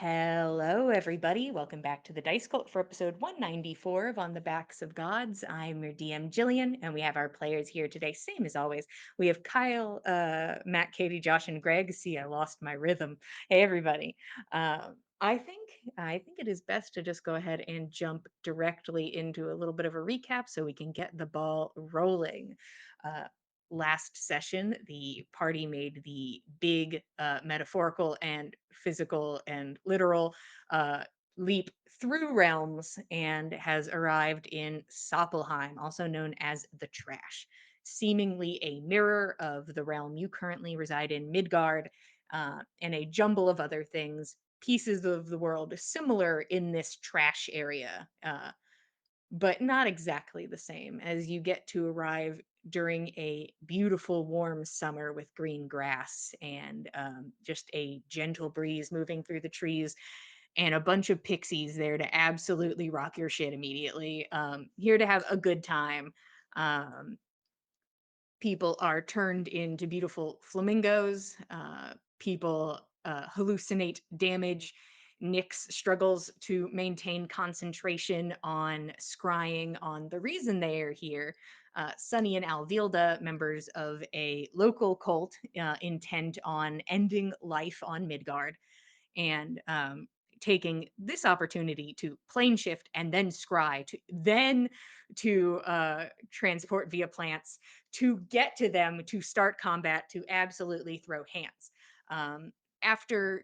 Hello, everybody. Welcome back to the Dice Cult for episode 194 of On the Backs of Gods. I'm your DM, Jillian, and we have our players here today, same as always. We have Kyle, Matt, Katie, Josh, and Greg. See, I lost my rhythm. Hey, everybody. I think I think it is best to just go ahead and jump directly into a little bit of a recap so we can get the ball rolling. Uh, Last session, the party made the big metaphorical and physical and literal uh, leap through realms and has arrived in Soppelheim, also known as the Trash, seemingly a mirror of the realm you currently reside in, Midgard, and a jumble of other things, pieces of the world similar in this trash area. But not exactly the same, as you get to arrive during a beautiful warm summer with green grass and just a gentle breeze moving through the trees and a bunch of pixies there to absolutely rock your shit immediately. Here to have a good time. Um, People are turned into beautiful flamingos. People hallucinate damage. Nyx struggles to maintain concentration on scrying on the reason they are here. Sunny and Alvilda, members of a local cult intent on ending life on Midgard, and taking this opportunity to plane shift and then scry to then to transport via plants to get to them to start combat to absolutely throw hands. After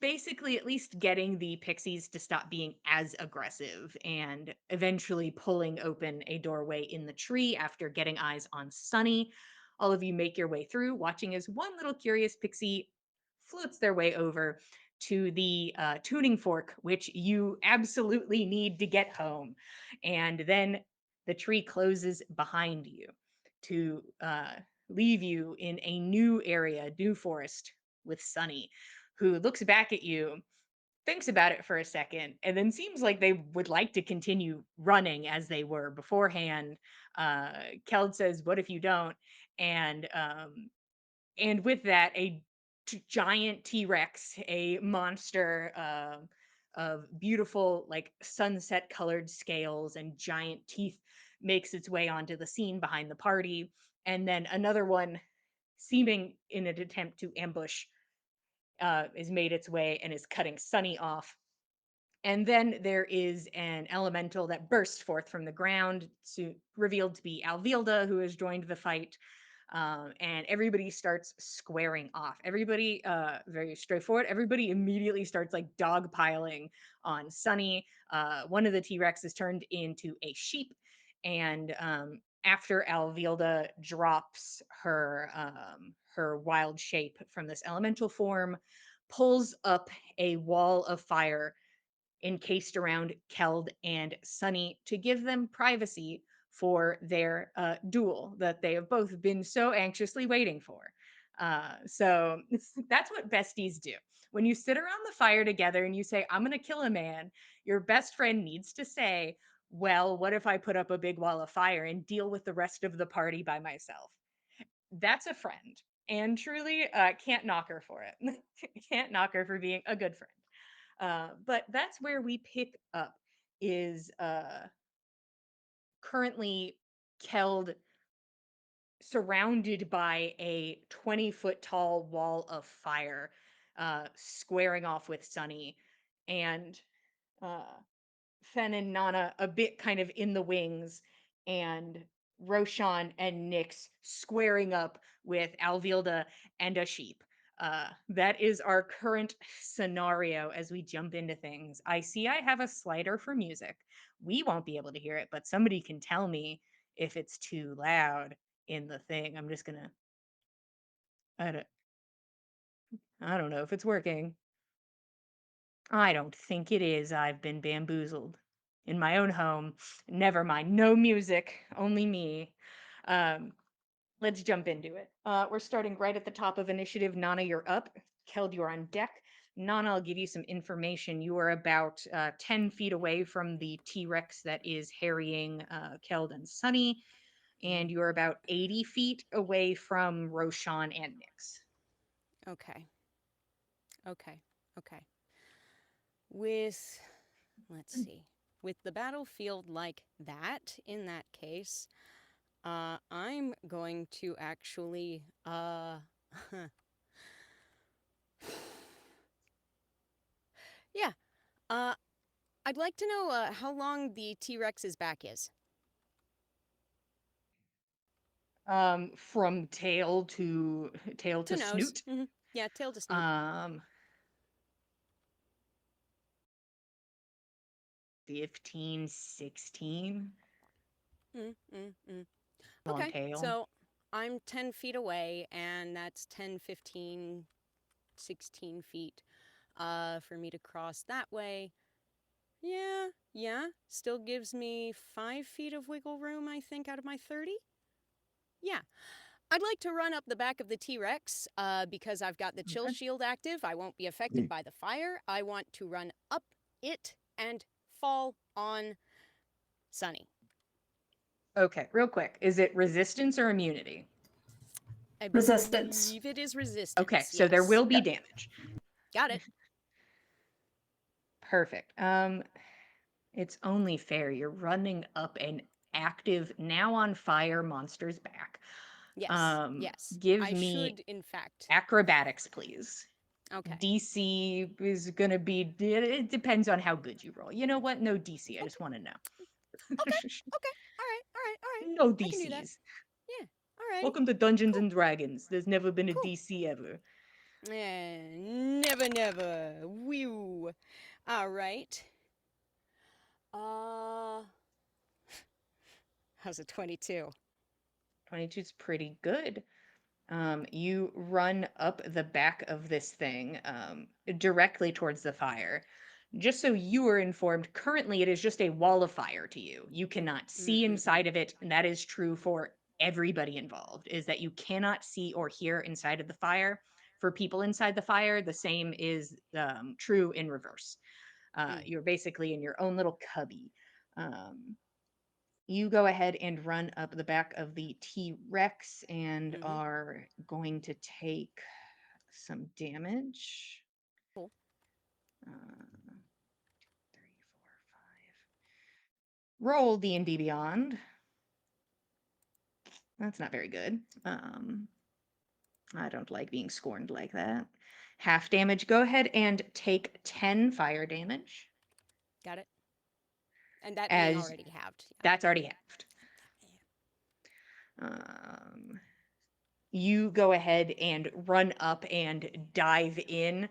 basically at least getting the pixies to stop being as aggressive and eventually pulling open a doorway in the tree after getting eyes on Sunny. All of you make your way through, watching as one little curious pixie floats their way over to the tuning fork, which you absolutely need to get home. And then the tree closes behind you to leave you in a new area, new forest with Sunny, who looks back at you, thinks about it for a second, and then seems like they would like to continue running as they were beforehand. Keld says, "What if you don't?" And with that, a giant T-Rex, a monster of beautiful, like sunset colored scales and giant teeth, makes its way onto the scene behind the party. And then another one, seeming in an attempt to ambush, is made its way and is cutting Sunny off. And then there is an elemental that bursts forth from the ground, revealed to be Alvilda, who has joined the fight. And everybody starts squaring off. Everybody, very straightforward. Everybody immediately starts like dogpiling on Sunny. One of the T Rexes turned into a sheep, and after Alvilda drops her wild shape from this elemental form, pulls up a wall of fire encased around Keld and Sunny to give them privacy for their duel that they have both been so anxiously waiting for. So that's what besties do. When you sit around the fire together and you say, "I'm going to kill a man," your best friend needs to say, "Well, what if I put up a big wall of fire and deal with the rest of the party by myself?" That's a friend. And truly, can't knock her for it. Can't knock her for being a good friend. But that's where we pick up is currently Keld surrounded by a 20-foot tall wall of fire, squaring off with Sunny, and uh, Fen and Nana a bit kind of in the wings, and Roshan and Nyx squaring up with Alvilda and a sheep. That is our current scenario as we jump into things. I see I have a slider for music. We won't be able to hear it, but somebody can tell me if it's too loud in the thing. I'm just gonna. I don't. I don't know if it's working. I don't think it is. I've been bamboozled. In my own home. Never mind. No music, only me. Um, let's jump into it. We're starting right at the top of initiative. Nana, you're up. Keld, you're on deck. Nana, I'll give you some information. You are about 10 feet away from the T Rex that is harrying Keld and Sunny, Mhm. and you're about 80 feet away from Roshan and Nyx. Okay. Okay. Okay. With, let's see, with the battlefield like that, in that case, I'm going to actually, yeah, uh, I'd like to know how long the T Rex's back is. From tail To to nose. snoot. Yeah, tail to snoot. Um, 15, 16. Mm, mm, mm. Long Okay, tail. so I'm 10 feet away, and that's 10, 15, 16 feet for me to cross that way. Yeah, yeah. Still gives me 5 feet of wiggle room, I think, out of my 30. Yeah. I'd like to run up the back of the T Rex because I've got the chill Okay. shield active. I won't be affected by the fire. I want to run up it and fall on Sunny. Okay, real quick. Is it resistance or immunity? I Resistance. believe it is Okay, resistance, so there yes. will be Yeah. damage. Got it. Perfect. It's only fair. You're running up an active, now on fire monster's back. Yes, yes. Give I me should, in fact. acrobatics, please. Okay. DC is gonna be. It depends on how good you roll. You know what? No DC. I just Okay. want to know. Okay. Okay. All right. All right. All right. No I can do that. DCs. Yeah. All righty. Welcome to Dungeons Cool. and Dragons. There's never been a Cool. DC ever. Never, never. Whew. All right. Uh, how's a 22? 22 is pretty good. You run up the back of this thing directly towards the fire. Just so you are informed, currently it is just a wall of fire to you. You cannot see Mm-hmm. inside of it, and that is true for everybody involved, is that you cannot see or hear inside of the fire. For people inside the fire, the same is true in reverse. Mm. You're basically in your own little cubby. Um, you go ahead and run up the back of the T Rex and Mm-hmm. are going to take some damage. Cool. Uh, 3, 4, 5. Roll D&D Beyond. That's not very good. I don't like being scorned like that. Half damage. Go ahead and take 10 fire damage Got it. And that being as already halved. that's already halved. Um, you go ahead and run up and dive in.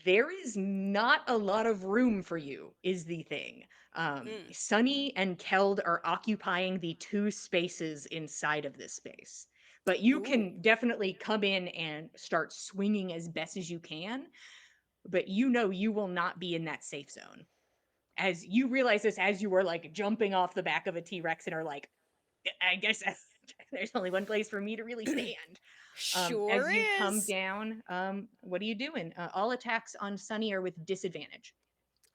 There is not a lot of room for you, is the thing. Yeah. Mm. Sunny and Keld are occupying the two spaces inside of this space. But you Ooh. can definitely come in and start swinging as best as you can. But you know you will not be in that safe zone. As you realize this, as you were like jumping off the back of a T Rex and are like, I guess there's only one place for me to really stand. As Sure you come is. down, what are you doing? All attacks on Sunny are with disadvantage.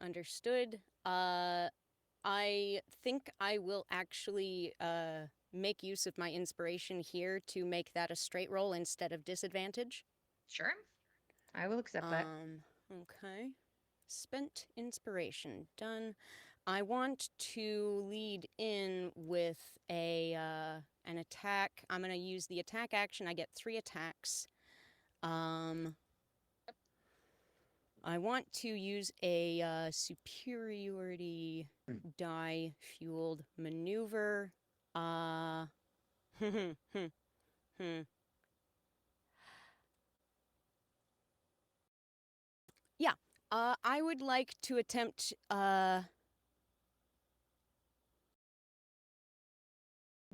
Understood. I think I will actually make use of my inspiration here to make that a straight roll instead of disadvantage. Sure, I will accept that. Okay. Spent inspiration. Done. I want to lead in with a an attack. I'm gonna use the attack action. I get 3 attacks. Um, I want to use a superiority die fueled maneuver. Uh, hmm, hmm, hmm. Yeah. I would like to attempt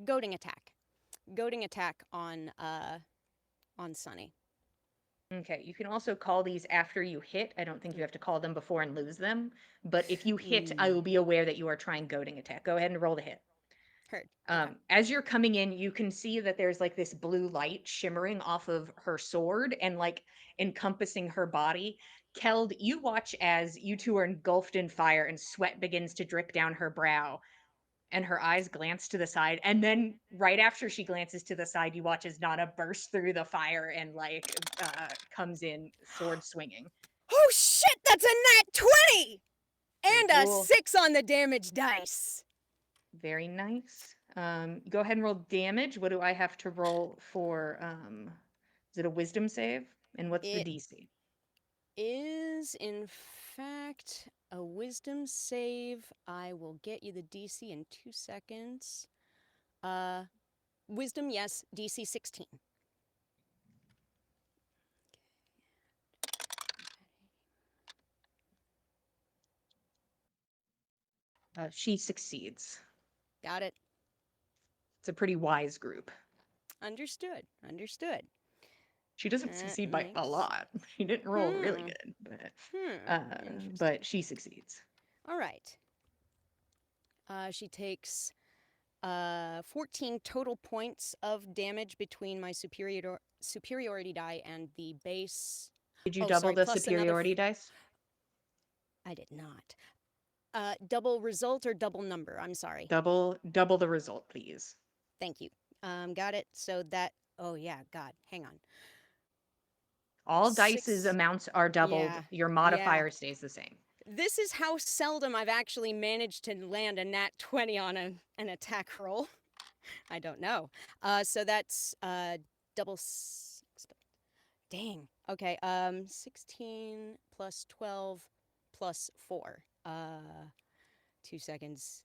goading attack. Goading attack on Sunny. Okay, you can also call these after you hit. I don't think you have to call them before and lose them. But if you hit, I will Ooh. be aware that you are trying goading attack. Go ahead and roll the hit. Heard. Okay. As you're coming in, you can see that there's like this blue light shimmering off of her sword and like encompassing her body. Keld, you watch as you two are engulfed in fire and sweat begins to drip down her brow. and her eyes glance to the side, and then right after she glances to the side, you watch as Nana bursts through the fire and like comes in sword swinging. Oh shit, that's a nat 20! Very And a cool. 6 on the damage dice. Very nice. Go ahead and roll damage. What do I have to roll for? Is it a wisdom save? And what's the It DC? is, in fact, a wisdom save. I will get you the DC in 2 seconds. Wisdom, yes, DC 16. She succeeds. Got it. It's a pretty wise group. Understood. Understood. She doesn't That succeed by a makes. lot. She didn't roll really Hmm. good, Interesting. but she succeeds. All right. She takes 14 total points of damage between my superiority die and the base. Did you Oh, double sorry, the plus another. superiority dice? I did not. Double result or double number? I'm sorry. Double the result, please. Thank you. Got it. So that. Oh yeah. God. Hang on. All dice's 6. amounts are doubled. Yeah. Your Yeah. modifier stays the same. This is how seldom I've actually managed to land a nat 20 on an attack roll. I don't know. So that's double six. Dang. Okay. 16 plus 12 plus 4. 2 seconds.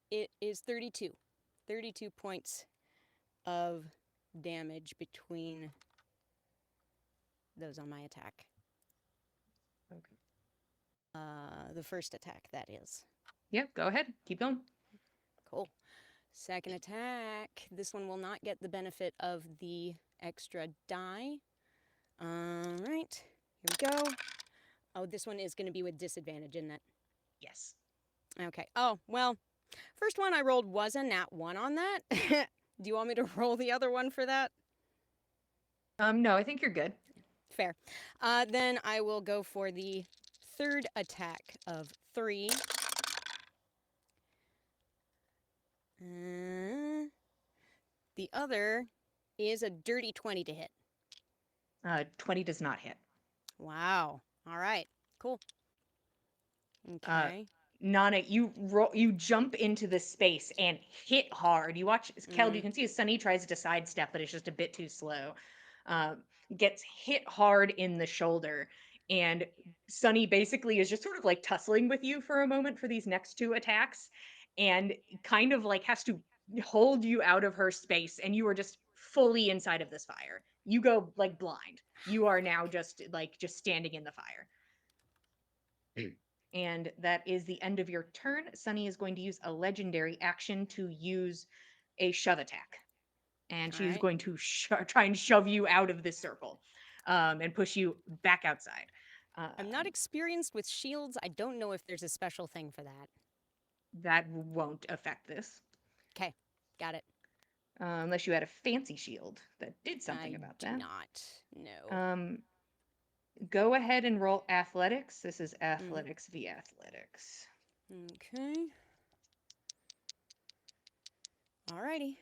It is 32. 32 points of damage between those on my attack. Okay. The first attack, that is. Yeah, go ahead. Keep going. Cool. Second attack. This one will not get the benefit of the extra die. Alright. Here we go. Oh, this one is going to be with disadvantage, isn't it? Yes. Okay. Oh, well, first one I rolled was a nat 1 on that. Do you want me to roll the other one for that? No, I think you're good. Fair. Then I will go for the third attack of 3. The other is a dirty 20 to hit. 20 does not hit. Wow. All right. Cool. Okay. Nana, you jump into the space and hit hard. You watch Keld, you can see as Sunny tries to sidestep, but it's just a bit too slow. Gets hit hard in the shoulder, and Sunny basically is just sort of like tussling with you for a moment for these next 2 attacks, and kind of like has to hold you out of her space, and you are just fully inside of this fire. You go like blind. You are now just standing in the fire. And that is the end of your turn. Sunny is going to use a legendary action to use a shove attack. And she's right. going to try and shove you out of this circle and push you back outside. I'm not experienced with shields. I don't know if there's a special thing for that. That won't affect this. Okay. Got it. Unless you had a fancy shield that did something I about do that. not. No. Go ahead and roll athletics. This is athletics v athletics. Okay. Alrighty.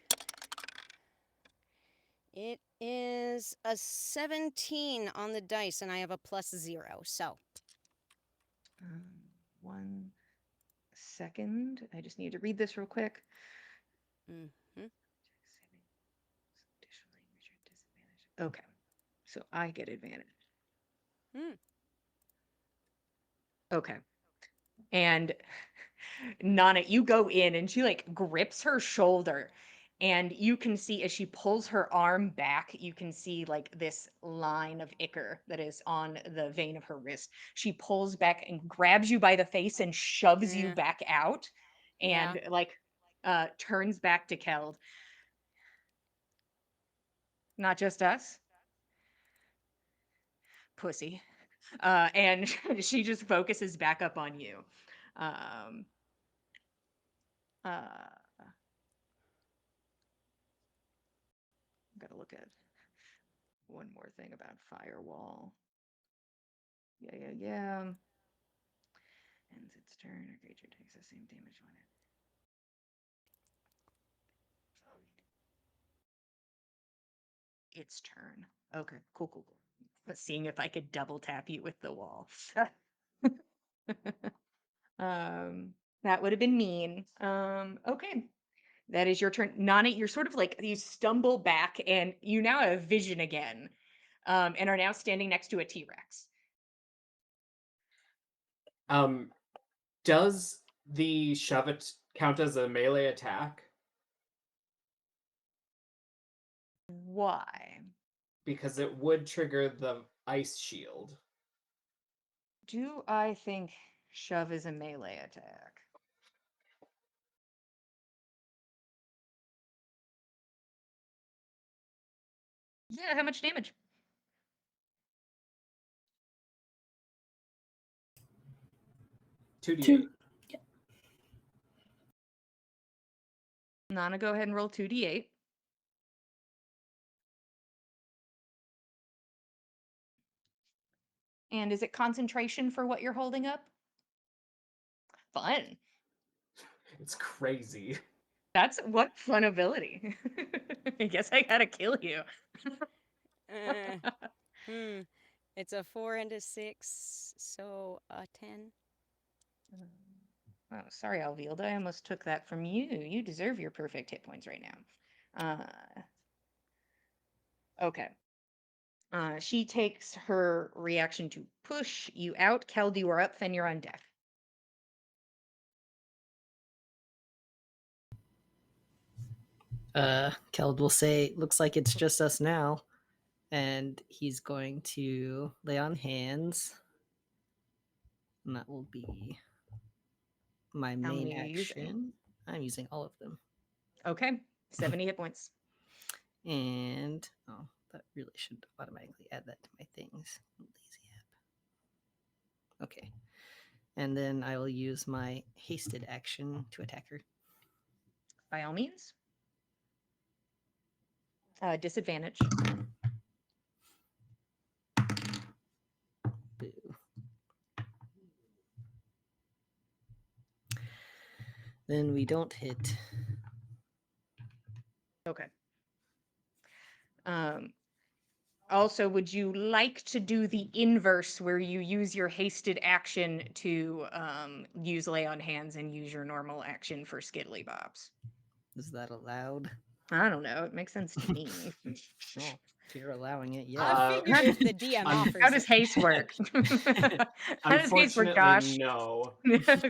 It is a 17 on the dice, and I have a +0, so. 1 second. I just need to read this real quick. Okay, so I get advantage. Okay. And Nana, you go in and she like grips her shoulder, and you can see as she pulls her arm back, you can see like this line of ichor that is on the vein of her wrist. She pulls back and grabs you by the face and shoves you Yeah. back out, Yeah. and turns back to Keld. Not just us. Pussy. And she just focuses back up on you. Gotta look at one more thing about firewall. Yeah. Ends its turn. A creature takes the same damage when it. Its turn. Okay, cool. But seeing if I could double tap you with the wall. That would have been mean. Okay. That is your turn. Nana, you're sort of like you stumble back and you now have vision again. And are now standing next to a T-Rex. Does the shove it count as a melee attack? Why? Because it would trigger the ice shield. Do I think shove is a melee attack? Yeah, how much damage? Two d8. Two. Nana, go ahead and roll 2d8. And is it concentration for what you're holding up? Fun. It's crazy. That's what fun ability. I guess I gotta kill you. It's a 4 and a 6, so a 10. Oh, sorry, Alvilda. I almost took that from you. You deserve your perfect hit points right now. Okay. She takes her reaction to push you out. Keld, you are up. Fen, you're on deck. Keld will say, looks like it's just us now. And he's going to lay on hands. And that will be my How main many are you using? action. I'm using all of them. Okay. 70 hit points. And oh, that really should automatically add that to my things. Lazy app. Okay. And then I will use my hasted action to attack her. By all means. Disadvantage. Boo. Then we don't hit. Okay. Also, would you like to do the inverse where you use your hasted action to use lay on hands and use your normal action for skiddly bops? Is that allowed? I don't know. It makes sense to me. Oh, if you're allowing it, yeah. I figured if the DM offers How does it. haste work? How does haste work, Unfortunately, Josh? no.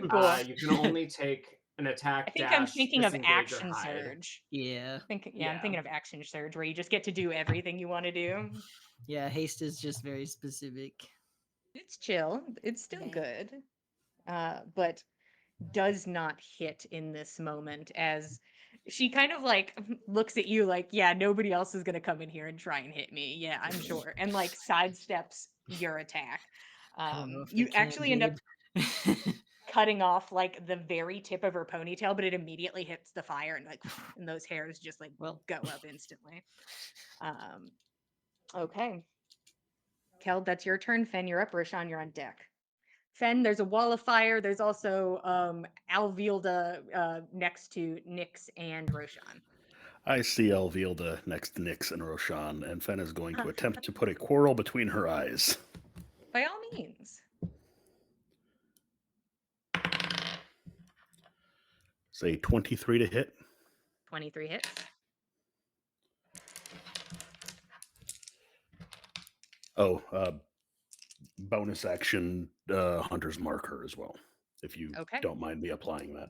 Cool. You can only take an attack I think dash, I'm thinking of disengage, or action hide. surge. Yeah. I'm Yeah. thinking of action surge where you just get to do everything you want to do. Yeah, haste is just very specific. It's chill. It's still Okay. good. But does not hit in this moment as she kind of like looks at you like, yeah, nobody else is gonna come in here and try and hit me. Yeah, I'm sure. And like sidesteps your attack. I don't know if You they can, actually end up babe. cutting off like the very tip of her ponytail, but it immediately hits the fire and like and those hairs just like Well. go up instantly. Okay. Kel, that's your turn. Fen, you're up. Roshan, you're on deck. Fen, there's a wall of fire. There's also Alvilda next to Nyx and Roshan. I see Elvilda next to Nyx and Roshan, and Fen is going to attempt to put a quarrel between her eyes. By all means. Say 23 to hit. 23 hits. Oh, bonus action Hunter's Marker as well, if you Okay. don't mind me applying that.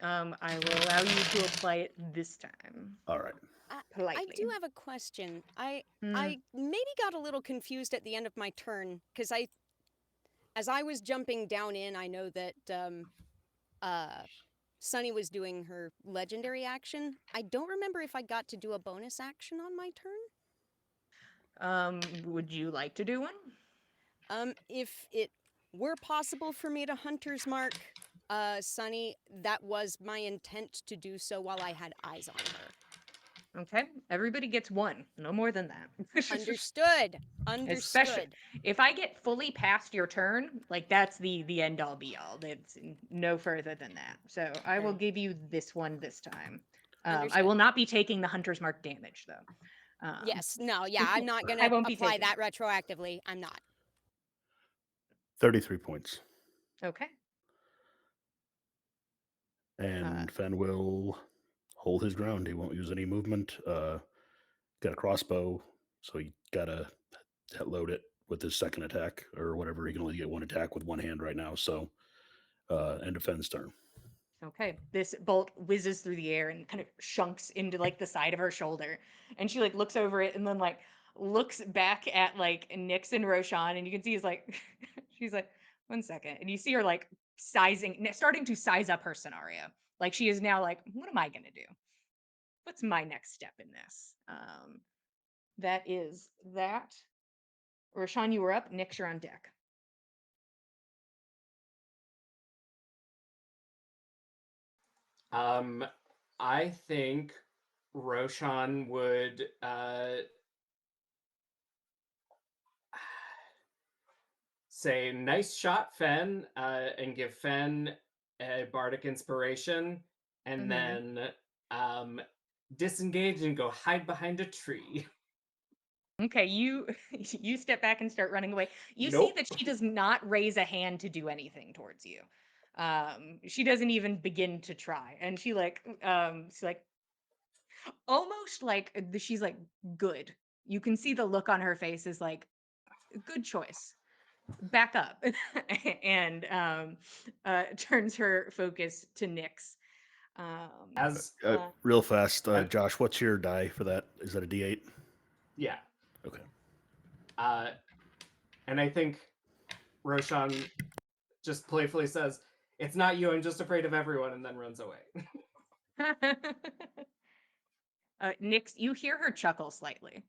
I will allow you to apply it this time. All right. Politely. I do have a question. I Mm. maybe got a little confused at the end of my turn because as I was jumping down in, I know that Sunny was doing her legendary action. I don't remember if I got to do a bonus action on my turn. Would you like to do one? If it were possible for me to Hunter's Mark Sunny, that was my intent to do so while I had eyes on her. Okay, everybody gets 1, no more than that. Understood. Especially Understood. if I get fully past your turn, like that's the end all be all. That's no further than that. So I will Okay. give you this one this time. I Understood. will not be taking the hunter's mark damage though. Yes. No. Yeah. I'm not I gonna won't be apply taking that retroactively. I'm not. 33 points. Okay. And Fen will hold his ground. He won't use any movement. Got a crossbow, so he gotta load it with his second attack or whatever. He can only get one attack with one hand right now. So end of Fen's turn. Okay. This bolt whizzes through the air and kind of shunks into like the side of her shoulder. And she like looks over it and then like looks back at like Nyx and Roshan, and you can see he's like she's like, 1 second. And you see her like starting to size up her scenario. Like she is now like, what am I gonna do? What's my next step in this? That is that. Roshan, you were up. Nyx, you're on deck. I think Roshan would say nice shot, Fen, and give Fen a bardic inspiration, and then disengage and go hide behind a tree. Okay, you you step back and start running away. You see Nope. that she does not raise a hand to do anything towards you. She doesn't even begin to try, and she's like almost like she's like, good. You can see the look on her face is like, good choice. Back up. And turns her focus to Nyx. As Real fast, and- Josh, what's your die for that? Is that a D8? yeah, Okay. and I think Roshan just playfully says, "It's not you. I'm just afraid of everyone," and then runs away. Nyx, you hear her chuckle slightly.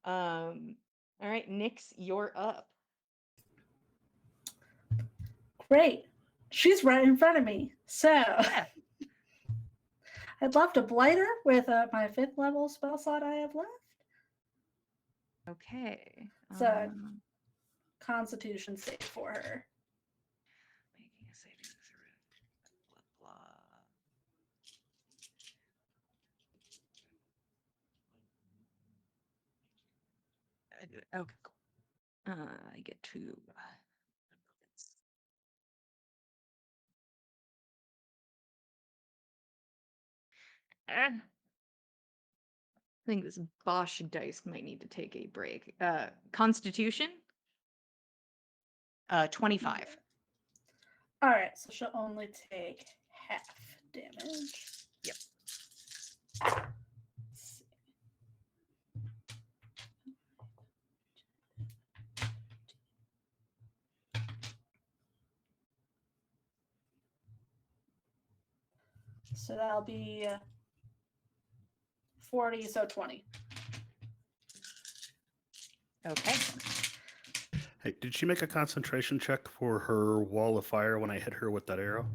All right, Nyx, you're up. Great. She's right in front of me. So Yeah. I'd love to blight her with my 5th level spell slot I have left. Okay. So Constitution save for her. Making a saving throw. Blah, blah. Okay, cool. I get to. I think this Bosch dice might need to take a break. Constitution. 25. All right, so she'll only take half damage. Yep. Let's see. So that'll be 40, so 20. Okay. Hey, did she make a concentration check for her wall of fire when I hit her with that arrow?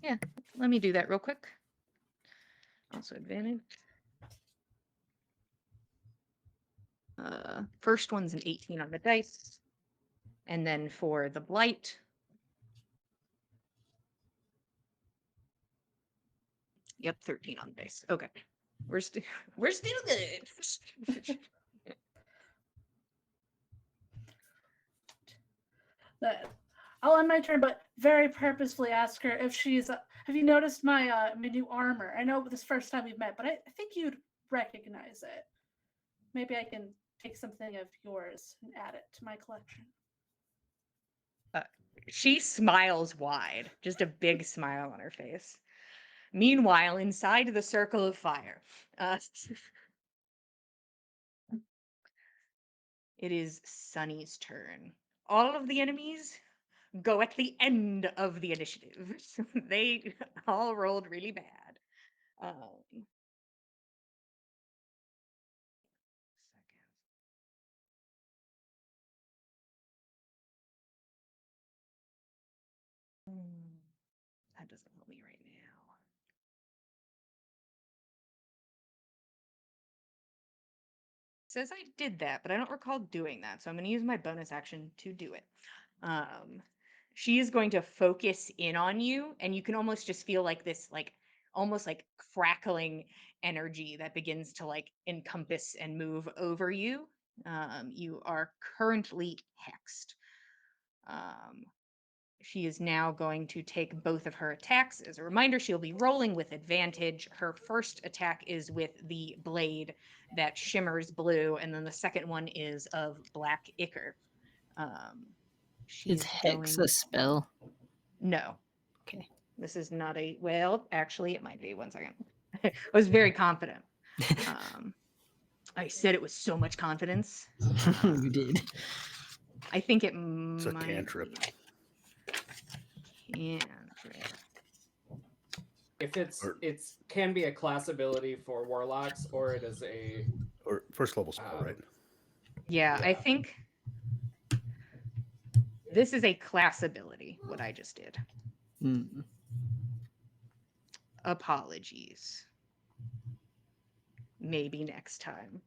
Yeah, let me do that real quick. Also advantage. First one's an 18 on the dice. And then for the blight. Yep, 13 on the dice. Okay. We're still good. I'll end my turn, but very purposefully ask her if she's. Have you noticed my my new armor? I know this first time we've met, but I think you'd recognize it. Maybe I can take something of yours and add it to my collection. She smiles wide, just a big smile on her face. Meanwhile, inside the circle of fire, it is Sunny's turn. All of the enemies go at the end of the initiative. They all rolled really bad. That doesn't help me right now. says I did that, but I don't recall doing that. So I'm going to use my bonus action to do it. She is going to focus in on you, and you can almost just feel like this, like almost like crackling energy that begins to like encompass and move over you. You are currently hexed. She is now going to take both of her attacks. As a reminder, she'll be rolling with advantage. Her first attack is with the blade that shimmers blue, and then the second one is of black ichor. She Is is hex going... a spell? No, Okay. this is not a... Well, actually, it might be. One second. I was very confident. I said it with so much confidence. You did. I think it It's a might cantrip. be cantrip. If Or- it's can be a class ability for warlocks, or it is a Or first level spell, right? Yeah, I Yeah. think this is a class ability, what I just did. Hmm. Apologies. Maybe next time.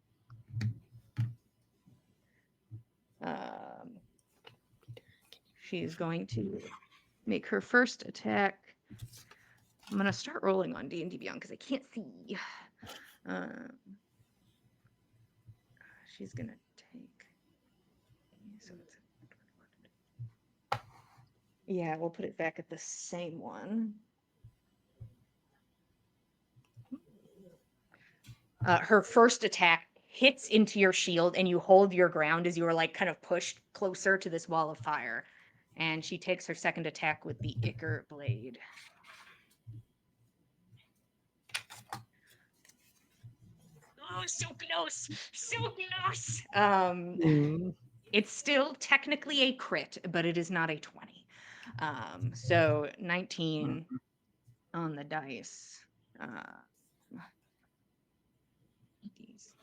She's going to make her first attack. I'm going to start rolling on D&D Beyond because I can't see. She's going to take... So it's... Yeah, we'll put it back at the same one. Her first attack hits into your shield, and you hold your ground as you are like kind of pushed closer to this wall of fire. And she takes her second attack with the ichor blade. Oh, so close, so close. It's still technically a crit, but it is not a 20. So 19 on the dice. These.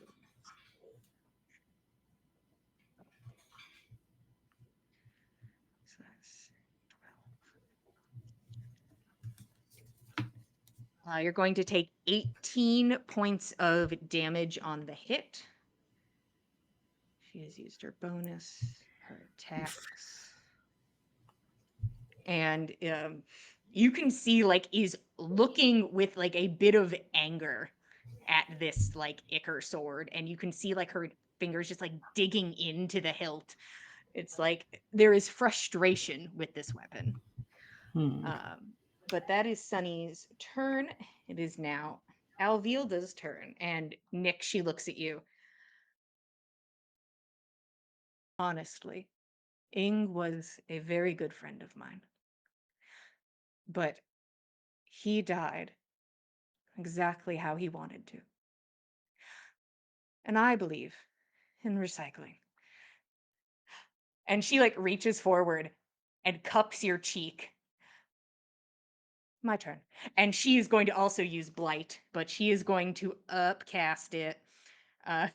So that's 12. You're going to take 18 points of damage on the hit. She has used her bonus, her attacks. And you can see like is looking with like a bit of anger at this like ichor sword, and you can see like her fingers just like digging into the hilt. It's like there is frustration with this weapon. But that is Sunny's turn. It is now Alvilda's turn. And Nick, she looks at you. Honestly, Ing was a very good friend of mine. But he died exactly how he wanted to. And I believe in recycling. And she like reaches forward and cups your cheek. My turn. And she is going to also use Blight, but she is going to upcast it at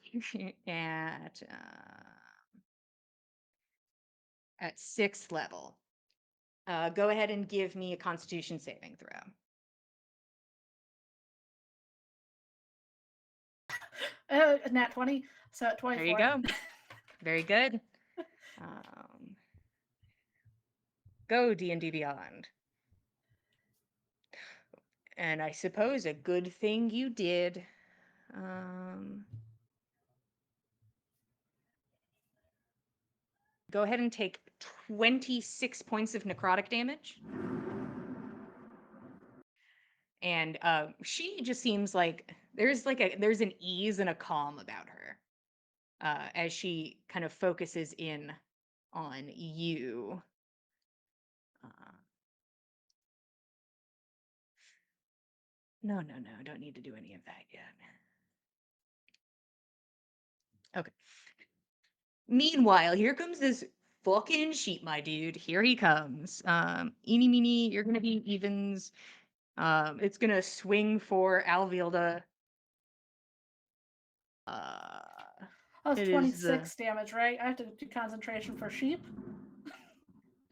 6th level. Go ahead and give me a Constitution saving throw. Nat 20, so 24. There you go. Very good. Go D&D Beyond. And I suppose a good thing you did. Go ahead and take 26 points of necrotic damage. And she just seems like there's an ease and a calm about her as she kind of focuses in on you. No, don't need to do any of that yet. Okay. Meanwhile, here comes this fucking sheep, my dude. Here he comes. Eeny meeny, you're gonna be evens. It's gonna swing for Alvilda. That was it is 26 damage, right? I have to do concentration for sheep.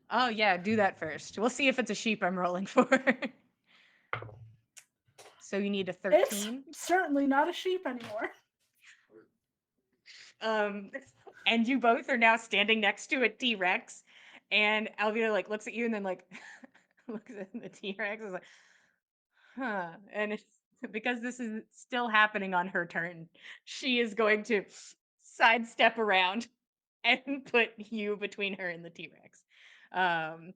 Oh yeah, do that first. We'll see if it's a sheep I'm rolling for. So you need a 13. It's certainly not a sheep anymore. Um, and you both are now standing next to a T-Rex, and Alvina like looks at you and then like looks at the T-Rex and is like, huh. And it's because this is still happening on her turn, she is going to sidestep around and put you between her and the T-Rex. Um,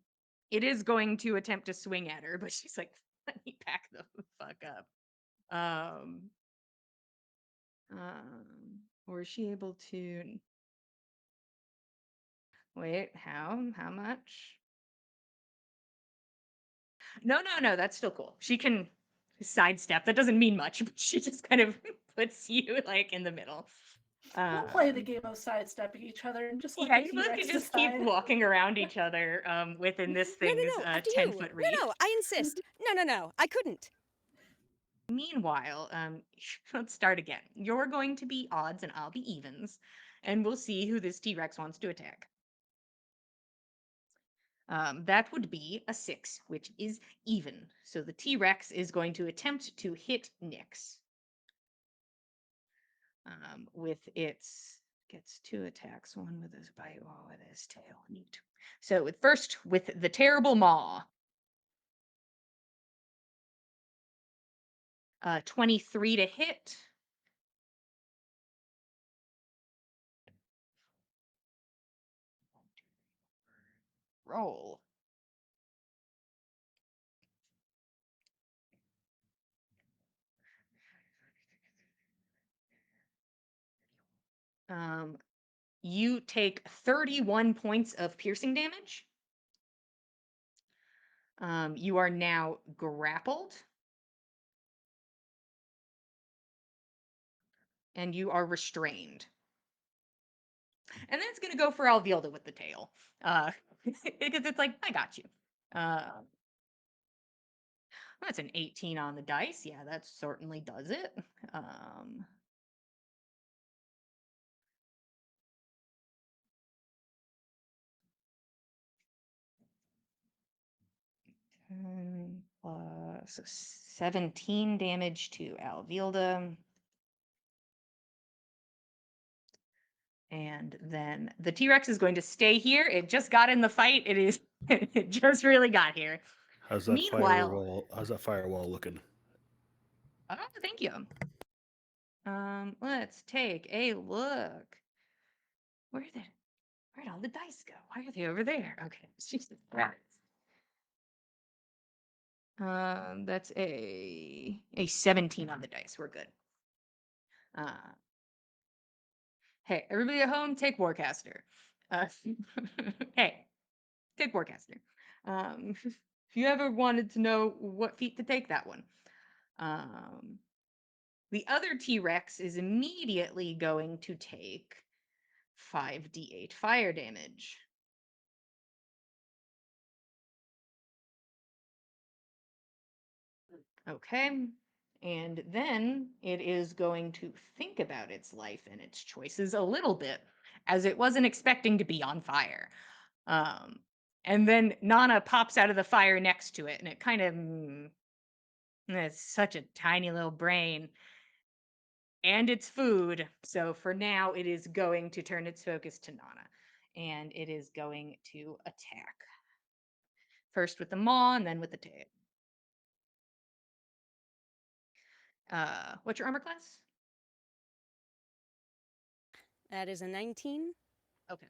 it is going to attempt to swing at her, but she's like, let me back the fuck up. Or is she able to wait? How much? No, that's still cool. She can sidestep. That doesn't mean much, but she just kind of puts you like in the middle. We'll play the game of sidestepping each other and just let Yeah, the you both T-Rex can just keep decide. walking around each other within this No, thing's no, no. After 10-foot you. reach. No, I insist. No. I couldn't. Meanwhile, let's start again. You're going to be odds and I'll be evens, and we'll see who this T-Rex wants to attack. That would be a 6, which is even. So the T-Rex is going to attempt to hit Nyx. With its gets 2 attacks, one with his bite, one with his tail. Neat. So first with the terrible maw. 23 to hit. Roll. You take 31 points of piercing damage. You are now grappled. And you are restrained. And then it's going to go for Alvilda with the tail. Because it's like, I got you. That's an 18 on the dice. Yeah, that certainly does it. 10 plus 17 damage to Alvilda. And then the T-Rex is going to stay here. It just got in the fight. It just really got here. How's that Meanwhile, firewall? How's that firewall looking? oh, thank you. Let's take a look. Where'd all the dice go? Why are they over there? Okay, Jesus Christ. That's a 17 on the dice. We're good. Hey, everybody at home, take Warcaster. Hey, take Warcaster. If you ever wanted to know what feat to take, that one. The other T-Rex is immediately going to take 5d8 fire damage. Okay. And then it is going to think about its life and its choices a little bit, as it wasn't expecting to be on fire. And then Nana pops out of the fire next to it, and it kind of it's such a tiny little brain. And it's food. So for now, it is going to turn its focus to Nana. And it is going to attack. First with the maw, and then with the tail. What's your armor class? That is a 19. Okay.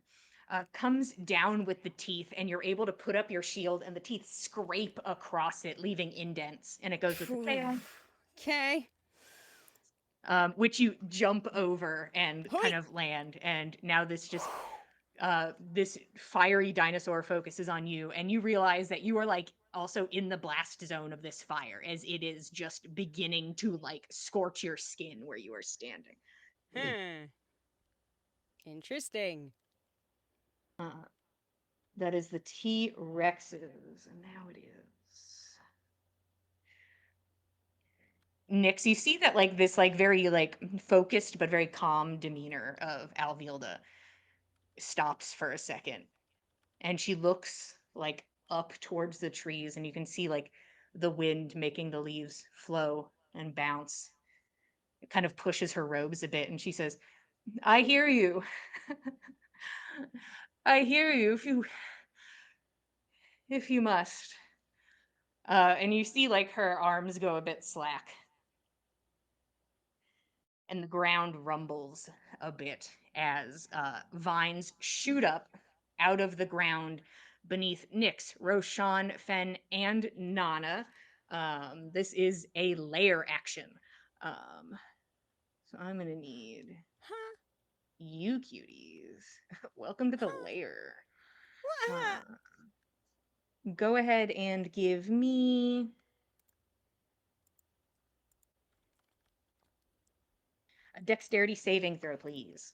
Comes down with the teeth, and you're able to put up your shield, and the teeth scrape across it, leaving indents. And it goes with the tail, Okay. which you jump over and Hoi! kind of land. And now this fiery dinosaur focuses on you, and you realize that you are like also in the blast zone of this fire, as it is just beginning to like scorch your skin where you are standing. Interesting. That is the T-Rexes, and now it is Nyx. You see that like this like very like focused but very calm demeanor of Alvilda stops for a second, and she looks like up towards the trees, and you can see like the wind making the leaves flow and bounce. It kind of pushes her robes a bit, and she says, I hear you. I hear you if you must. And you see like her arms go a bit slack and the ground rumbles a bit as vines shoot up out of the ground beneath Nyx, Roshan, Fen, and Nana. This is a layer action. So I'm gonna need Huh? you cuties. Welcome to the Huh? layer. What? Go ahead and give me a dexterity saving throw, please.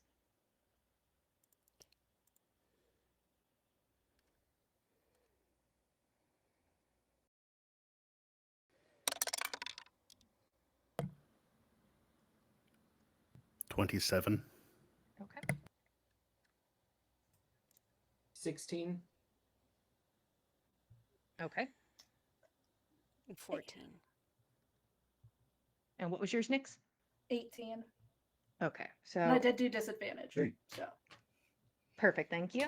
$27. Okay. 16. Okay. 14. And what was yours, Nyx? 18. Okay. And I So did do disadvantage. Great. So perfect. Thank you.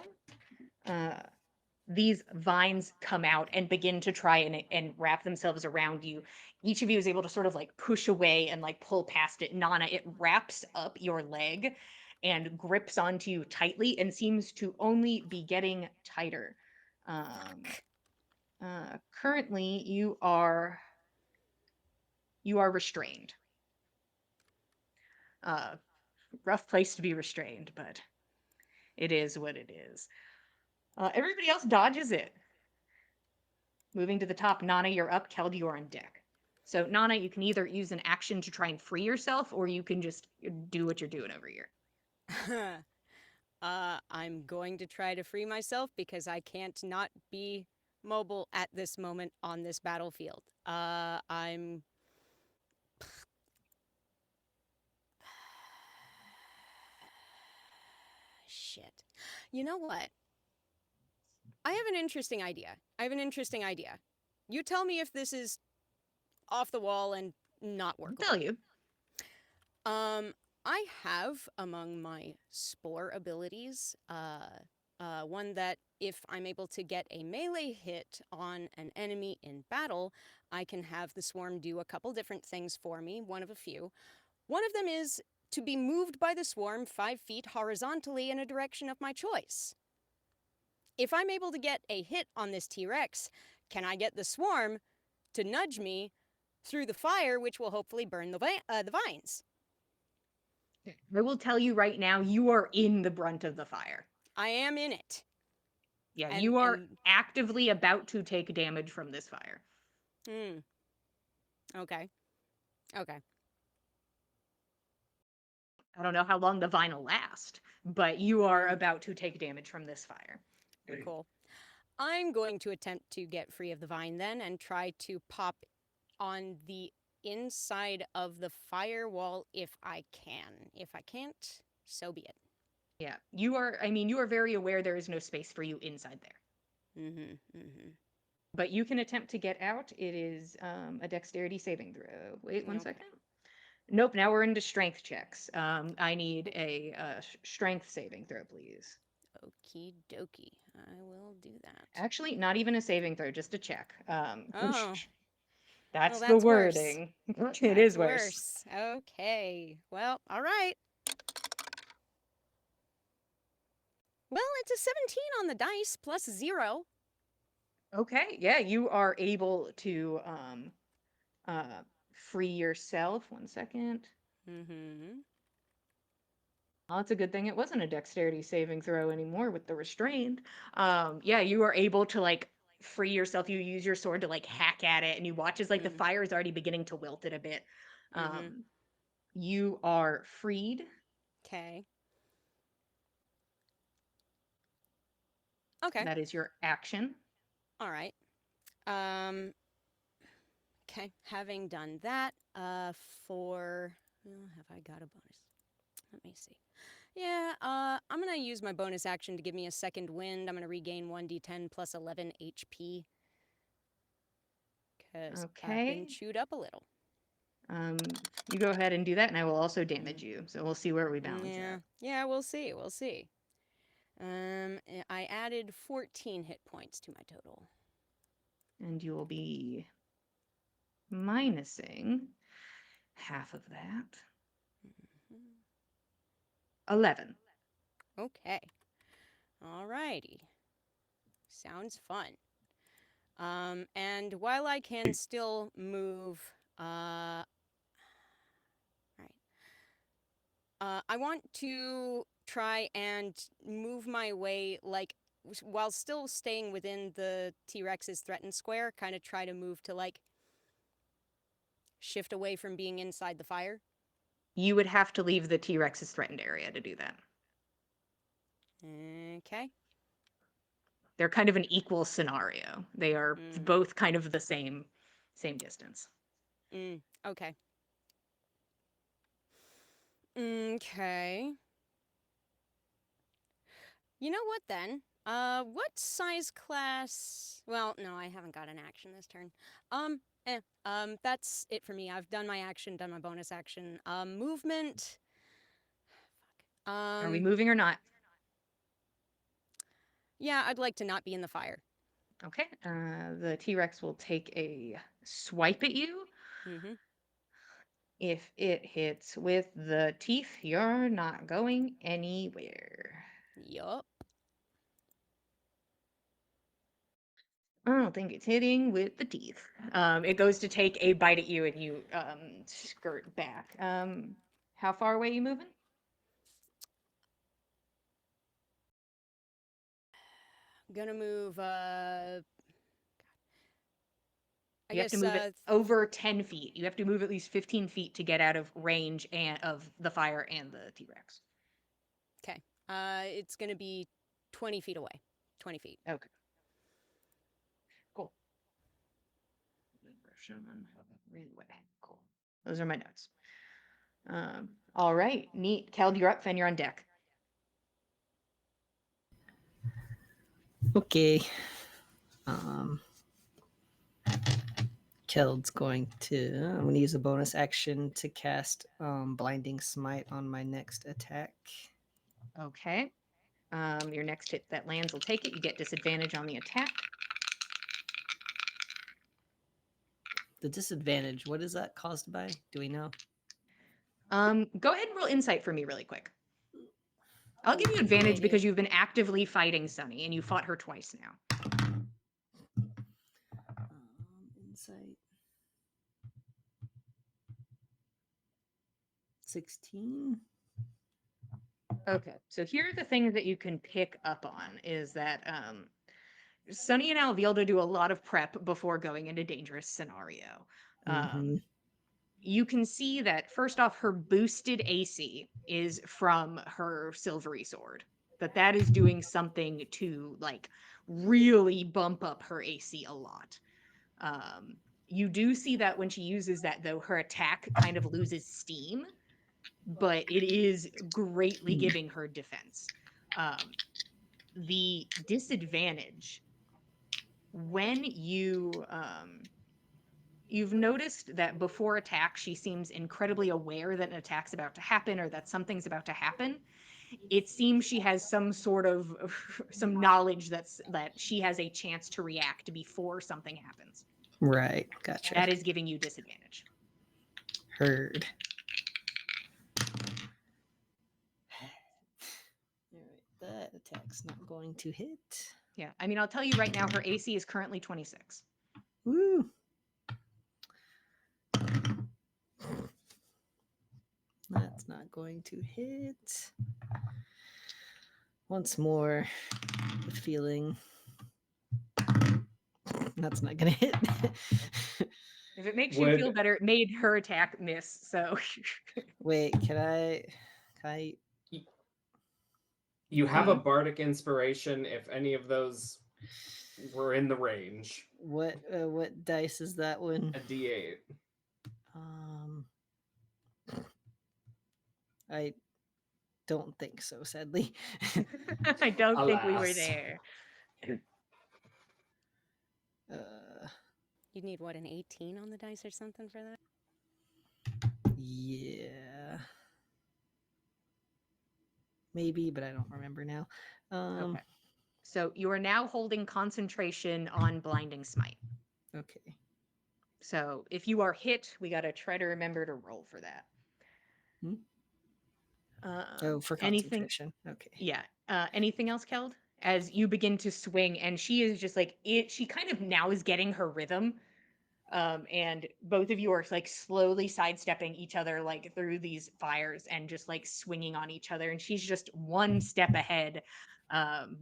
These vines come out and begin to try and wrap themselves around you. Each of you is able to sort of like push away and like pull past it. Nana, it wraps up your leg and grips onto you tightly and seems to only be getting tighter. Currently, you are restrained. Rough place to be restrained, but it is what it is. Everybody else dodges it. Moving to the top, Nana, you're up. Keld, you're on deck. So, Nana, you can either use an action to try and free yourself, or you can just do what you're doing over here. I'm going to try to free myself because I can't not be mobile at this moment on this battlefield. I'm. Shit. You know what? I have an interesting idea. You tell me if this is off the wall and not I'll workable. tell you. I have among my spore abilities, one that if I'm able to get a melee hit on an enemy in battle, I can have the swarm do a couple different things for me, one of a few. One of them is to be moved by the swarm 5 feet horizontally in a direction of my choice. If I'm able to get a hit on this T-Rex, can I get the swarm to nudge me through the fire, which will hopefully burn the vines? I will tell you right now, you are in the brunt of the fire. I am in it. Yeah, And- you are and- actively about to take damage from this fire. Okay. I don't know how long the vine will last, but you are about to take damage from this fire. Cool. I'm going to attempt to get free of the vine then and try to pop on the inside of the firewall if I can. If I can't, so be it. Yeah, you are very aware there is no space for you inside there. But you can attempt to get out. It is a dexterity saving throw. Wait one Okay. second. Nope, now we're into strength checks. I need a strength saving throw, please. Okie dokie. I will do that. Actually, not even a saving throw, just a check. Oh. That's Well, the that's worse. wording. It That's is worse. Okay. Well, all right. Well, it's a 17 on the dice plus 0. Okay, yeah, you are able to free yourself. One second. Well, it's a good thing it wasn't a dexterity saving throw anymore with the restrained. Yeah, you are able to like free yourself. You use your sword to like hack at it, and you watch as like the fire is already beginning to wilt it a bit. You are freed. Okay. Okay. That is your action. All right. Okay. Having done that, have I got a bonus? Let me see. Yeah, I'm gonna use my bonus action to give me a second wind. I'm gonna regain 1d10 plus 11 HP. Because I've been Okay. chewed up a little. You go ahead and do that, and I will also damage you. So we'll see where we balance Yeah. out. Yeah, we'll see. We'll see. I added 14 hit points to my total. And you will be minusing half of that. Mhm. 11. Okay. Alrighty. Sounds fun. And while I can still move, right. I want to try and move my way, like, while still staying within the T-Rex's threatened square, kind of try to move to, like, shift away from being inside the fire. You would have to leave the T-Rex's threatened area to do that. Okay. They're kind of an equal scenario. They are both kind of the same distance. Okay. Okay. You know what then? What size class? Well, no, I haven't got an action this turn. That's it for me. I've done my action, done my bonus action. Movement. Fuck. Are we moving or not? Yeah, I'd like to not be in the fire. Okay. The T-Rex will take a swipe at you. Mm-hmm. If it hits with the teeth, you're not going anywhere. Yup. I don't think it's hitting with the teeth. It goes to take a bite at you, and you skirt back. How far away are you moving? Gonna move, I You have to guess, move it over 10 feet. You have to move at least 15 feet to get out of range of the fire and the T-Rex. okay. It's gonna be 20 feet away. 20 feet. Okay. Cool. Cool. Those are my notes. All right. Neat. Keld, you're up. Fen, you're on deck. Okay. Keld's I'm going to use a bonus action to cast Blinding Smite on my next attack. Okay. Your next hit that lands will take it. You get disadvantage on the attack. The disadvantage, what is that caused by? Do we know? Go ahead and roll insight for me really quick. I'll give you advantage Okay. because you've been actively fighting Sunny, and you fought her twice now. Insight. 16. Okay, so here are the things that you can pick up on is that Sunny and Alvilda do a lot of prep before going into dangerous scenario. You can see that first off, her boosted AC is from her silvery sword. That is doing something to like really bump up her AC a lot. You do see that when she uses that though, her attack kind of loses steam, but it is greatly giving her defense. The disadvantage when you've noticed that before attack she seems incredibly aware that an attack's about to happen or that something's about to happen. It seems she has some sort of some knowledge that she has a chance to react before something happens. Right, gotcha. That is giving you disadvantage. Heard. Alright, that attack's not going to hit. Yeah, I mean, I'll tell you right now, her AC is currently 26. Woo! That's not going to hit. Once more, with feeling. That's not going to hit. If it makes you feel better, it made her attack miss, so... Wait, can I... You have a bardic inspiration if any of those were in the range. What dice is that one? A D8. I don't think so, sadly. I don't think we were Alas. there. You'd need, what, an 18 on the dice or something for that? Yeah. Maybe, but I don't remember now. Okay. So you are now holding concentration on Blinding Smite. Okay. So if you are hit, we got to try to remember to roll for that. Hmm? Oh, for anything? concentration. Okay. Yeah. Anything else, Keld? As you begin to swing, and she is just like it. She kind of now is getting her rhythm. And both of you are like slowly sidestepping each other like through these fires and just like swinging on each other. And she's just one step ahead, um,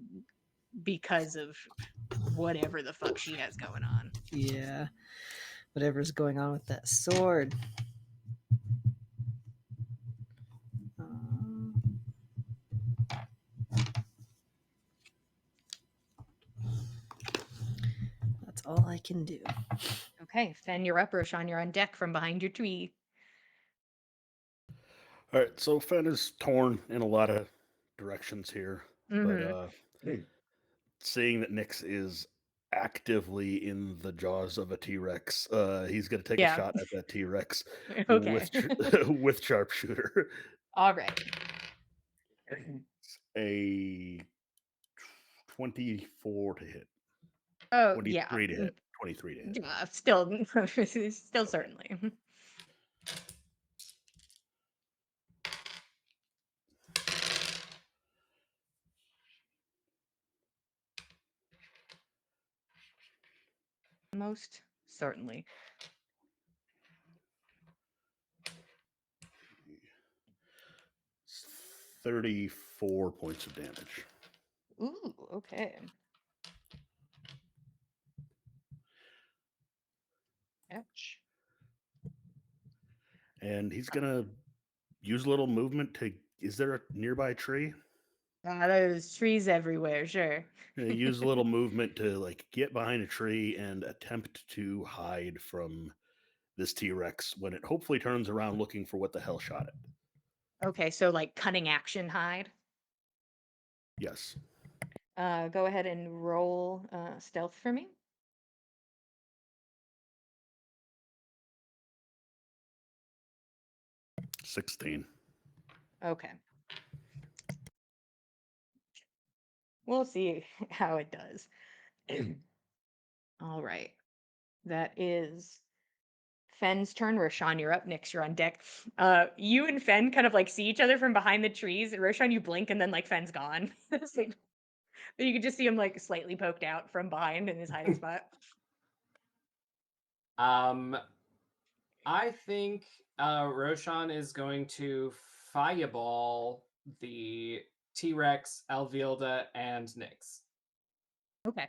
because of whatever the fuck she has going on. Yeah. Whatever's going on with that sword. Um, that's all I can do. Okay, Fen, you're up. Roshan, you're on deck from behind your tree. All right, so Fen is torn in a lot of directions here, but seeing that Nyx is actively in the jaws of a T-Rex, he's going to take a Yeah. shot at that T-Rex Okay. with sharpshooter. All right. A 24 to hit. Oh, yeah. 23 to hit. 23 to hit. Yeah, still certainly. Most certainly. 34 points of damage. Ooh, okay. Ouch. And he's going to use a little movement to. Is there a nearby tree? There's trees everywhere, sure. Use a little movement to like get behind a tree and attempt to hide from this T-Rex when it hopefully turns around looking for what the hell shot it. Okay, so like cunning action hide. Yes. Go ahead and roll stealth for me. 16. Okay. We'll see how it does. All right. That is Fen's turn. Roshan, you're up. Nyx, you're on deck. You and Fen kind of like see each other from behind the trees. Roshan, you blink and then like Fen's gone. It's like- but you can just see him like slightly poked out from behind in his hiding spot. I think Roshan is going to fireball the T-Rex, Alvilda, and Nyx. Okay.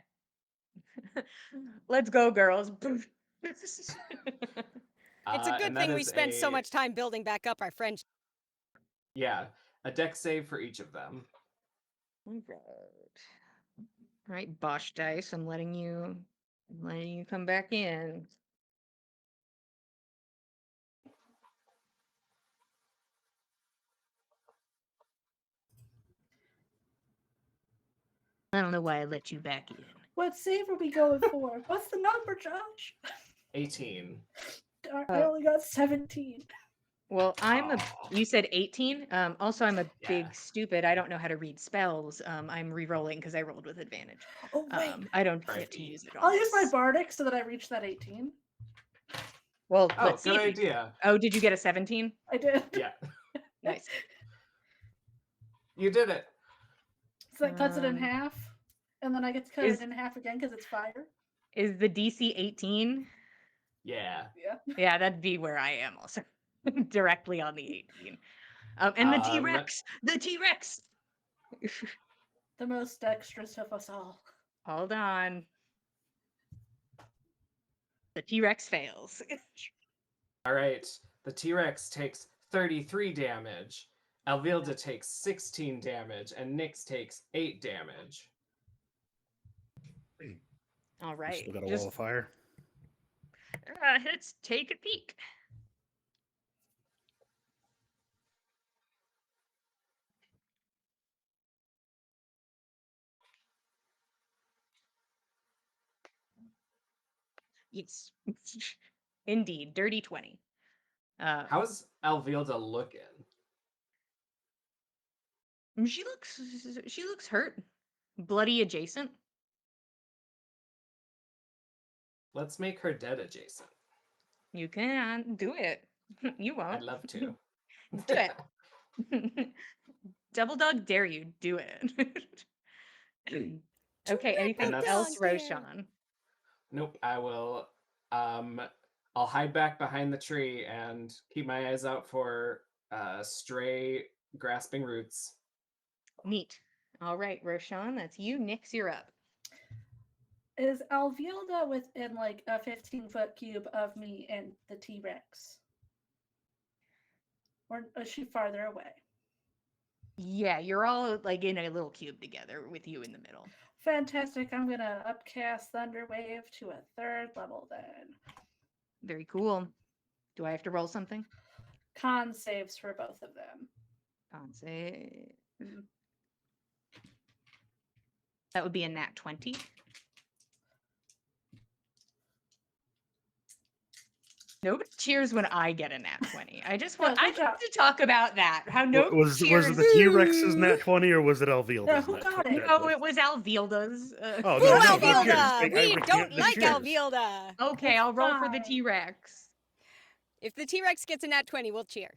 Let's go, girls. It's a good And that thing we is spent so much time building back up our friendship. Yeah, a deck save for each of them. All right, Bosch dice. I'm letting you come back in. I don't know why I let you back in. What save are we going for? What's the number, Josh? 18. I only got 17. Well, Aw. you said 18. Also I'm a Yeah. big stupid. I don't know how to read spells. I'm re-rolling because I rolled with advantage. Oh, wait. I don't get to Crikey. use it on I'll use my this. bardic so that I reach that 18. Well, Oh, let's see. good if you- idea. Oh, did you get a 17? I did. Yeah, Nice. you did it. So that cuts it in Um, half. And then I get to cut is- it in half again because it's fire. Is the DC 18? Yeah. Yeah. Yeah, that'd be where I am also. Directly on the 18. And the T-Rex! The T-Rex! The most dexterous of us all. Hold on. The T-Rex fails. All right. The T-Rex takes 33 damage. Alvilda takes 16 damage, and Nyx takes 8 damage. All right. Still got a wall of fire. Let's take a peek. Yes. Indeed, dirty 20. How's Alvilda looking? She looks hurt, bloody adjacent. Let's make her dead adjacent. You can do it. You won't. I'd love to. Do it. Double dog dare you. Do it. Okay. Anything Double else, dog dare. Roshan? Nope, I will I'll hide back behind the tree and keep my eyes out for stray grasping roots. Neat. All right, Roshan, that's you. Nix, you're up. Is Alvilda within like a 15-foot cube of me and the T-Rex? Or is she farther away? Yeah, you're all like in a little cube together with you in the middle. Fantastic. I'm going to upcast Thunder Wave to a 3rd level then. Very cool. Do I have to roll something? Con saves for both of them. Con save. That would be a nat 20. Nobody cheers when I get a nat 20. I just want No, I good need job. to talk about that. How nobody Was cheers. it the T-Rex's nat 20 or was it Alvilda's No, who nat got 20? it? No, it was Alvilda's. Oh, Boo no, no, the Alvilda! cheers. Alvilda! I We recant don't the like cheers. Alvilda. Okay, It's I'll roll for the fine. T-Rex. If the T-Rex gets a nat 20, we'll cheer.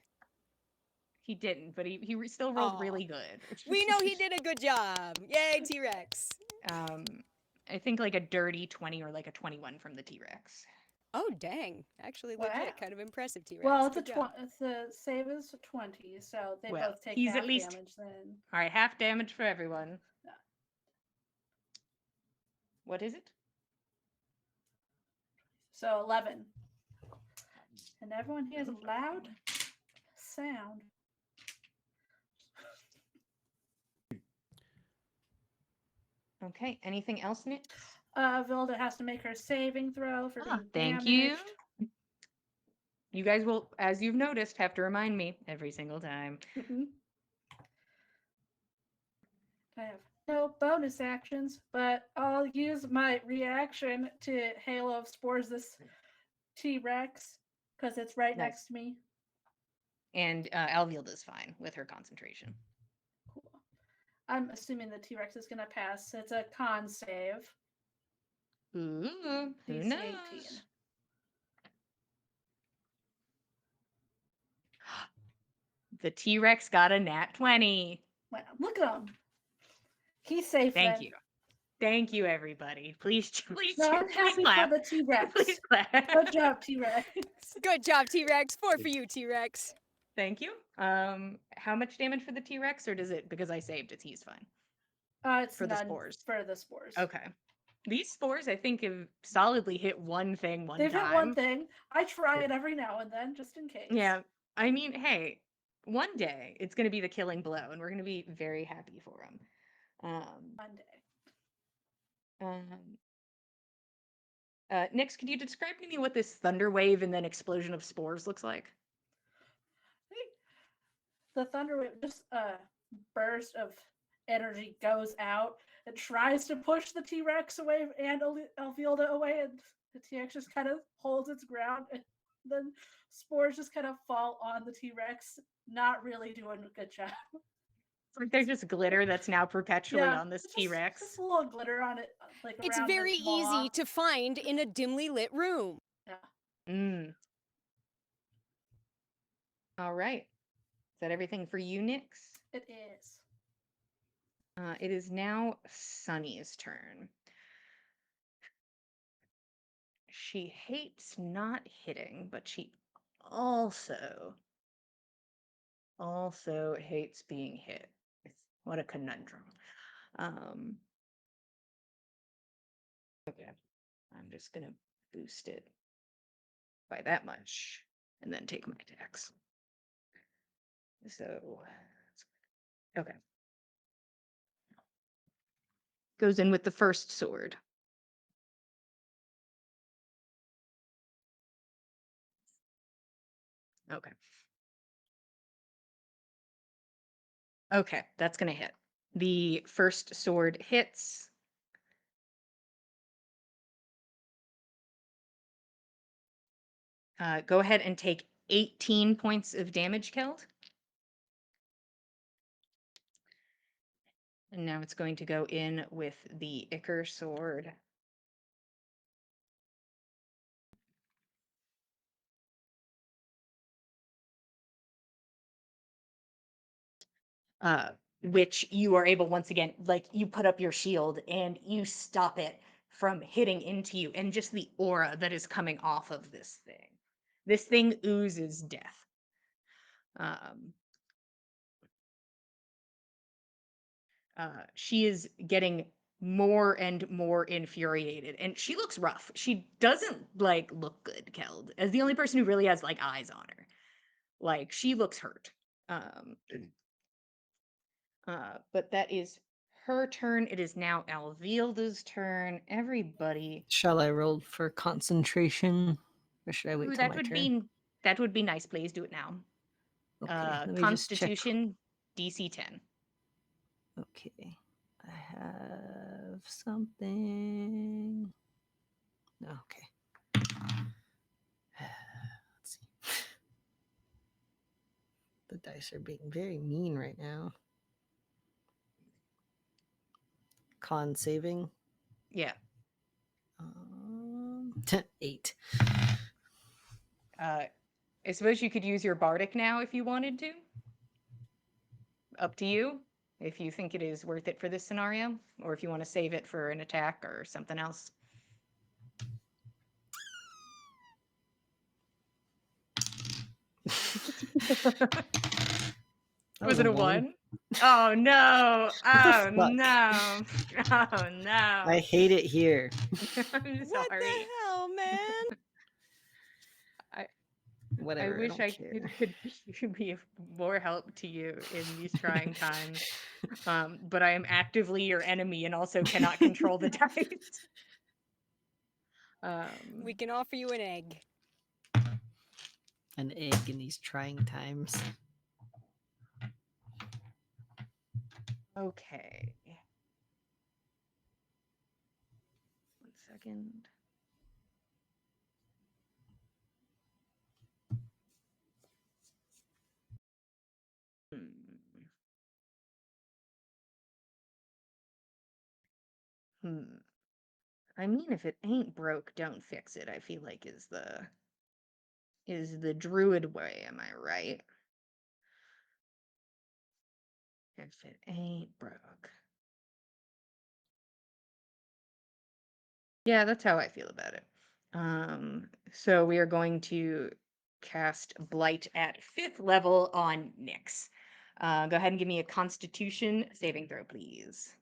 He didn't, but he still rolled Aw. really good. We know he did a good job. Yay, T-Rex. I think like a dirty 20 or like a 21 from the T-Rex. Oh, dang. Actually, legit. Wow. Kind of impressive, T-Rex. Well, it's Good job. the save is 20, so they Well, both take he's half at least- damage then. All right, half damage for everyone. Yeah. What is it? So 11. And everyone hears a loud sound. Okay, anything else, Nick? Vilda has to make her saving throw for being Thank you. damaged. You guys will, as you've noticed, have to remind me every single time. I have no bonus actions, but I'll use my reaction to Halo of Spores this T-Rex because it's right Nice. next to me. And Alvilda's fine with her concentration. Cool. I'm assuming the T-Rex is going to pass. It's a con save. Ooh, who DC knows? 18. The T-Rex got a nat 20. Wow, look at him. He's safe. Thank then. you. Thank you, everybody. Please, please, No, cheer, I'm please happy clap. for the T-Rex. Please clap. Good job, T-Rex. Good job, T-Rex. 4 for you, T-Rex. Thank you. How much damage for the T-Rex, or does it, because I saved it, he's fine? It's For the none spores. For the spores. Okay. These spores, I think, have solidly hit one thing one They've time. hit one thing. I try it every now and then, just in case. Yeah. I mean, hey, one day it's going to be the killing blow, and we're going to be very happy for him. One day. Nix, could you describe to me what this thunder wave and then explosion of spores looks like? The thunder wave, just a burst of energy goes out. It tries to push the T-Rex away and Alvilda away, and the T-Rex just kind of holds its ground, and then spores just kind of fall on the T-Rex, not really doing a good job. It's like there's just glitter that's now perpetually on this just- T-Rex. Just a little glitter on it, like It's around very its maw. easy to find in a dimly lit room. Mm. All right. Is that everything for you, Nix? It is. It is now Sunny's turn. She hates not hitting, but she also hates being hit. What a conundrum. Okay. I'm just gonna boost it by that much and then take my attacks. So, okay. Goes in with the first sword. Okay. Okay, that's gonna hit. The first sword hits. Go ahead and take 18 points of damage killed. And now it's going to go in with the Ichor sword. Which you are able, once again, like you put up your shield and you stop it from hitting into you, and just the aura that is coming off of this thing. This thing oozes death. She is getting more and more infuriated, and she looks rough. She doesn't like look good, Keld, as the only person who really has like eyes on her. Like she looks hurt. Um, but that is her turn. It is now Alvilda's turn. Everybody. Shall I roll for concentration, or should I wait Ooh, till my turn? that would be nice. Please do it now. Okay, let me just check. Constitution DC 10. Okay, I have something. No, okay. Let's see. The dice are being very mean right now. Con saving. Yeah. 8. I suppose you could use your bardic now if you wanted to. Up to you. If you think it is worth it for this scenario, or if you want to save it for an attack or something else. Was it a 1? Oh no! Oh no! Oh no! I hate it here. I'm What sorry. the hell, man? Whatever. I wish don't I care. could be of more help to you in these trying times. But I am actively your enemy and also cannot control the dice. We can offer you an egg. An egg in these trying times. Okay. 1 second. I mean, if it ain't broke, don't fix it, I feel like is the druid way, am I right? If it ain't broke. Yeah, that's how I feel about it. So we are going to cast Blight at 5th level on Nyx. Go ahead and give me a Constitution saving throw, please.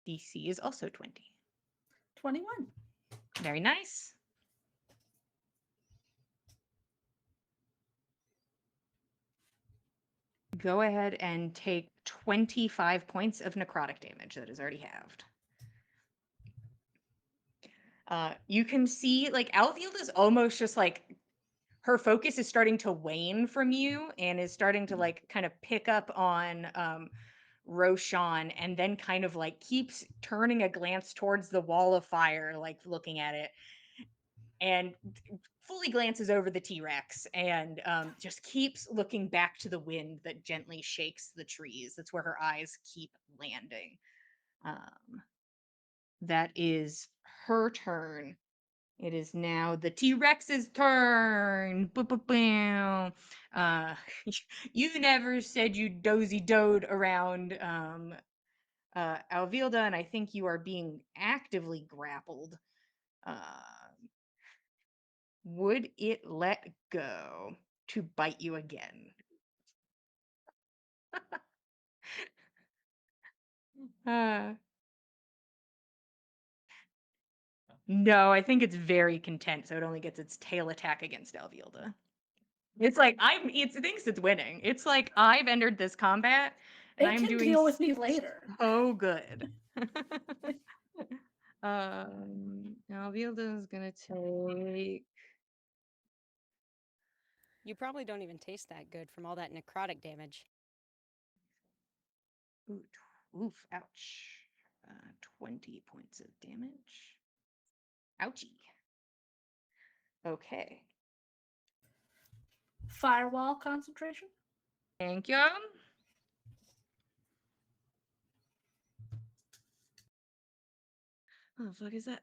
DC is also 20. 21. Very nice. Go ahead and take 25 points of necrotic damage that is already halved. You can see, like, Alfield is almost just like her focus is starting to wane from you and is starting to like kind of pick up on Roshan, and then kind of like keeps turning a glance towards the wall of fire, like looking at it, and fully glances over the T-Rex and just keeps looking back to the wind that gently shakes the trees. That's where her eyes keep landing. That is her turn. It is now the T-Rex's turn. You never said you dozy-doed around Alvilda, and I think you are being actively grappled. Would it let go to bite you again? No, I think it's very content, so it only gets its tail attack against Alvilda. It's like it thinks it's winning. It's like I've entered this combat and It I'm can doing deal with me later. so good. Alvilda is gonna take. You probably don't even taste that good from all that necrotic damage. Oof, ouch. 20 points of damage. Ouchie. Okay. Firewall concentration. Thank you. What the fuck is that?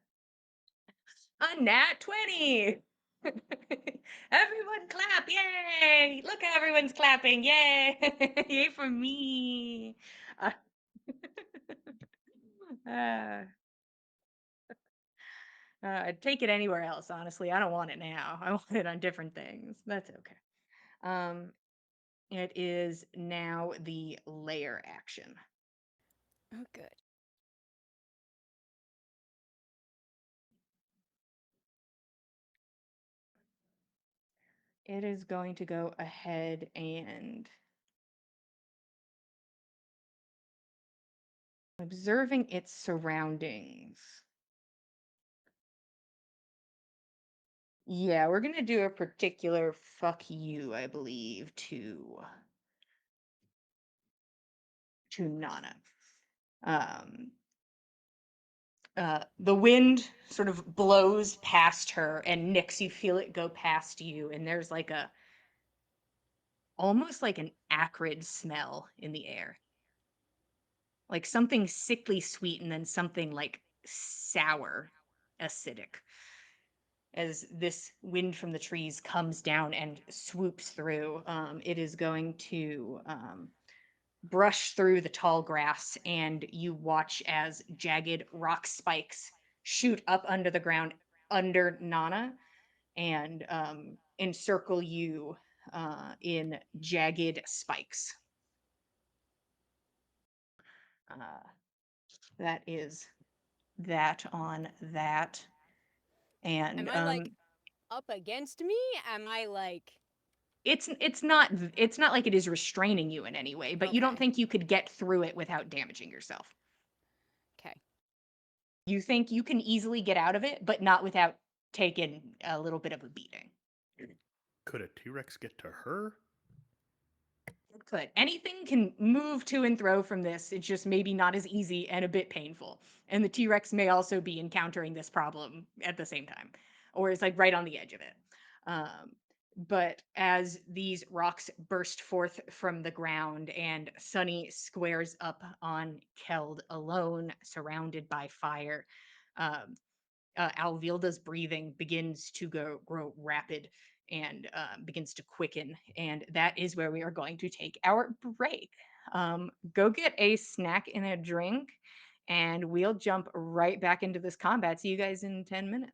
A nat 20! Everyone clap! Yay! Look, everyone's clapping! Yay! Yay for me! Uh, uh, I'd take it anywhere else, honestly. I don't want it now. I want it on different things. That's okay. It is now the layer action. Oh, good. It is going to go ahead and observing its surroundings. Yeah, we're gonna do a particular fuck you, I believe, to Nana. The wind sort of blows past her, and Nyx, you feel it go past you, and there's like a almost like an acrid smell in the air. Like something sickly sweet and then something like sour, acidic. As this wind from the trees comes down and swoops through, it is going to brush through the tall grass, and you watch as jagged rock spikes shoot up under the ground under Nana and encircle you in jagged spikes. That is that on that. And Am I like up against me? Am I like it's not like it is restraining you in any way, but you don't Okay. think you could get through it without damaging yourself. okay? You think you can easily get out of it, but not without taking a little bit of a beating. Could a T-Rex get to her? It could. Anything can move to and fro from this. It's just maybe not as easy and a bit painful. And the T-Rex may also be encountering this problem at the same time, or is like right on the edge of it. But as these rocks burst forth from the ground and Sunny squares up on Keld alone, surrounded by fire, Alvilda's breathing begins to grow rapid and begins to quicken. And that is where we are going to take our break. Go get a snack and a drink, and we'll jump right back into this combat. See you guys in 10 minutes.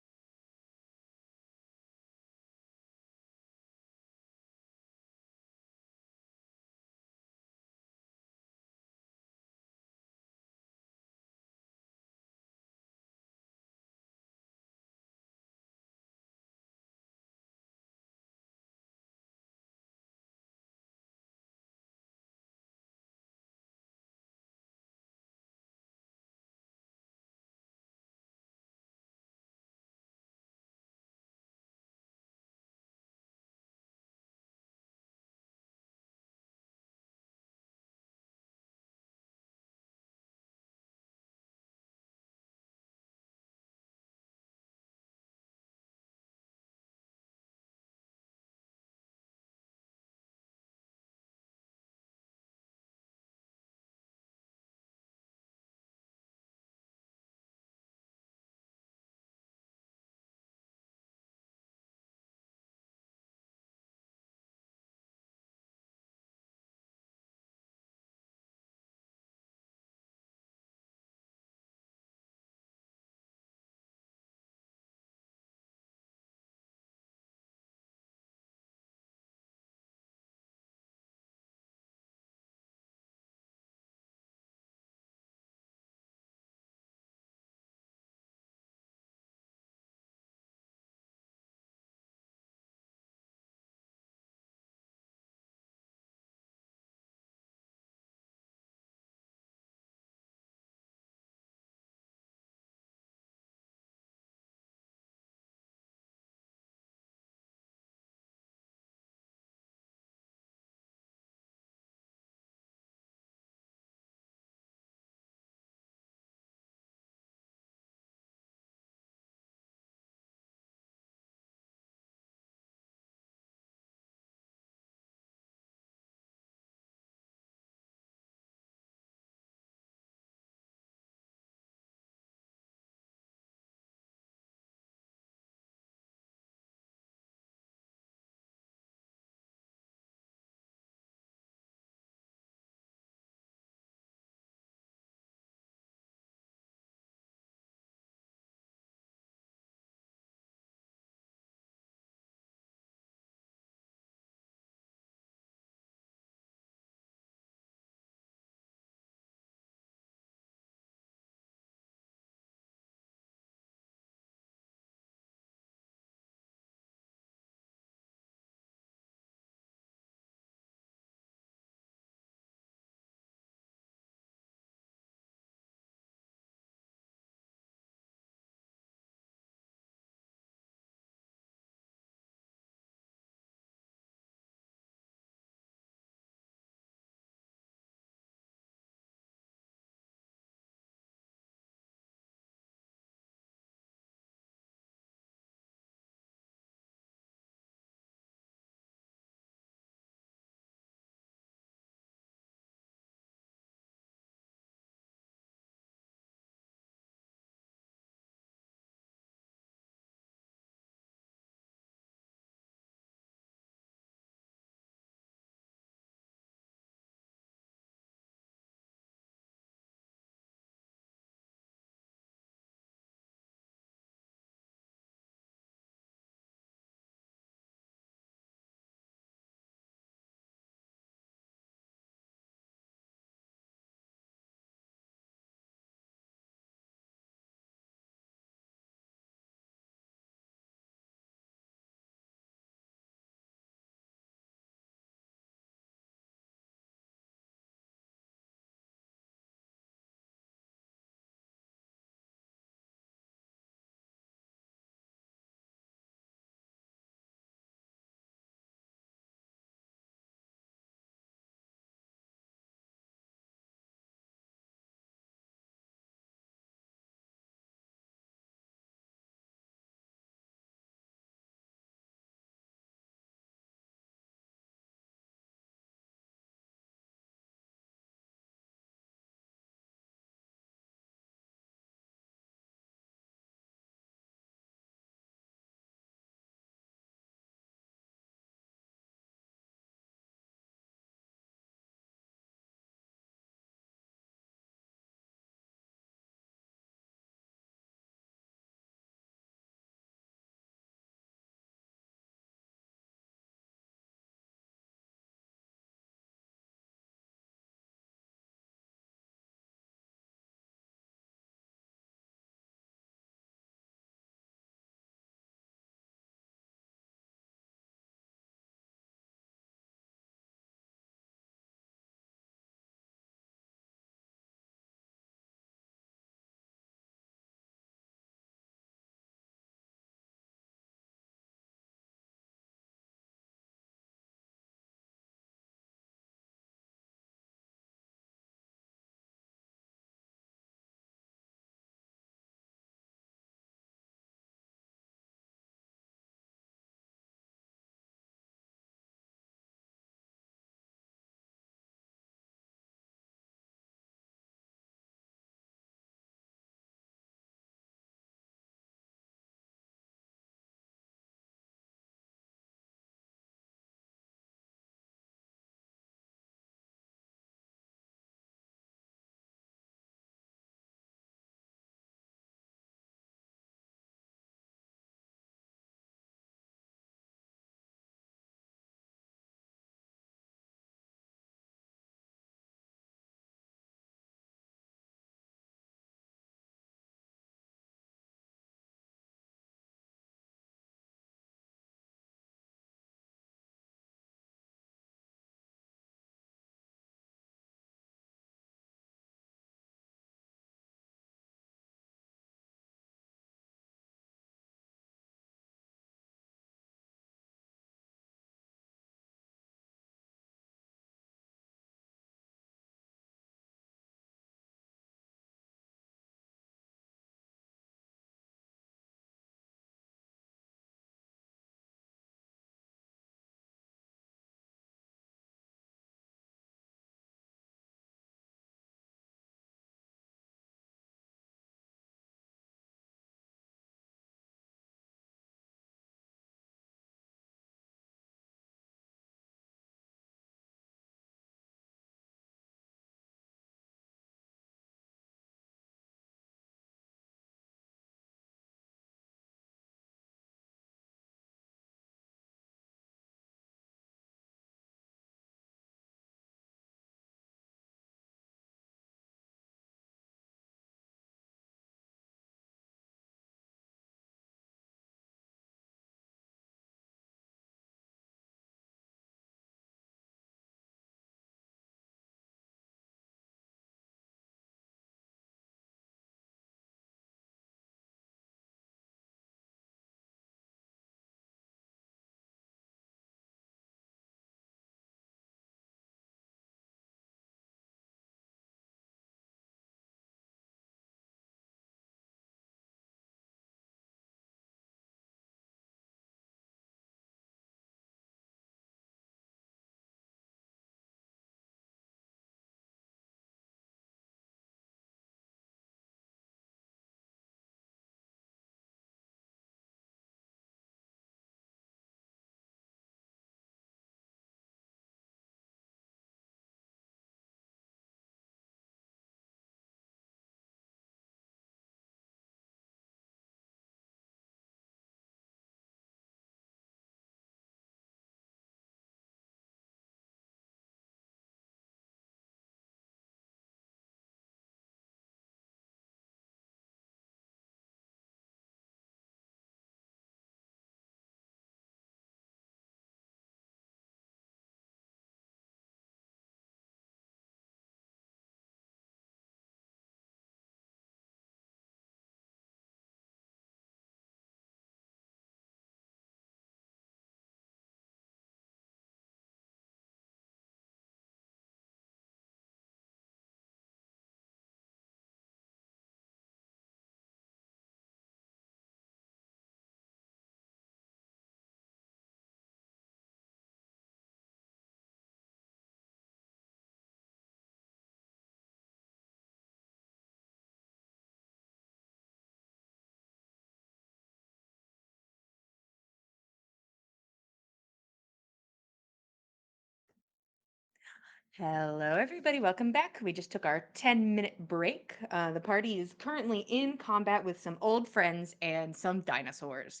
Hello, everybody. Welcome back. We just took our 10-minute break. The party is currently in combat with some old friends and some dinosaurs.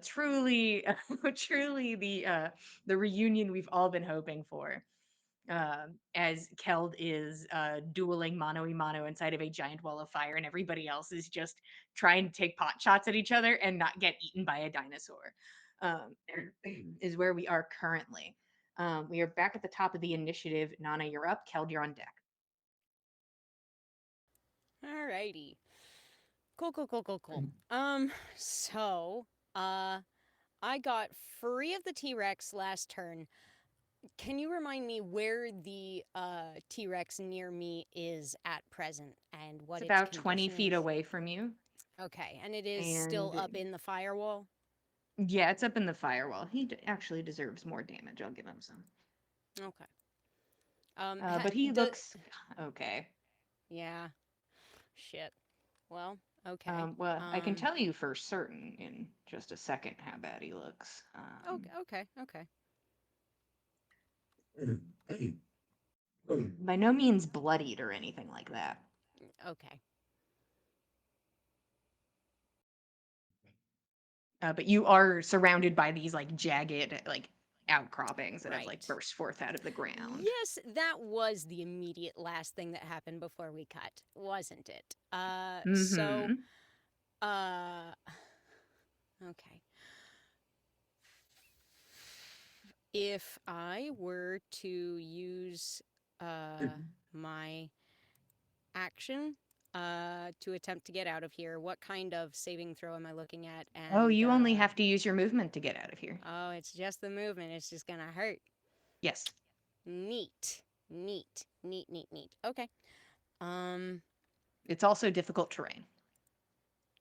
Truly, truly the reunion we've all been hoping for. As Keld is dueling mano a mano inside of a giant wall of fire, and everybody else is just trying to take pot shots at each other and not get eaten by a dinosaur. Is where we are currently. We are back at the top of the initiative. Nana, you're up. Keld, you're on deck. Alrighty. Cool. So, I got free of the T-Rex last turn. Can you remind me where the T-Rex near me is at present and what It's its about 20 condition feet is? away from you. Okay, and it is still And up in the firewall? yeah, it's up in the firewall. He actually deserves more damage. I'll give him some. Okay. But he looks okay. Yeah. Shit. Well, okay. Well, I can tell you for certain in just a second how bad he looks. Okay. By no means bloodied or anything like that. Okay. But you are surrounded by these like jagged like outcroppings that have like Right. burst forth out of the ground. Yes, that was the immediate last thing that happened before we cut, wasn't it? So, okay. If I were to use my action to attempt to get out of here, what kind of saving throw am I looking at? And Oh, you only have to use your movement to get out of here. Oh, it's just the movement. It's just gonna hurt. Yes. Neat. Okay. It's also difficult terrain.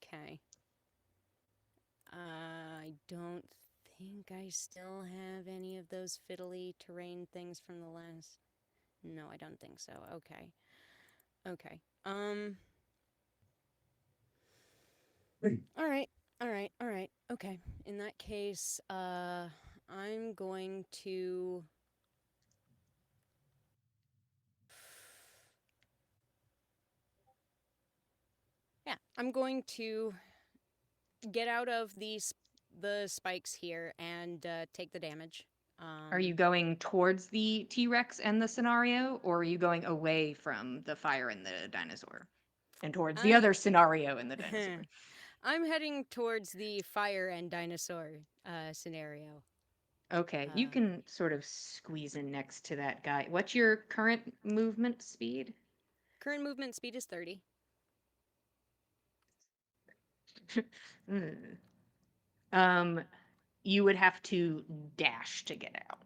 Okay. I don't think I still have any of those fiddly terrain things from the last. No, I don't think so. Okay. All right. Okay. In that case, I'm going to. Yeah, I'm going to get out of the spikes here and take the damage. Are you going towards the T-Rex and the scenario, or are you going away from the fire and the dinosaur? And towards the other scenario and the dinosaur? I'm heading towards the fire and dinosaur scenario. Okay, you can sort of squeeze in next to that guy. What's your current movement speed? Current movement speed is 30. You would have to dash to get out.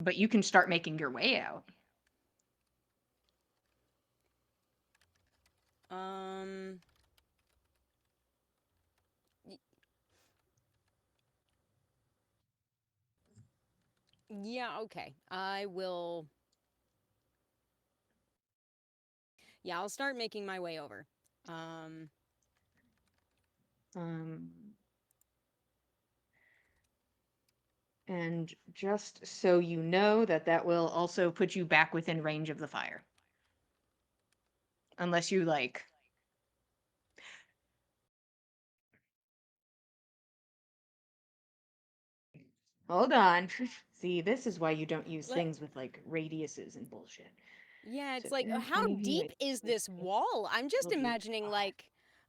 But you can start making your way out. Yeah, okay. I will. Yeah, I'll start making my way over. And just so you know that will also put you back within range of the fire. Unless you like. Hold on. See, this is why you don't use things with like radiuses and bullshit. Yeah, it's So like, how 20 feet, deep is this wall? I'm just imagining like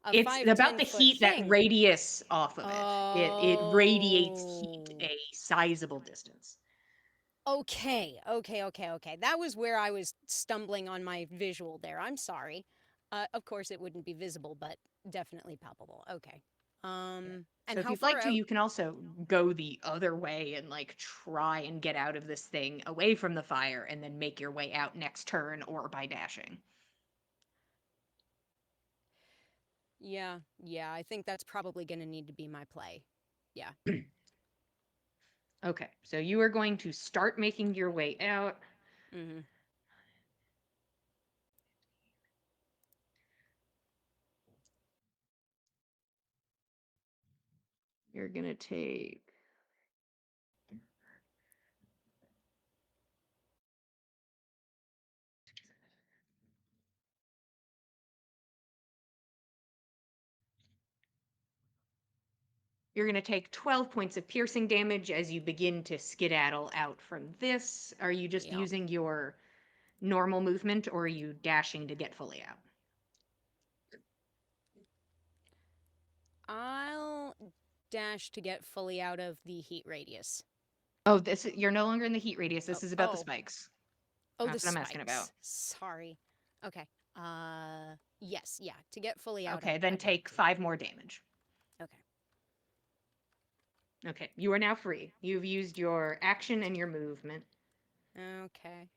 a it's 5, about the 10 foot heat, that thing. radius off of it. It radiates heat a sizable distance. Okay. That was where I was stumbling on my visual there. I'm sorry. Of course, it wouldn't be visible, but definitely palpable. Okay. And So if how you'd far like to, out? you can also go the other way and like try and get out of this thing away from the fire and then make your way out next turn or by dashing. Yeah. I think that's probably going to need to be my play. Yeah. Okay, so you are going to start making your way out. Mm-hmm. You're going to take You're going to take 12 points of piercing damage as you begin to skedaddle out from this. Are you just Yep. using your normal movement, or are you dashing to get fully out? I'll dash to get fully out of the heat radius. Oh, you're no longer in the heat radius. This is about the Oh. spikes. Oh, That's the what I'm spikes. asking about. Sorry. Okay. Yes, yeah. To get fully out. Okay, then take 5 more damage. Okay. Okay, you are now free. You've used your action and your movement. Okay.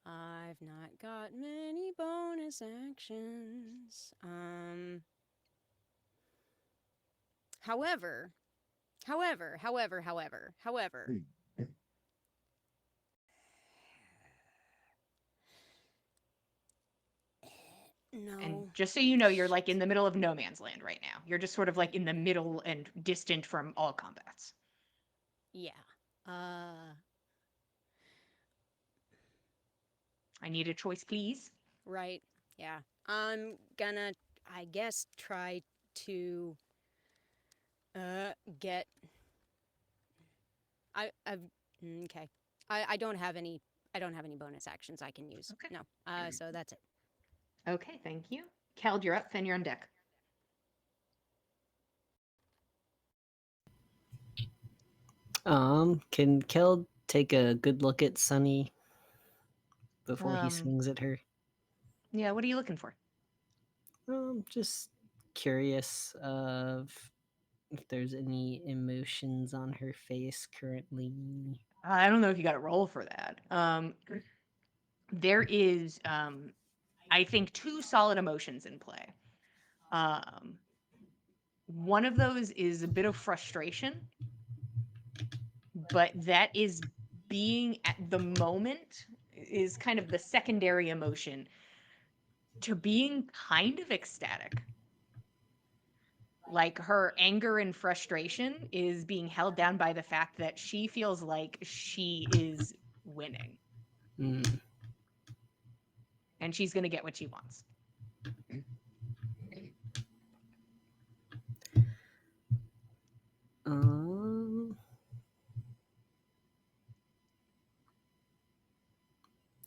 I've not got many bonus actions. However. No. And just so you know, you're like in the middle of no man's land right now. You're just sort of like in the middle and distant from all combats. Yeah. I need a choice, please. Right. Yeah. I'm gonna, I guess, try to get okay. I don't have any bonus actions I can use. Okay. No. So that's it. Okay, thank you. Keld, you're up. Fen, you're on deck. Can Kel take a good look at Sunny before he Um, swings at her? Yeah, what are you looking for? Just curious of if there's any emotions on her face currently. I don't know if you got a roll for that. There is, I think, 2 solid emotions in play. One of those is a bit of frustration, but that is being at the moment is kind of the secondary emotion to being kind of ecstatic. Like her anger and frustration is being held down by the fact that she feels like she is winning Mm. and she's going to get what she wants.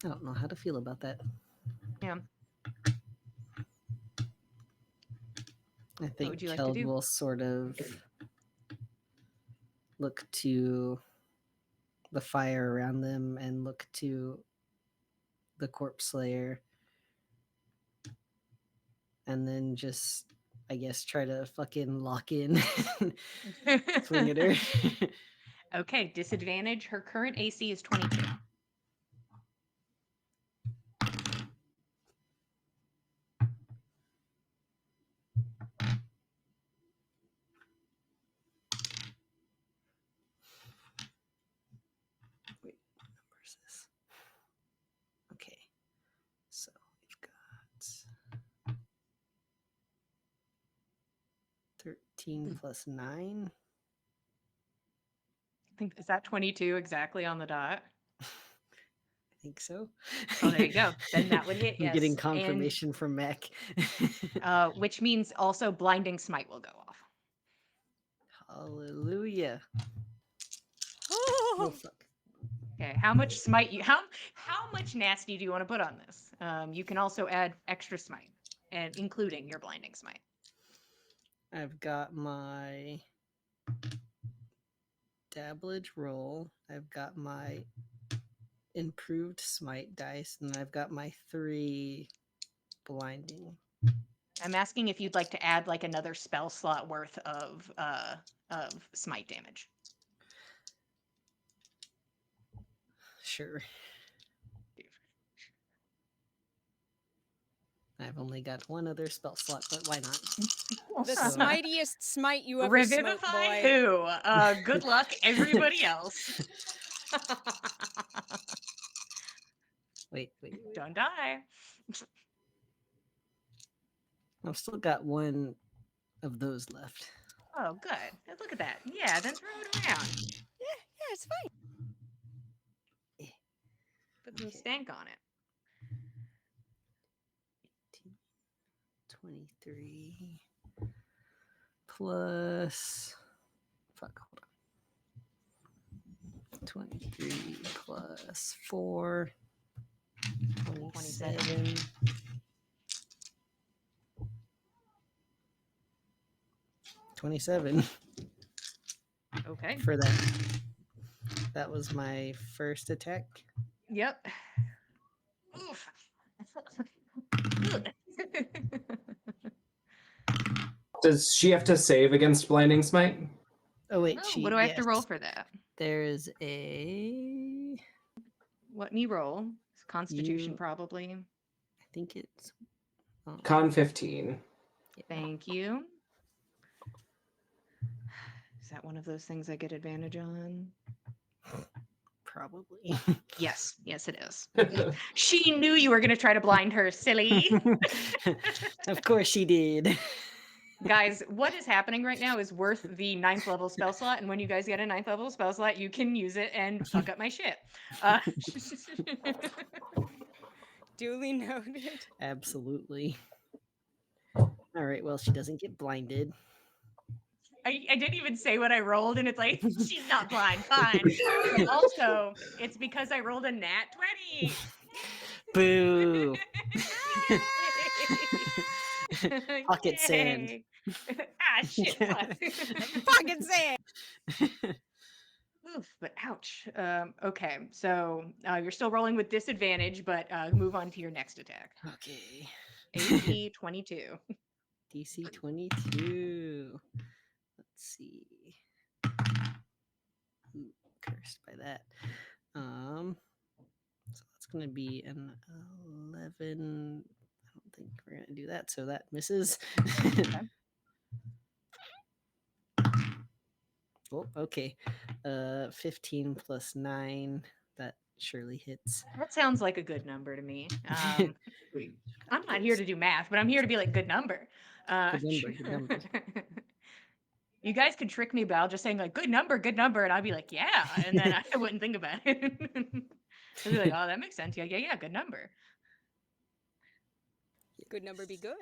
I don't know how to feel about that. Yeah. I think would you like to Keld do? will sort of look to the fire around them and look to the corpse slayer, and then just, I guess, try to fucking lock in swing at her. Okay, disadvantage. Her current AC is 22. Wait, what number is this? Okay, so we've got 13 plus 9. I think, is that 22 exactly on the dot? I think so. Oh, there you go. Then that would hit, I'm getting yes. confirmation from Mac. Which means also blinding smite will go off. Hallelujah. Oh, fuck. Okay, how much smite how much nasty do you want to put on this? You can also add extra smite, and including your blinding smite. I've got my dabblage roll. I've got my improved smite dice, and I've got my 3 blinding. I'm asking if you'd like to add like another spell slot worth of smite damage. Sure. I've only got 1 other spell slot, but why not? The So- smitiest smite you ever smoked, Revivify boy. who? Good luck, everybody else. Wait. Don't die. I've still got 1 of those left. Oh, good. Look at that. Yeah, then throw it around. Yeah, it's fine. Put some Okay. stank on it. 23 plus. Fuck, hold on. 23 plus 4. 27. Okay. For that. That was my first attack. Yep. Oof. Does she have to save against blinding smite? Oh wait, Oh, what do I have to roll yes. for that? There's a. What me roll? Constitution, You- probably. I think it's. Con 15. yeah, Thank you. Is that one of those things I get advantage on? probably. Yes, yes, it is. She knew you were going to try to blind her, silly. Of course she did. Guys, what is happening right now is worth the 9th level spell slot, and when you guys get a 9th level spell slot, you can use it and fuck up my shit. Duly noted. Absolutely. All right, well, she doesn't get blinded. I didn't even say what I rolled, and it's like, she's not blind, fine. Also, it's because I rolled a nat 20. Boo. Pocket sand. Yay. Ah, shit. fuck. Fucking say it. Oof, but ouch. Okay, so you're still rolling with disadvantage, but move on to your next attack. Okay. AC 22. DC 22. Let's see. Ooh, cursed by that. So that's gonna be an 11. I don't think we're gonna do that, so that misses. Oh, okay. 15 plus 9. That surely hits. That sounds like a good number to me. I'm not here to do math, but I'm here to be like, good number. Good number, good number. You guys could trick me by just saying like good number, and I'd be like, yeah, and then I wouldn't think about it. I'd be like, oh, that makes sense. Yeah, good number. Good number be good.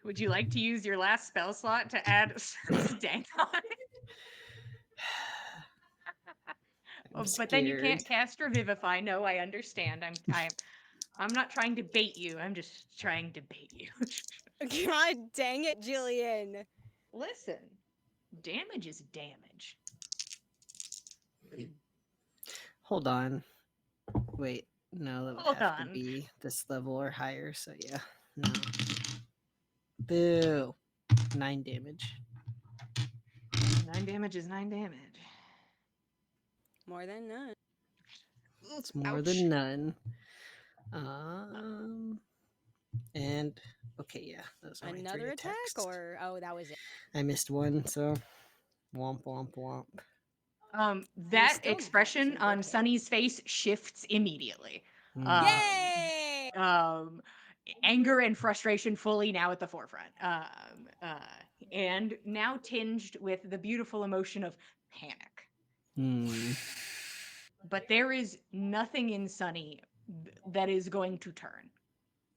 Would you like to use your last spell slot to add stank on it? But then you can't cast Revivify. No, I understand. I'm not trying to bait you. I'm just trying to bait you. God dang it, Jillian. Listen, damage is damage. Hold on. Wait, no, that would Hold have on. to be this level or higher. So yeah, no. Boo. 9 damage. 9 damage is 9 damage. More than none. It's more Ouch. than none. And okay, yeah, those are my 3 Another attack, attacks. or that was it. I missed one, so womp womp womp. That still expression some on good Sunny's face shifts immediately. Yay! Anger and frustration fully now at the forefront. And now tinged with the beautiful emotion of panic. But there is nothing in Sunny that is going to turn.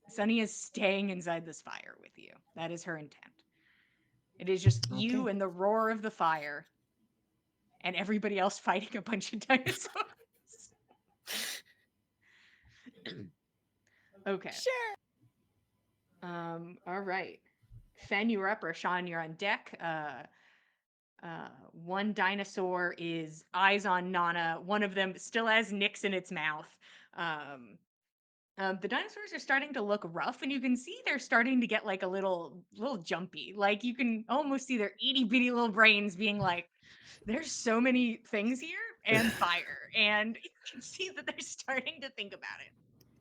Sunny is staying inside this fire with you. That is her intent. It is just you Okay. and the roar of the fire and everybody else fighting a bunch of dinosaurs. Okay. Sure. All right. Fen, you're up, or Sean, you're on deck. One dinosaur is eyes on Nana. One of them still has Nyx in its mouth. The dinosaurs are starting to look rough, and you can see they're starting to get like a little jumpy. Like you can almost see their itty bitty little brains being like, "There's so many things here, and fire," and you can see that they're starting to think about it.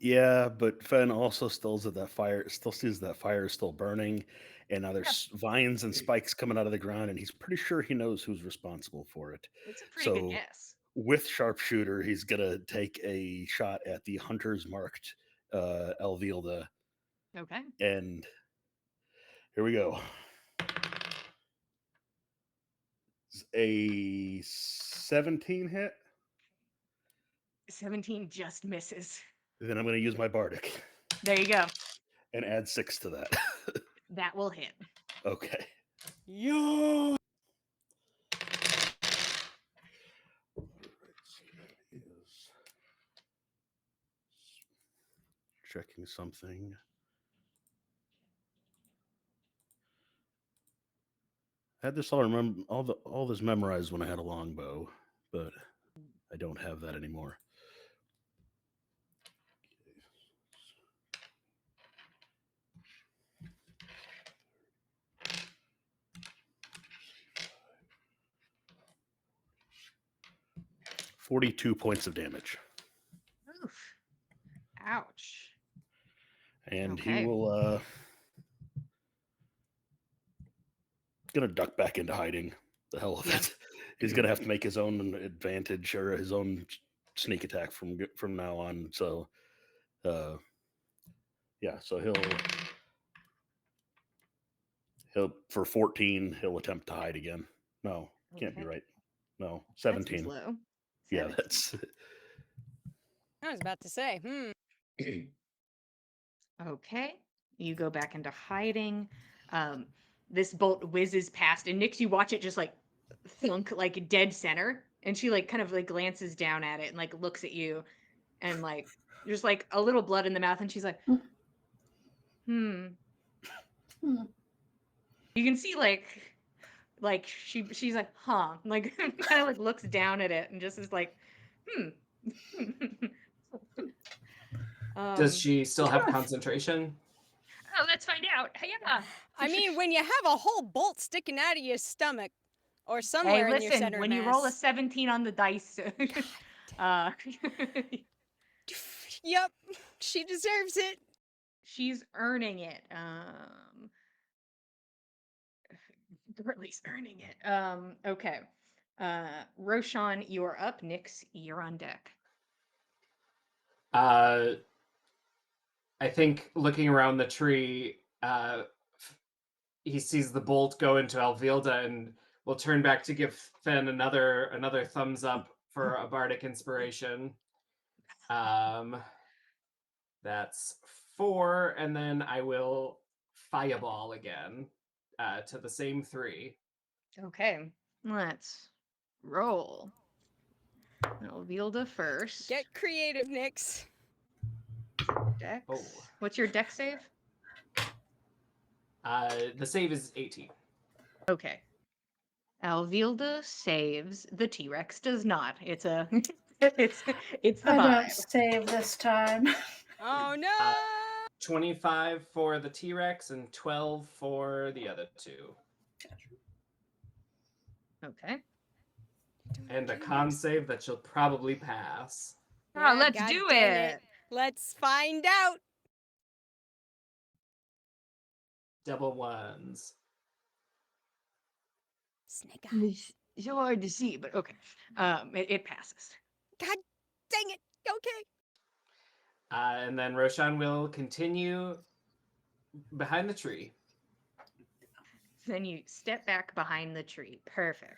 Yeah, but Fen also still sees that fire is still burning, and now Yeah. there's vines and spikes coming out of the ground, and he's pretty sure he knows who's responsible for it. It's a pretty good So guess. with sharpshooter, he's gonna take a shot at the hunter's marked Elvilda, Okay. and here we go. It's a 17 hit. 17 just misses. Then I'm gonna use my bardic There you go. and add 6 to that. That will hit. Okay. Yeah. Checking something. I had this all this memorized when I had a longbow, but I don't have that anymore. 42 points of damage. Oof. Ouch. And Okay. he will gonna duck back into hiding. The hell of Yeah. it. He's gonna have to make his own advantage or his own sneak attack from now on. So yeah, so he'll for 14 he'll attempt to hide again. No, can't be Okay. right. No, That's 17. low. Yeah, 17. that's I was about to say, Okay. You go back into hiding. This bolt whizzes past, and Nix, you watch it just like thunk, like dead center. And she like kind of like glances down at it and like looks at you, and like there's like a little blood in the mouth, and she's like, Hmm. You can see like she's like, huh, like kind of like looks down at it and just is like, Does she still have Gosh. concentration? Oh, let's find out. Yeah. I mean, when you have a whole bolt sticking out of your stomach or Hey, somewhere in your listen, center when you roll a mass. 17 on the dice, Yep, she deserves it. she's earning it. Dorothy's earning it. Okay. Roshan, you're up. Nix, you're on deck. I think looking around the tree, he sees the bolt go into Alvilda and will turn back to give Fen another thumbs up for a bardic inspiration. That's 4, and then I will fireball again to the same 3. Okay. Let's roll. Alvilda first. Get creative, Nix. Dex. Oh. What's your dex save? The save is 18. Okay. Alvilda saves. The T-Rex does not. It's a it's the I vibe. don't save this time. Oh no! 25 for the T-Rex and 12 for the other 2. Okay. And a con save that she'll probably pass. Oh, let's God do dang it. Let's find out. Double ones. Snake eyes. It's so hard to see, but okay. It passes. God dang it. Okay. And then Roshan will continue behind the tree. Then you step back behind the tree. Perfect.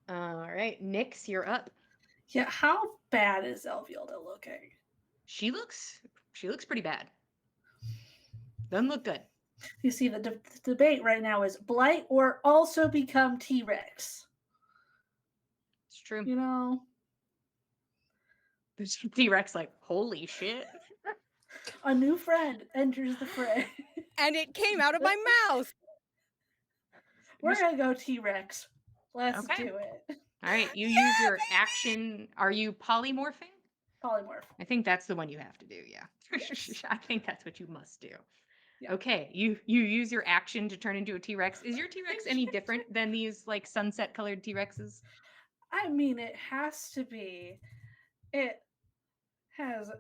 All right, Nix, you're up. Yeah, how bad is Alvilda looking? She looks pretty bad. Doesn't look good. You see, the debate right now is blight or also become T-Rex. It's true. You know, The T-Rex like, holy shit. a new friend enters the fray. And it came out of my mouth. We're gonna go T-Rex. Let's Okay. do it. All right, you use your action. Are you polymorphing? Polymorph. I think that's the one you have to do. Yeah. I think that's what you must do. Yeah. Okay, you use your action to turn into a T-Rex. Is your T-Rex any different than these like sunset colored T-Rexes? I mean, it has to be. It has,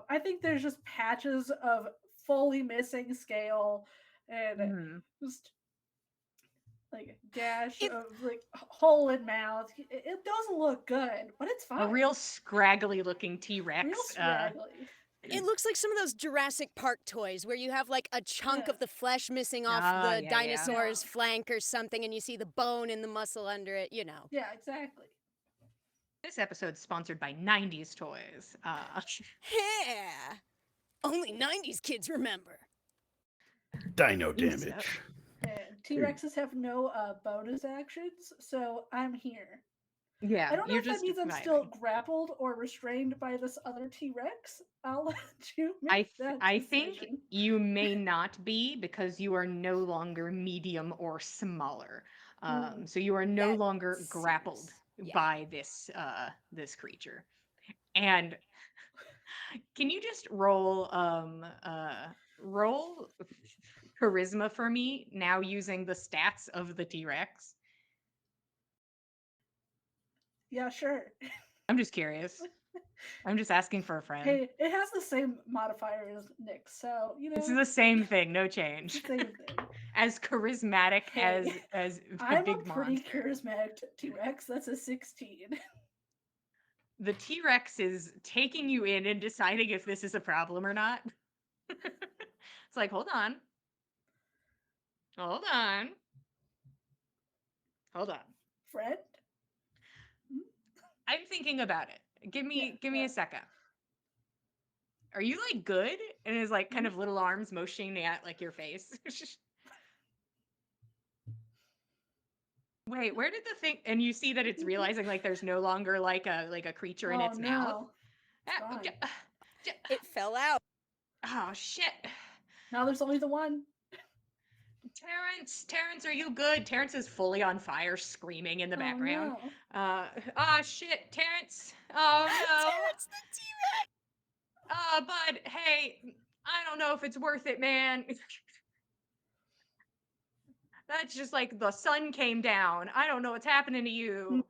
I think there's just patches of fully missing scale and just like gash of like hole in mouth. It doesn't look good, but it's fine. A real scraggly looking T-Rex. Real scraggly. It looks like some of those Jurassic Park toys where you have like a chunk Yeah. of the flesh missing off Ah, the yeah. dinosaur's flank or something, and you see the bone and the muscle under it, you know. Yeah, exactly. This episode's sponsored by 90s Toys. Yeah. Only 90s kids remember. Dino Think so. damage. T Rexes have no bonus actions, so I'm here. Yeah, I don't know you're if that just means I'm vibing. still grappled or restrained by this other T Rex. I'll let you make that I think decision. you may not be because you are no longer medium or smaller. So you are no That longer grappled seems- yeah. by this creature. And can you just roll roll charisma for me now using the stats of the T-Rex? Yeah, sure. I'm just curious. I'm just asking for a friend. Hey, it has the same modifier as Nick, so It's the same thing, no it's change. the same thing. As charismatic Hey, as a I'm a big pretty monster. charismatic T Rex. That's a 16. The T-Rex is taking you in and deciding if this is a problem or not. It's like, hold on. Hold on. Hold on. Friend? I'm thinking about it. Give me Yeah. a second. Are you like good? And his like kind of little arms motioning at like your face. Wait, where did the thing and you see that it's realizing like there's no longer like a creature in Oh its mouth? no. It's Ah, gone. It fell out. Oh shit. Now there's only the one. Terrence, are you good? Terrence is fully on fire, screaming in the Oh background. no. Shit, Terrence. Oh no. Terrence the T-Rex. Bud, hey, I don't know if it's worth it, man. That's just like the sun came down. I don't know what's happening to you.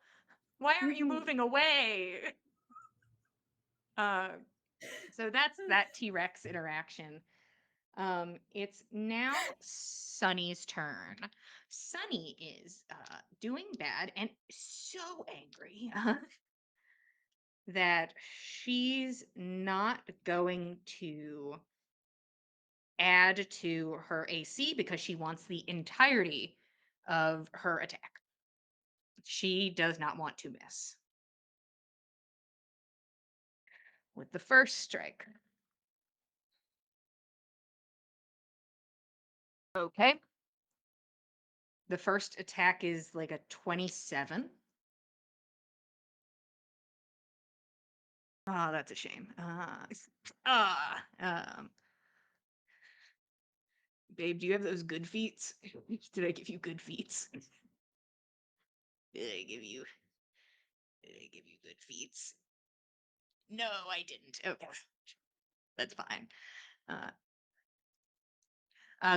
Why aren't you moving away? So that's that T-Rex interaction. It's now Sunny's turn. Sunny is doing bad and so angry that she's not going to add to her AC because she wants the entirety of her attack. She does not want to miss. With the first strike. Okay. The first attack is like a 27. Oh, that's a shame. Babe, do you have those good feats? Did I give you good feats? Did I give you good feats? No, I didn't. Okay. That's fine.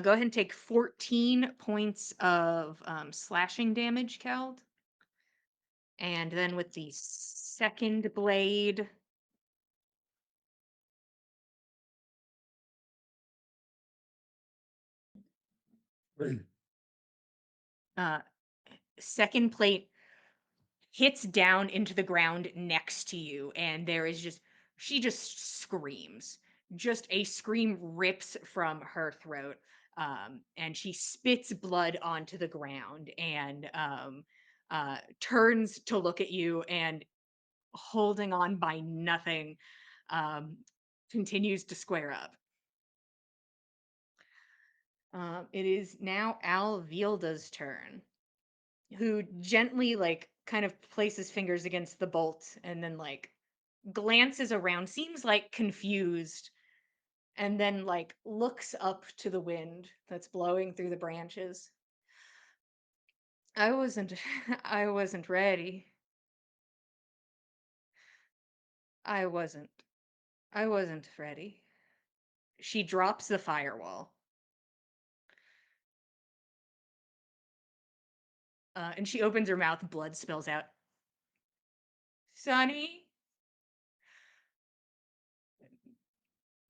Go ahead and take 14 points of slashing damage, Keld. And then with the second blade, second plate hits down into the ground next to you, and there is she just screams. Just a scream rips from her throat, and she spits blood onto the ground and turns to look at you and holding on by nothing, continues to square up. It is now Alvilda's turn, who gently, like, kind of places fingers against the bolt and then, like, glances around, seems like confused, and then, like, looks up to the wind that's blowing through the branches. I wasn't, I wasn't ready. I wasn't. I wasn't ready. She drops the firewall. And she opens her mouth, blood spills out. Sunny,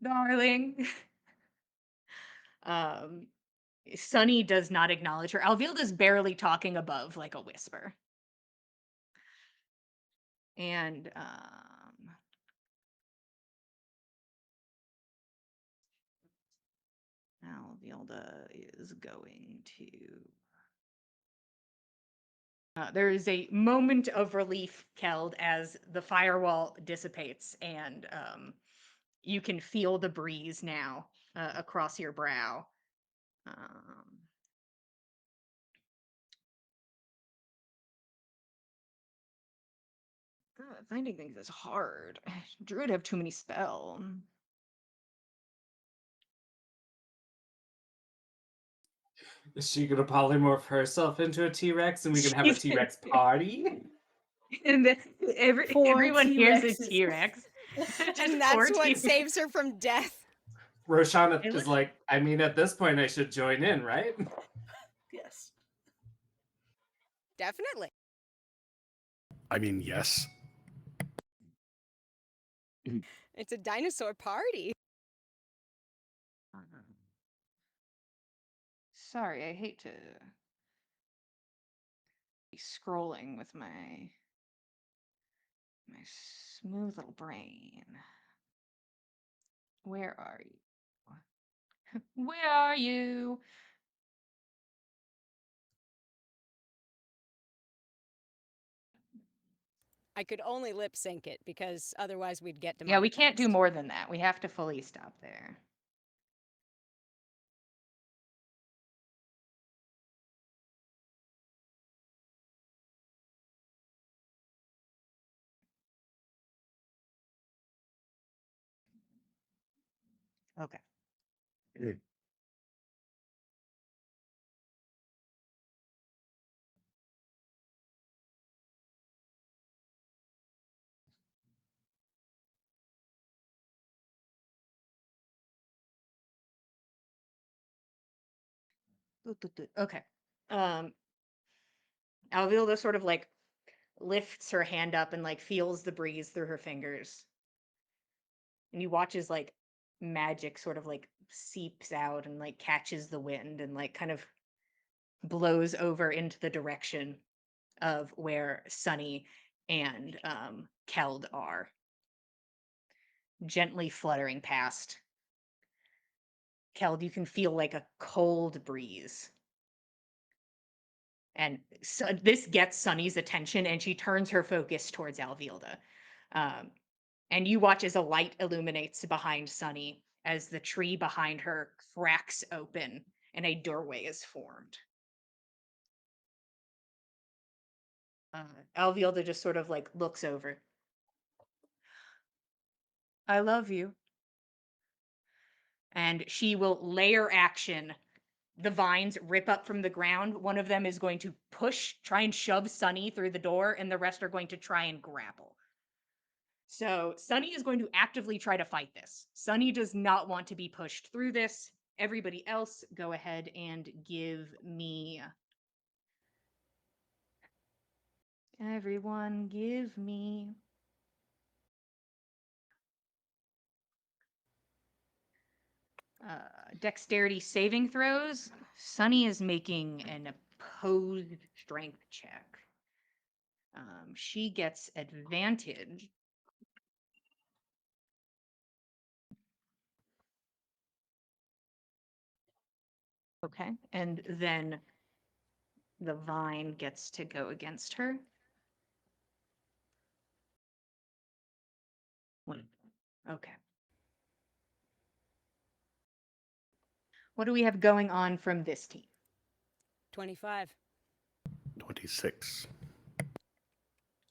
darling. um, Sunny does not acknowledge her. Alvilda's barely talking above, like a whisper. And Alvilda is going to. There is a moment of relief, Keld, as the firewall dissipates, and you can feel the breeze now across your brow. finding things is hard. Druid have too many spells. Is she gonna polymorph herself into a T-Rex and we can have a She's gonna- T-Rex party? And then Four everyone hears a T-Rexes. T-Rex. And that's what saves her from death. Roshana It is looks- like, I mean, at this point I should join in, right? Yes. Definitely. I mean, yes. It's a dinosaur party. Sorry, I hate to be scrolling with my smooth little brain. Where are you? Where are you? I could only lip sync it because otherwise we'd get Yeah, we can't do demonetized. more than that. We have to fully stop there. Okay. Okay. Alvilda sort of like lifts her hand up and like feels the breeze through her fingers. And you watch as like magic sort of like seeps out and like catches the wind and like kind of blows over into the direction of where Sunny and Keld are. Gently fluttering past. Keld, you can feel like a cold breeze. And so this gets Sunny's attention, and she turns her focus towards Alvilda. And you watch as a light illuminates behind Sunny as the tree behind her cracks open and a doorway is formed. Alvilda just sort of like looks over. I love you. And she will layer action. The vines rip up from the ground. One of them is going to try and shove Sunny through the door, and the rest are going to try and grapple. So Sunny is going to actively try to fight this. Sunny does not want to be pushed through this. Everybody else, go ahead and give me. Everyone, give me. Dexterity saving throws. Sunny is making an opposed strength check. She gets advantage. Okay, and then the vine gets to go against her. Okay. What do we have going on from this team? 25. 26.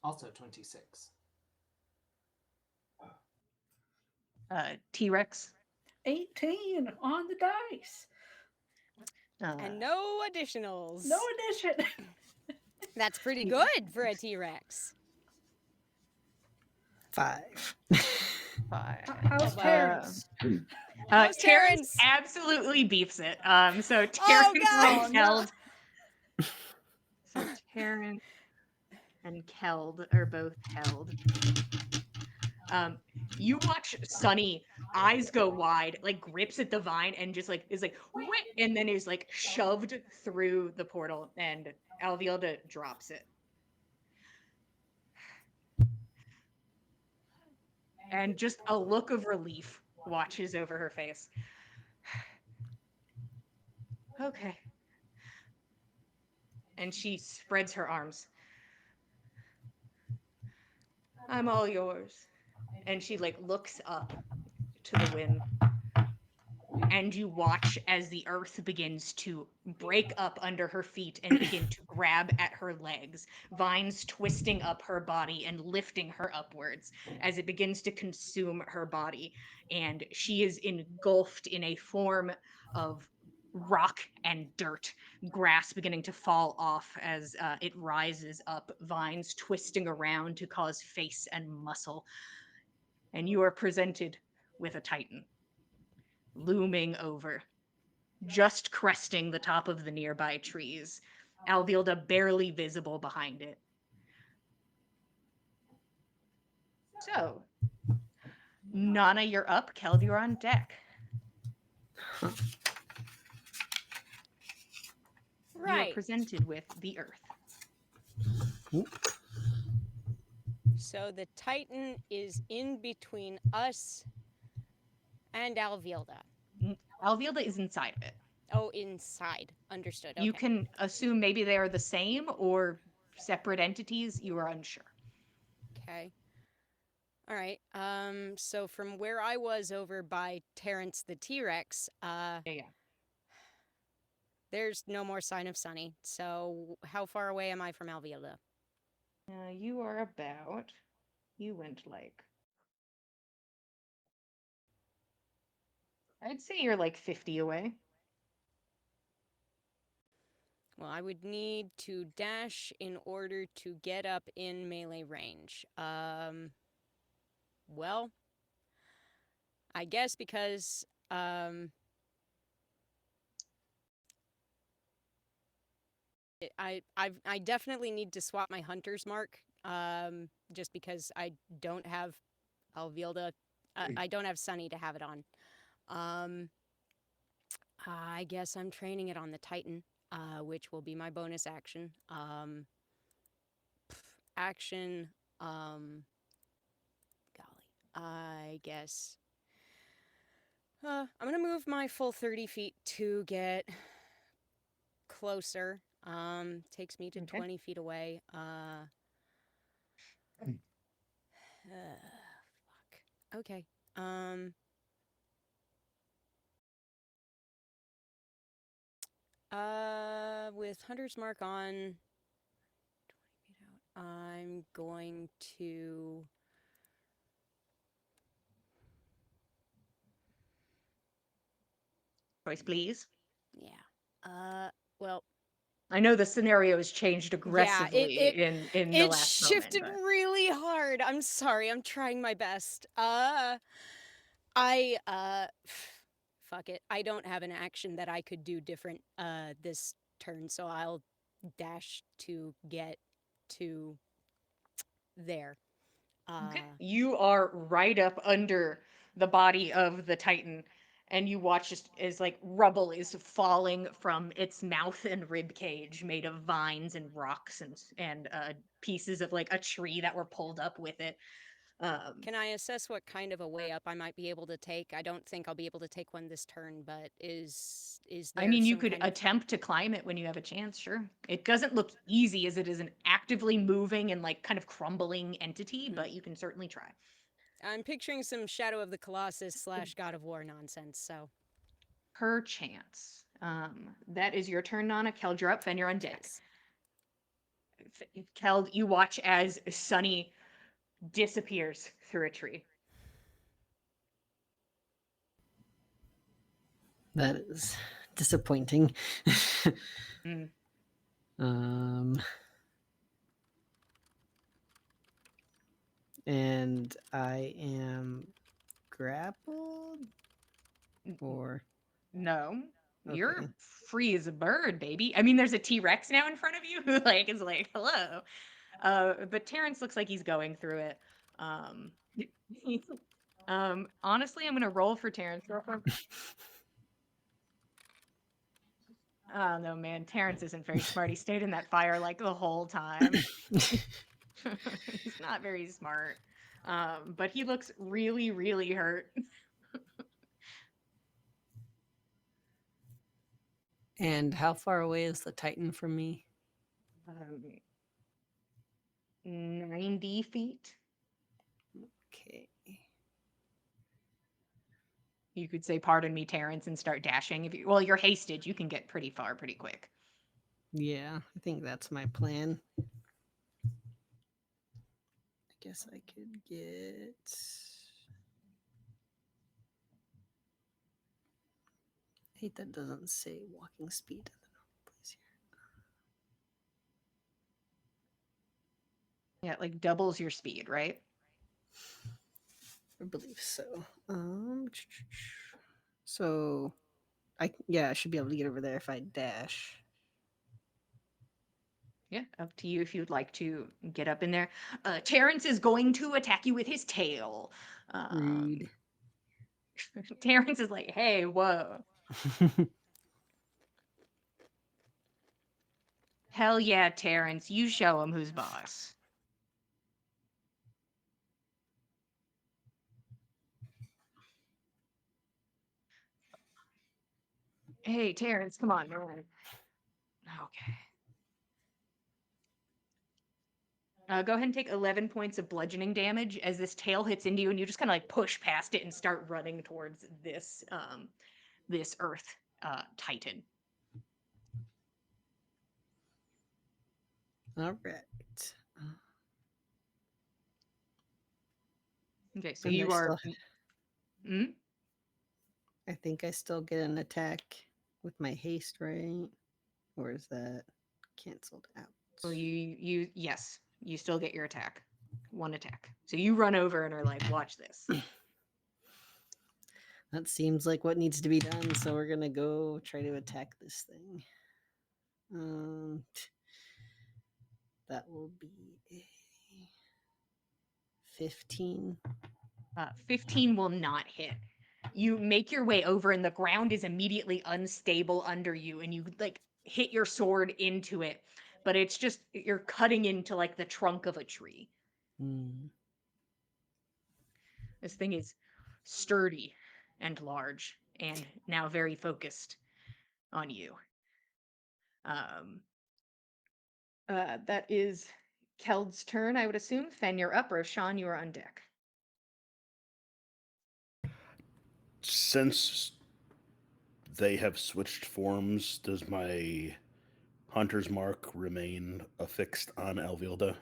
Also 26. T-Rex. 18 on the dice. And no additionals. No addition. That's pretty good for a T-Rex. 5. 5. How's Terrence? How's Terrence Terrence? absolutely beefs it. So Terrence God. and Keld. So Terrence and Keld are both held. You watch Sunny eyes go wide, like grips at the vine and just like is like "Whip," and then is like shoved through the portal, and Alvilda drops it. And just a look of relief watches over her face. Okay. And she spreads her arms. I'm all yours. And she like looks up to the wind. and you watch as the earth begins to break up under her feet and begin to grab at her legs, vines twisting up her body and lifting her upwards as it begins to consume her body. And she is engulfed in a form of rock and dirt, grass beginning to fall off as it rises up, vines twisting around to cause face and muscle. And you are presented with a titan looming over, just cresting the top of the nearby trees, Alvilda barely visible behind it. So, Nana, you're up. Keld, you're on deck. You are Right. presented with the earth. So the Titan is in between us and Alvilda. Alvilda is inside of it. Oh, inside. Understood. You Okay. can assume maybe they are the same or separate entities. You are unsure. Okay. All right. So from where I was over by Terrence the T-Rex, Yeah. there's no more sign of Sunny. So how far away am I from Alvilda? You are about. You went like. I'd say you're like 50 away. Well, I would need to dash in order to get up in melee range. Well, I guess because I definitely need to swap my hunter's mark. Just because I don't have Alvilda, I don't have Sunny to have it on. I guess I'm training it on the Titan, which will be my bonus action. Action, golly, I guess. I'm gonna move my full 30 feet to get closer. Takes me to Okay. 20 feet away. Fuck. Okay. With Hunter's Mark on 20 feet out, I'm going to. Choice, please. Yeah. Well, I know the scenario has changed yeah, aggressively in the it last shifted moment. really hard. I'm sorry. I'm trying my best. Fuck it. I don't have an action that I could do different this turn, so I'll dash to get to there. Okay. You are right up under the body of the Titan, and you watch just as like rubble is falling from its mouth and rib cage, made of vines and rocks and pieces of like a tree that were pulled up with it. Can I assess what kind of a way up I might be able to take? I don't think I'll be able to take one this turn, but is there I mean, you some could kind of... attempt to climb it when you have a chance, sure. It doesn't look easy as it is an actively moving and like kind of crumbling entity, but you can certainly try. I'm picturing some Shadow of the Colossus / God of War nonsense, so... Perchance. That is your turn, Nana. Keld, you're up. Fen, you're on deck. Yes. Keld, you watch as Sunny disappears through a tree. That is disappointing. Mm. And I am grappled, or No. You're Okay. free as a bird, baby. I mean, there's a T-Rex now in front of you who like is like, hello. But Terrence looks like he's going through it. Honestly, I'm gonna roll for Terrence real quick. Oh no, man, Terrence isn't very smart. He stayed in that fire like the whole time. He's not very smart. But he looks really, really hurt. And how far away is the Titan from me? 90 feet. Okay. You could say, "Pardon me, Terrence," and start dashing. If you, well, you're hasted, you can get pretty far pretty quick. Yeah, I think that's my plan. I guess I could get. I hate that doesn't say walking speed. Please Yeah, it like doubles your speed, right? I believe so. So I should be able to get over there if I dash. Yeah, up to you if you'd like to get up in there. Terrence is going to attack you with his tail. Rude. Terrence is like, "Hey, whoa. Hell yeah, Terrence, you show him who's boss." Hey, Terrence, come on, man. Okay. Go ahead and take 11 points of bludgeoning damage as this tail hits into you, and you just kind of like push past it and start running towards this Earth Titan. All right. Okay, so And you are. Mm? I think I still get an attack with my haste, right? Or is that canceled out? Well, yes, you still get your attack, one attack. So you run over and are like, "Watch this." That seems like what needs to be done. So we're gonna go try to attack this thing. That will be a 15. 15 will not hit. You make your way over, and the ground is immediately unstable under you, and you like hit your sword into it, but it's just you're cutting into like the trunk of a tree. Hmm. This thing is sturdy and large, and now very focused on you. That is Keld's turn, I would assume. Fen, you're up, or Sean, you are on deck. Since they have switched forms, does my hunter's mark remain affixed on Alvilda?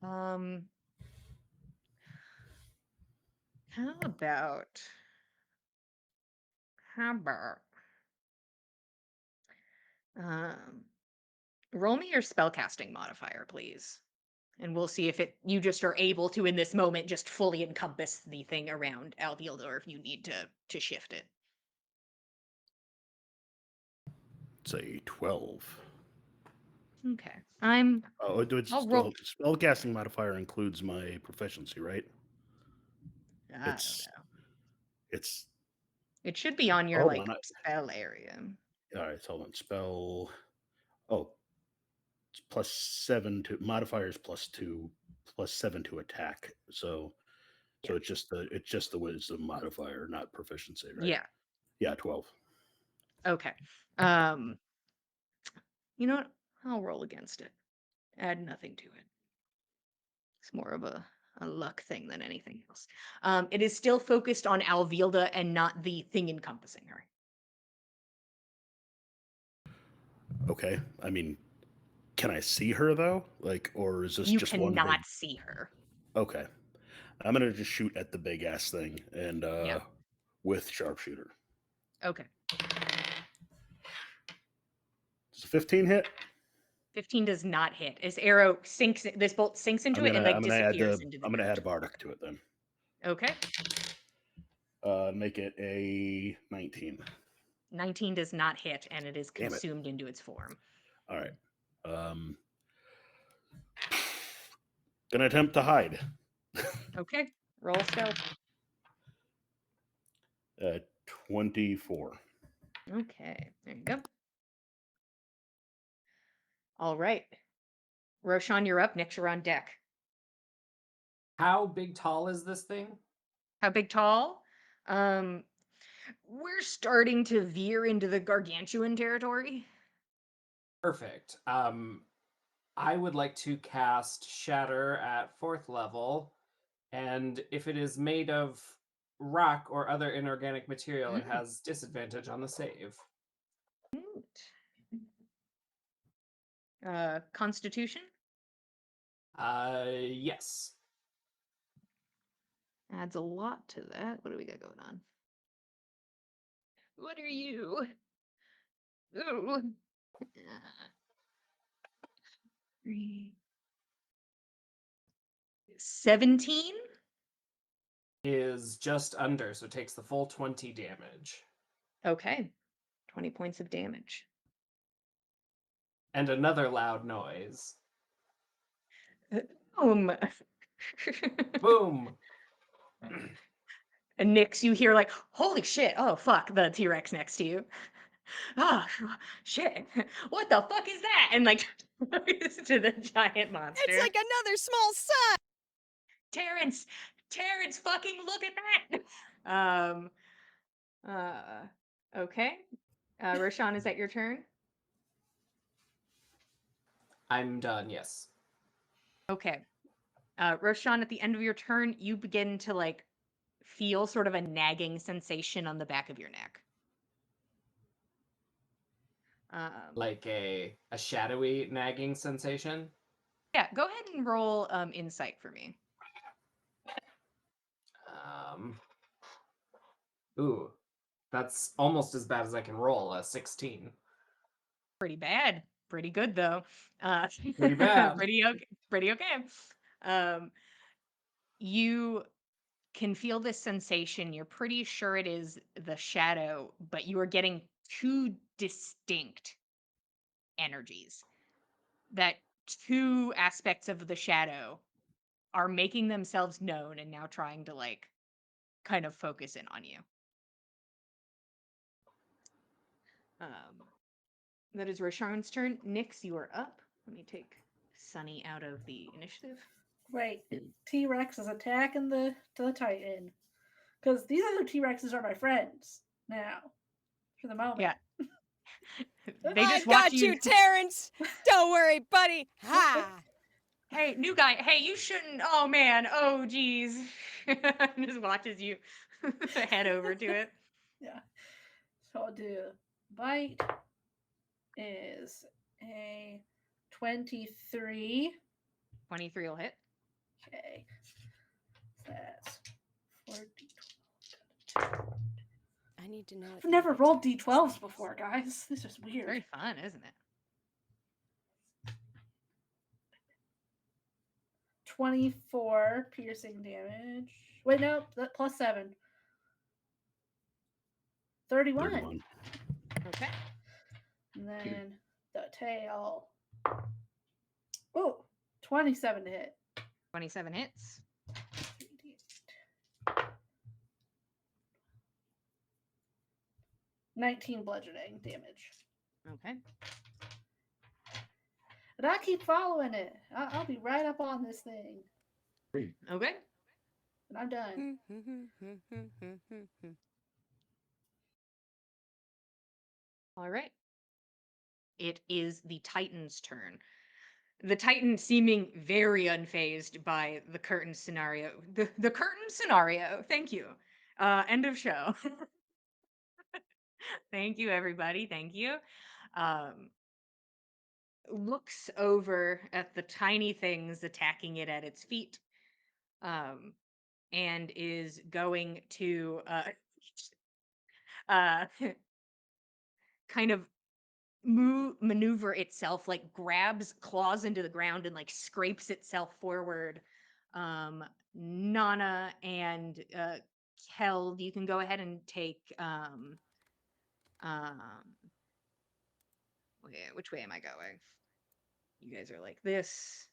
Um, how about how about um roll me your spellcasting modifier, please. And we'll see if you just are able to in this moment just fully encompass the thing around Alvilda, or if you need to shift it. Say 12. Okay. Oh, it's I'll still roll. spellcasting modifier includes my proficiency, right? I don't It's know. it's It should be on your hold like on. spell area. All right, hold on. Spell. Oh, it's +7 to modifiers +2, +7 to attack. So Yeah. it's just the wisdom modifier, not proficiency, right? Yeah. Yeah, 12. Okay. You know what? I'll roll against it. Add nothing to it. It's more of a luck thing than anything else. It is still focused on Alvilda and not the thing encompassing her. Okay. I mean, can I see her though? Like, or is this You just one big? cannot see her. Okay. I'm gonna just shoot at the big ass thing and Yeah. with sharpshooter. Okay. Does a 15 hit? 15 does not hit. This bolt sinks into it and like disappears into the I'm gonna ground. add a bardic to it then. Okay. Make it a 19. 19 does not hit, and it is Damn it. consumed into its form. All right. Gonna attempt to hide. Okay. Roll stealth. 24. Okay. There you go. All right. Roshan, you're up. Nyx, you're on deck. How big tall is this thing? How big tall? We're starting to veer into the gargantuan territory. Perfect. I would like to cast Shatter at 4th level, and if it is made of rock or other inorganic material, it has disadvantage on the save. Constitution Yes. adds a lot to that. What do we got going on? What are you? Ooh. 3. 17? Is just under, so it takes the full 20 damage. Okay. 20 points of damage. And another loud noise. Boom. Boom! And Nyx, you hear like, holy shit, oh fuck, the T-Rex next to you. Oh shit, what the fuck is that? And like to the giant monster. It's like another small sun. Terrence, fucking look at that. Okay. Roshan, is that your turn? I'm done, yes. Okay. Roshan, at the end of your turn, you begin to like feel sort of a nagging sensation on the back of your neck. Like a shadowy nagging sensation. Yeah, go ahead and roll insight for me. Ooh, that's almost as bad as I can roll, a 16. Pretty bad. Pretty good though. Pretty bad. Pretty okay. You can feel this sensation. You're pretty sure it is the shadow, but you are getting two distinct energies. That two aspects of the shadow are making themselves known and now trying to like kind of focus in on you. That is Roshan's turn. Nyx, you are up. Let me take Sunny out of the initiative. Wait, T-Rex is attacking the Titan. Because these other T-Rexes are my friends now. For the moment. Yeah. They I just watch got you, Terrence. Don't worry, buddy. Ha! Hey, new guy. Hey, you shouldn't. Oh man. Oh geez. Just watches you head over to it. Yeah. So I'll do bite is a 23. 23 will hit. Okay. That's 40. I need to know. I've never rolled D12s before, guys. This is weird. Very fun, isn't it? 24 piercing damage. Wait, no, that plus 7. 31. 31. Okay. And then the tail. Oh, 27 to hit. 27 hits. 19 bludgeoning damage. Okay. And I keep following it. I'll be right up on this thing. Okay. And I'm done. All right. It is the Titan's turn. The Titan seeming very unfazed by the curtain scenario. The curtain scenario. Thank you. End of show. Thank you, everybody. Thank you. Looks over at the tiny things attacking it at its feet. And is going to kind of maneuver itself, like grabs claws into the ground and like scrapes itself forward. Nana and Keld, you can go ahead and take which way am I going? You guys are like this.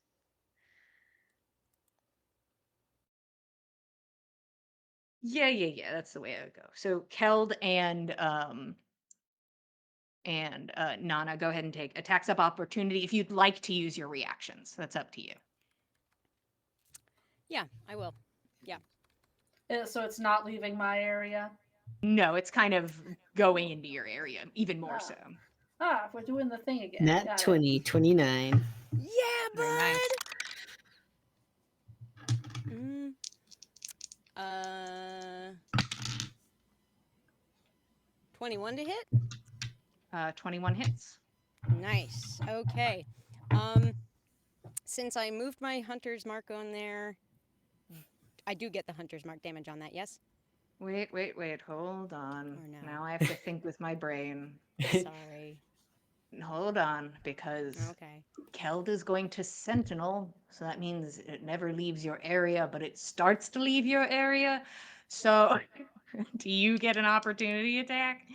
Yeah, that's the way I would go. So Keld and Nana, go ahead and take attacks of opportunity if you'd like to use your reactions. That's up to you. Yeah, I will. So it's not leaving my area. No, it's kind of going into your area, even more so. We're doing the thing again. Nat Got it. 20, 29. Yeah, Very nice. bud. 21 to hit. 21 hits. Nice. Okay. Since I moved my hunter's mark on there, I do get the hunter's mark damage on that, yes? Wait, hold on. Or no? Now I have to think with my brain. Sorry. Hold on, because Okay. Keld is going to Sentinel, so that means it never leaves your area, but it starts to leave your area. So, do you get an opportunity attack?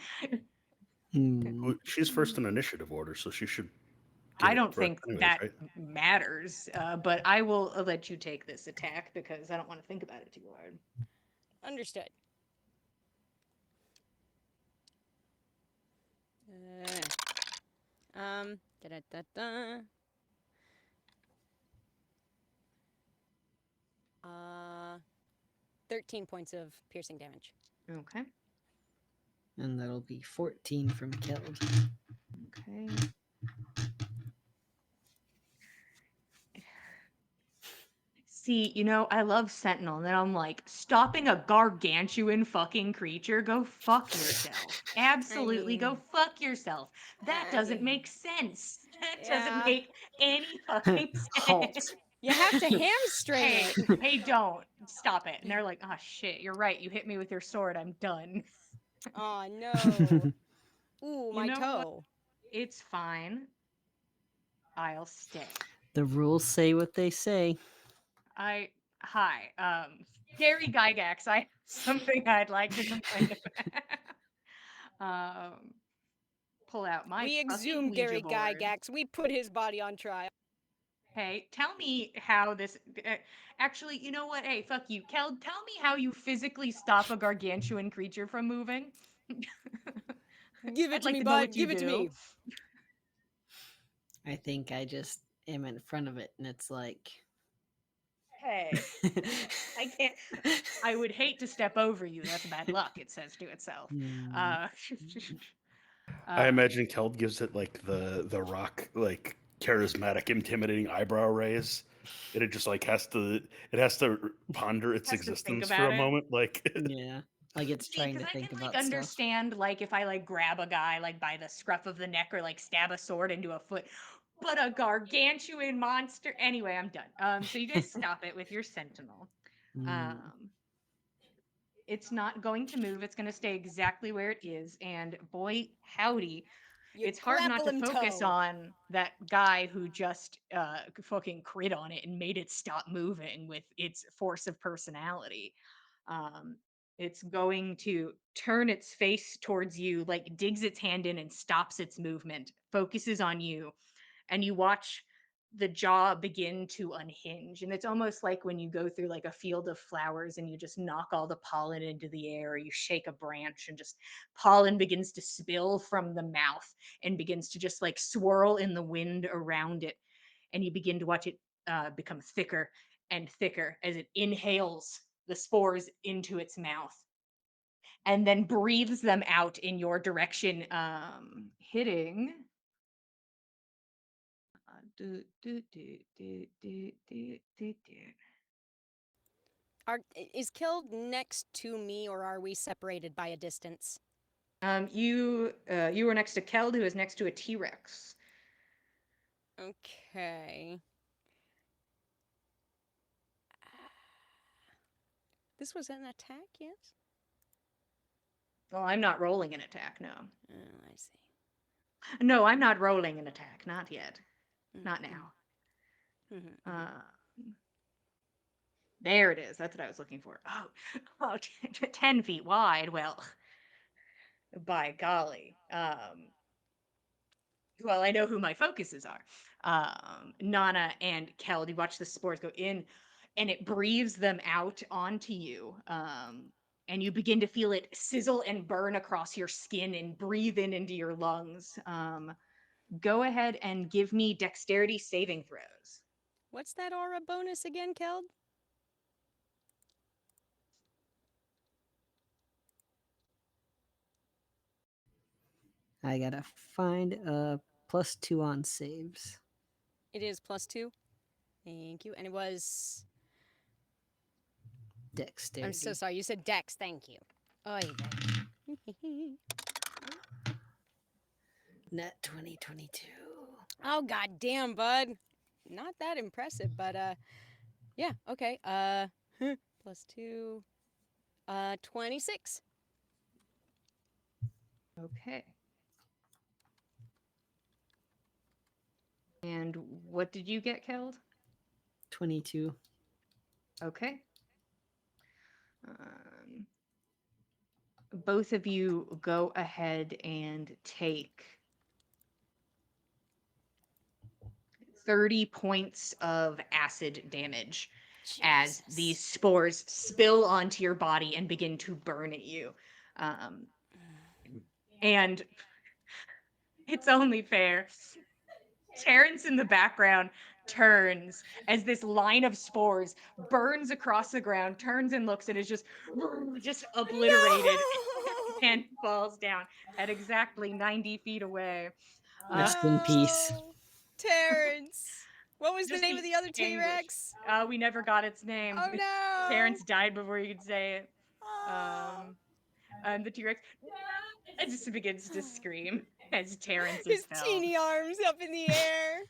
Well, she's first in initiative order, so she should. I get it don't first think anyways, that right? matters, but I will let you take this attack because I don't want to think about it too hard. Understood. Da-da-da-da. 13 points of piercing damage. Okay. And that'll be 14 from Keld. Okay. See, I love Sentinel, and then I'm like, stopping a gargantuan fucking creature, go fuck yourself. Absolutely, go mean, fuck yourself. That I doesn't mean, make sense. That yeah. doesn't make any fucking Halt. sense. You have to hamstring Hey, it. hey, don't stop it. And they're like, oh shit, you're right. You hit me with your sword. I'm done. Oh no. Ooh, You my know what? toe. It's fine. I'll stay. The rules say what they say. Hi, Gary Gygax, I have something I'd like to complain about. Pull out my We fucking exhumed Ouija Gary board. Gygax. We put his body on trial. Hey, tell me how this. Actually, you know what? Hey, fuck you, Kel. Tell me how you physically stop a gargantuan creature from moving. Give it I'd to like me, to know bud. what you Give it to do. me. I think I just am in front of it and it's like. Hey, I can't. I would hate to step over you. That's bad luck. It says to itself. Hmm. I imagine Keld gives it like the rock, like charismatic, intimidating eyebrow raise, and it just like has to ponder its Has to think existence for about a it. moment. Like, Yeah. Like it's See, trying because to I think can about like stuff. understand like if I like grab a guy like by the scruff of the neck or like stab a sword into a foot, but a gargantuan monster. Anyway, I'm done. So you guys stop it with your sentinel. Mm. It's not going to move. It's going to stay exactly where it is. And boy, howdy, You it's hard not grapple to him focus toe. on that guy who just fucking crit on it and made it stop moving with its force of personality. Um, it's going to turn its face towards you, like digs its hand in and stops its movement, focuses on you, and you watch the jaw begin to unhinge. And it's almost like when you go through like a field of flowers and you just knock all the pollen into the air, or you shake a branch and just pollen begins to spill from the mouth and begins to just like swirl in the wind around it. And you begin to watch it become thicker and thicker as it inhales the spores into its mouth and then breathes them out in your direction, hitting. Do, do, do, do, do, do, do, do. Is Killed next to me, or are we separated by a distance? You were next to Keld, who is next to a T-Rex. Okay. This was an attack, yes? Well, I'm not rolling an attack, no. Oh, I see. No, I'm not rolling an attack, not yet. Not Mhm, now. mhm, mhm. There it is. That's what I was looking for. Oh, 10 feet wide. Well, by golly. Well, I know who my focuses are. Nana and Keld. You watch the spores go in, and it breathes them out onto you. And you begin to feel it sizzle and burn across your skin and breathe in into your lungs. Go ahead and give me dexterity saving throws. What's that aura bonus again, Keld? I gotta find a +2 on saves. It is +2. Thank you. And it was... Dexterity. I'm so sorry. You said dex. Thank you. Oy vey. Net 2022. Oh god damn, bud. Not that impressive, but yeah, okay. Plus 2 26. Okay. And what did you get killed? 22. Okay. Both of you go ahead and take 30 points of acid damage as these Jesus. spores spill onto your body and begin to burn at you. And it's only fair. Terrence in the background turns as this line of spores burns across the ground, turns and looks, and is just obliterated and falls down at exactly 90 feet away. Rest in peace. No. Terrence. What was the Just name of the other anguish. T-Rex? We never got its name. Oh no. Terrence died before you could say it. Oh. And the T-Rex just begins to scream as Terrence His is felled. teeny arms up in the air.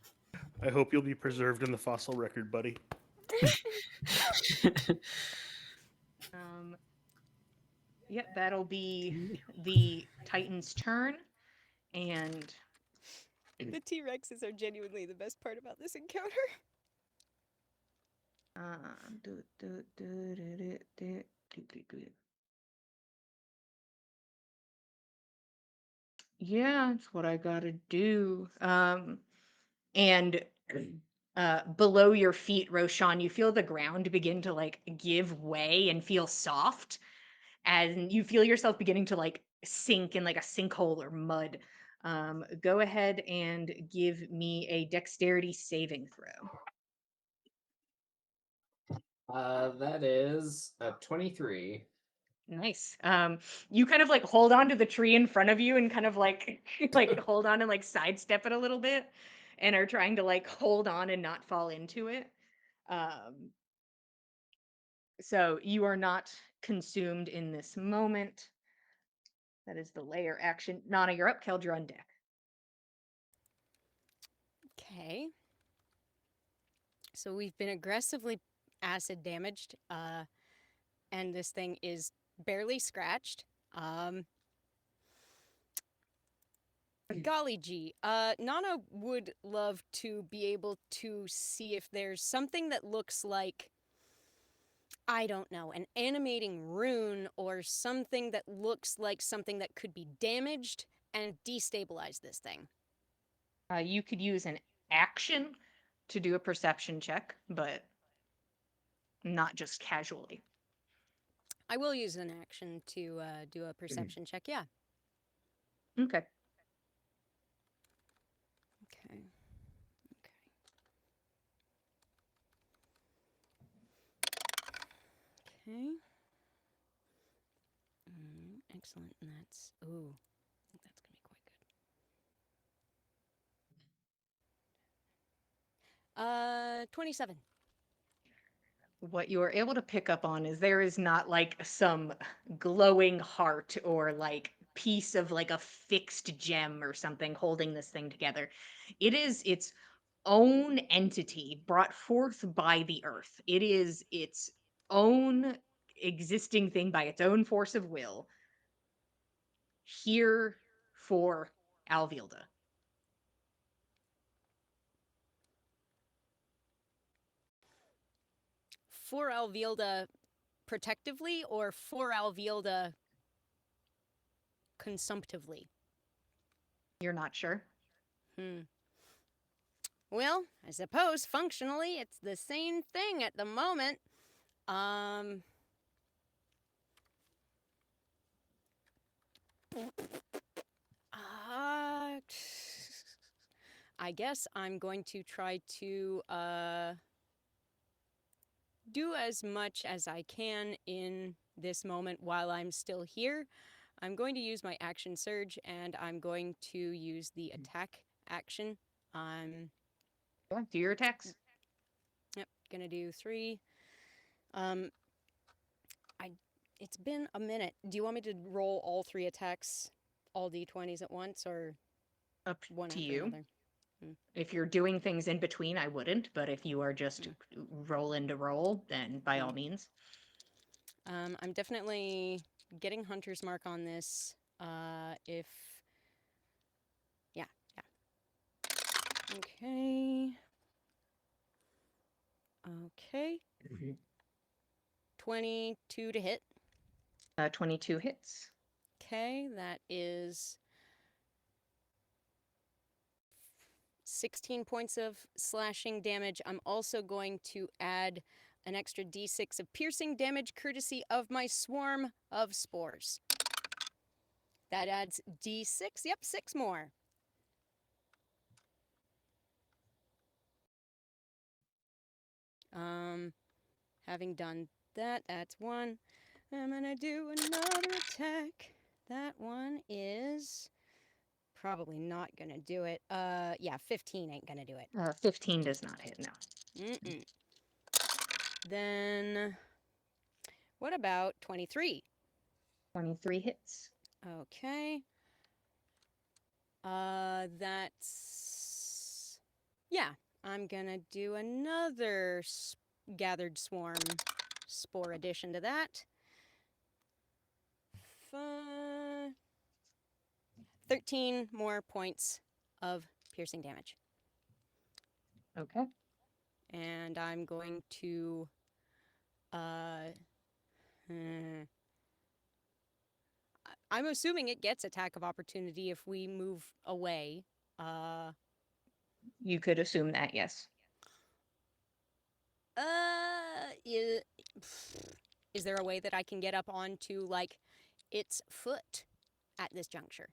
I hope you'll be preserved in the fossil record, buddy. Yep, that'll be the Titan's turn. And The T-Rexes are genuinely the best part about this encounter. yeah, it's what I gotta do. And below your feet, Roshan, you feel the ground begin to like give way and feel soft, and you feel yourself beginning to like sink in like a sinkhole or mud. Go ahead and give me a dexterity saving throw. That is a 23. Nice. You kind of like hold on to the tree in front of you and kind of like like hold on and like sidestep it a little bit and are trying to like hold on and not fall into it. So you are not consumed in this moment. That is the layer action. Nana, you're up. Keld, you're on deck. Okay. So we've been aggressively acid damaged, and this thing is barely scratched. Golly gee, Nana would love to be able to see if there's something that looks like, I don't know, an animating rune or something that looks like something that could be damaged and destabilize this thing. You could use an action to do a perception check, but not just casually. I will use an action to do a perception check, yeah. Okay. Okay. Okay. Excellent. And that's, ooh, I think that's going to be quite good. 27. What you are able to pick up on is there is not like some glowing heart or like piece of like a fixed gem or something holding this thing together. It is its own entity brought forth by the earth. It is its own existing thing by its own force of will, here for Alvilda. For Alvilda protectively or for Alvilda consumptively? You're not sure? Well, I suppose functionally it's the same thing at the moment. I guess I'm going to try to do as much as I can in this moment while I'm still here. I'm going to use my action surge and I'm going to use the attack action. Yeah, do your attacks. Yep, gonna do 3. It's been a minute. Do you want me to roll all 3 attacks, all d20s at once, or? Up one to after you. another. If you're doing things in between, I wouldn't, but if you are just rolling to roll, then by all means. I'm definitely getting Hunter's Mark on this. If yeah. Okay. Okay. 22 to hit. 22 hits. Okay, that is 16 points of slashing damage. I'm also going to add an extra d6 of piercing damage courtesy of my swarm of spores. That adds d6. Yep, 6 more. Having done that, that's 1. I'm gonna do another attack. That one is probably not gonna do it. Yeah, 15 ain't gonna do it. 15 does not hit, no. Mm-mm. Then, what about 23? 23 hits. Okay. That's... Yeah, I'm gonna do another gathered swarm spore addition to that. 13 more points of piercing damage. Okay. And I'm going to... I'm assuming it gets attack of opportunity if we move away. You could assume that, yes. Is there a way that I can get up onto, like, its foot at this juncture?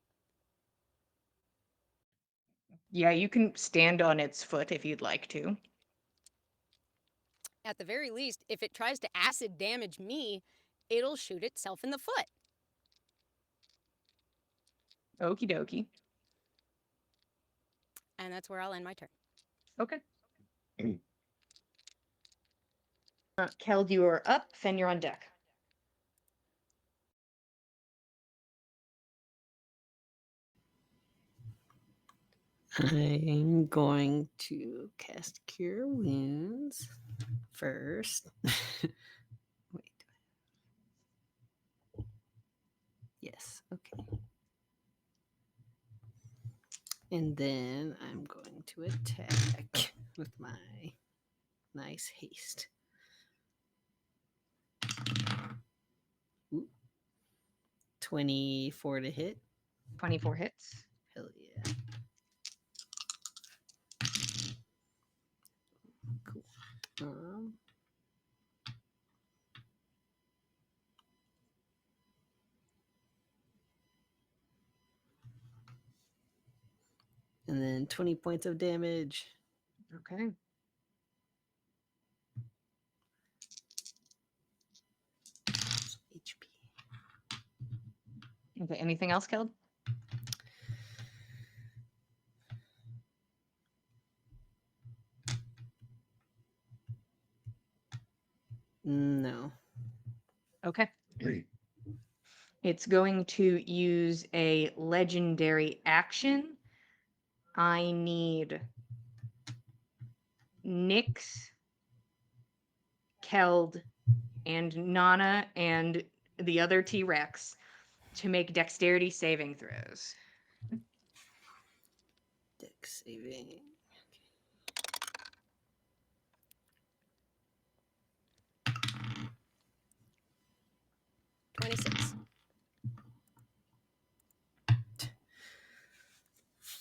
Yeah, you can stand on its foot if you'd like to. At the very least, if it tries to acid damage me, it'll shoot itself in the foot. Okie dokie. And that's where I'll end my turn. Okay. Keld, you are up. Fen, you're on deck. I'm going to cast Cure Wounds first. Wait. Yes, okay. And then I'm going to attack with my nice haste. Ooh. 24 to hit. 24 hits. Hell yeah. Cool. And then 20 points of damage. Okay. HP. Okay, anything else, Keld? No. Okay. It's going to use a legendary action. I need Nyx, Keld, and Nana, and the other T-Rex to make dexterity saving throws. Dex saving. 26.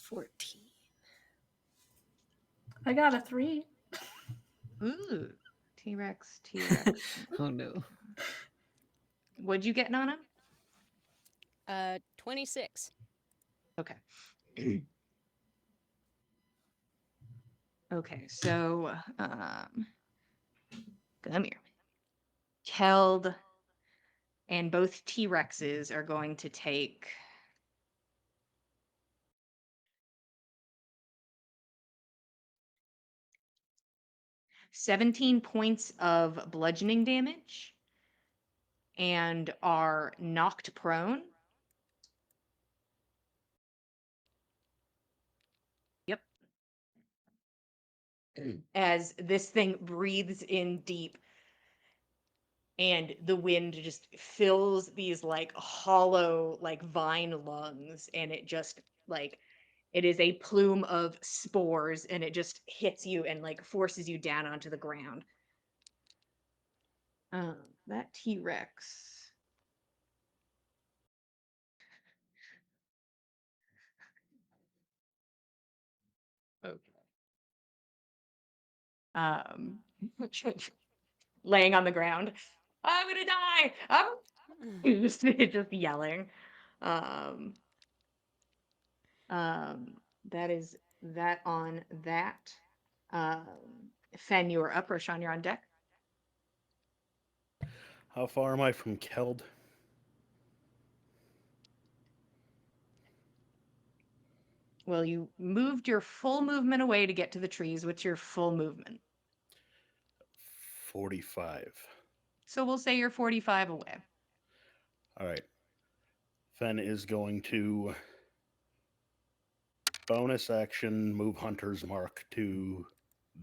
14. I got a 3. Ooh. T-Rex, T-Rex. Oh no. What'd you get, Nana? 26. Okay. Okay, so come here. Keld and both T-Rexes are going to take 17 points of bludgeoning damage and are knocked prone. as this thing breathes in deep and the wind just fills these like hollow like vine lungs, and it just like it is a plume of spores, and it just hits you and like forces you down onto the ground. That T-Rex. Okay. Um, laying on the ground. I'm gonna die. Just yelling. Um, that is that on that. Um, Fen, you are up. Roshan, you're on deck. How far am I from Keld? Well, you moved your full movement away to get to the trees. What's your full movement? 45. So we'll say you're 45 away. All right. Fen is going to bonus action move Hunter's Mark to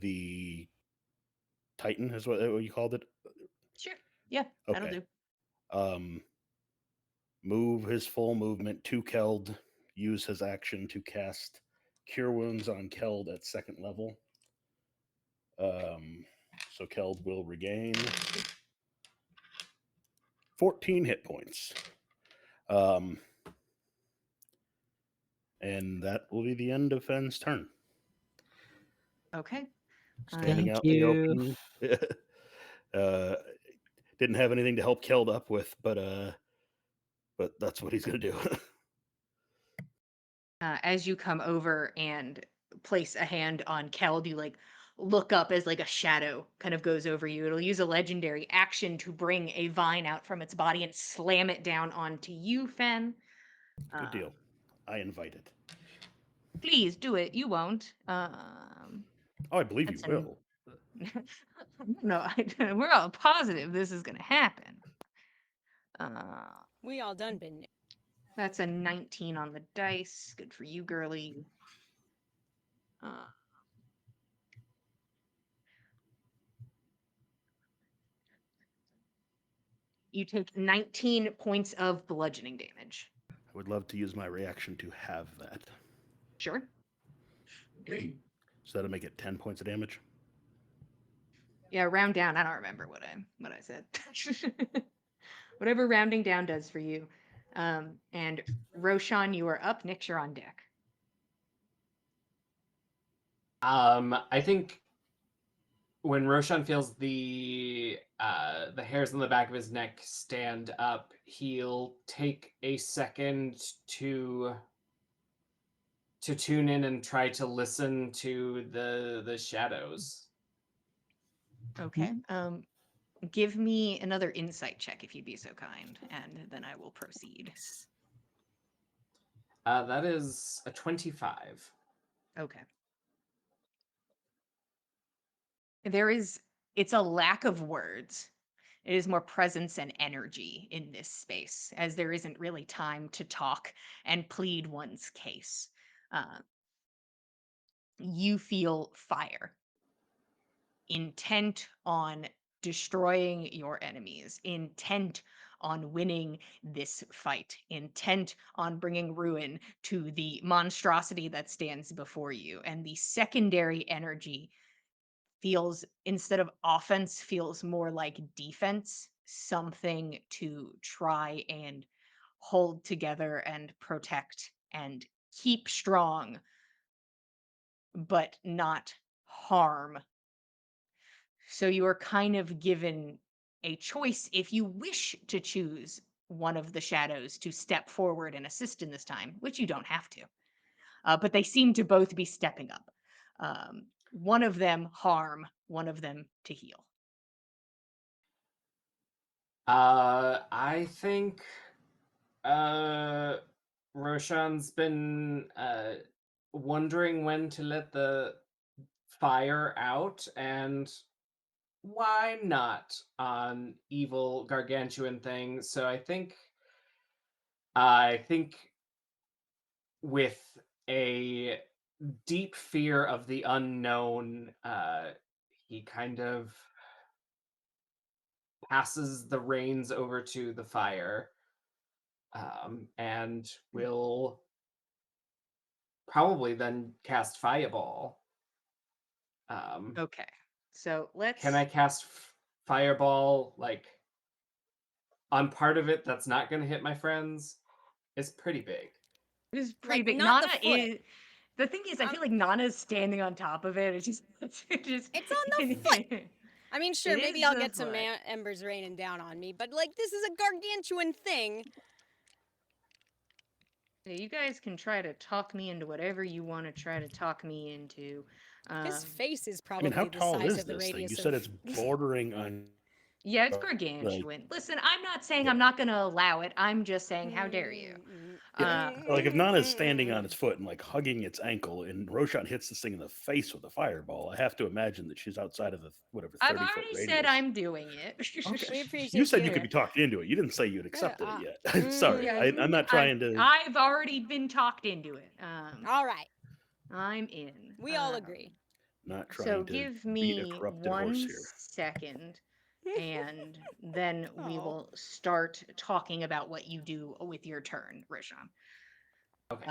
the Titan, is what you called it? Sure. Yeah, that'll Okay. do. Move his full movement to Keld, use his action to cast Cure Wounds on Keld at 2nd level. So Keld will regain 14 hit points. And that will be the end of Fen's turn. Okay. Standing Thank out in the you. open. Didn't have anything to help Keld up with, but that's what he's going to do. As you come over and place a hand on Keld, you like look up as like a shadow kind of goes over you. It'll use a legendary action to bring a vine out from its body and slam it down onto you, Fen. Good deal. I invited. Please do it. You won't. Oh, I believe you That's an will. no, we're all positive this is gonna happen. We all done been. That's a 19 on the dice. Good for you, girly. You take 19 points of bludgeoning damage. I would love to use my reaction to have that. Sure. So that'll make it 10 points of damage. Yeah, round down. I don't remember what I said. Whatever rounding down does for you. And Roshan, you are up. Nyx, you're on deck. I think when Roshan feels the hairs on the back of his neck stand up, he'll take a second to tune in and try to listen to the shadows. Okay. Give me another insight check if you'd be so kind, and then I will proceed. That is a 25. Okay. It's a lack of words. It is more presence and energy in this space, as there isn't really time to talk and plead one's case. You feel fire, intent on destroying your enemies, intent on winning this fight, intent on bringing ruin to the monstrosity that stands before you. And the secondary energy feels, instead of offense, feels more like defense, something to try and hold together and protect and keep strong, but not harm. So you are kind of given a choice if you wish to choose one of the shadows to step forward and assist in this time, which you don't have to. But they seem to both be stepping up. One of them harm, one of them to heal. I think Roshan's been wondering when to let the fire out, and why not on evil gargantuan thing. So I think with a deep fear of the unknown, he kind of passes the reins over to the fire, and will probably then cast Fireball. Okay. So let's. Can I cast Fireball like on part of it that's not going to hit my friends? It's pretty big. It is pretty Like, big. not the Nana foot. is. The thing is, I Um, feel like Nana's standing on top of it. It's just. It's on the foot. I mean, sure, It maybe is I'll the get some foot. embers raining down on me, but like this is a gargantuan thing. Yeah, you guys can try to talk me into whatever you want to try to talk me into. His face is I probably mean, how the tall size is of the this thing? You radius said of. it's bordering on. Yeah, it's Like, gargantuan. Listen, I'm not saying yeah. I'm not going to allow it. I'm just saying, how dare you? Yeah, like if Nana's standing on its foot and like hugging its ankle, and Roshan hits this thing in the face with a fireball, I have to imagine that she's outside of the whatever I've 30-foot already radius. said I'm doing it. Okay. We You appreciate said you. you could be talked into it. You didn't say you'd accepted it yet. Sorry, Yeah, I'm not trying to. I've already been talked into it. All right, I'm in. we all agree. Not So trying to give beat a me corrupted horse 1 here. second, and then we Aw. will start talking about what you do with your turn, Roshan. Okay.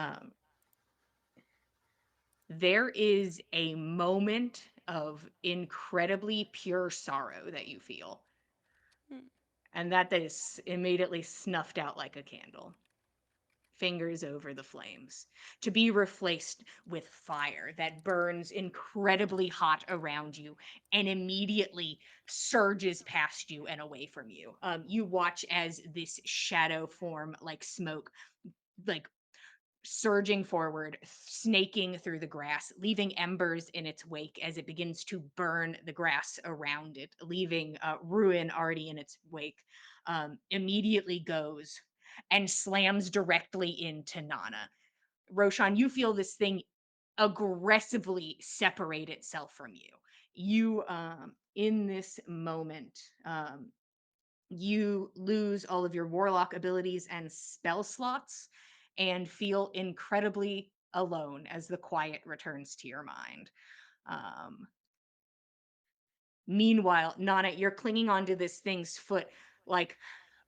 There is a moment of incredibly pure sorrow that you feel, Hmm. and that is immediately snuffed out like a candle. Fingers over the flames, to be replaced with fire that burns incredibly hot around you and immediately surges past you and away from you. You watch as this shadow form, like smoke, like surging forward, snaking through the grass, leaving embers in its wake as it begins to burn the grass around it, leaving ruin already in its wake. Immediately goes and slams directly into Nana. Roshan, you feel this thing aggressively separate itself from you. You, in this moment, you lose all of your warlock abilities and spell slots and feel incredibly alone as the quiet returns to your mind. Um, Meanwhile, Nana, you're clinging onto this thing's foot like,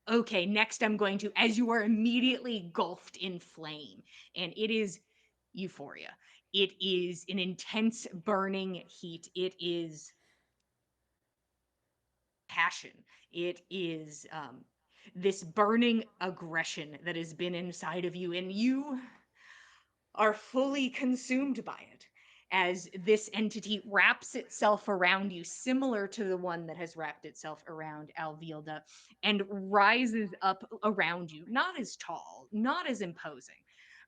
okay, next I'm going to, as you are immediately engulfed in flame. And it is euphoria. It is an intense burning heat. It is passion. It is this burning aggression that has been inside of you, and you are fully consumed by it as this entity wraps itself around you, similar to the one that has wrapped itself around Alvilda, and rises up around you, not as tall, not as imposing,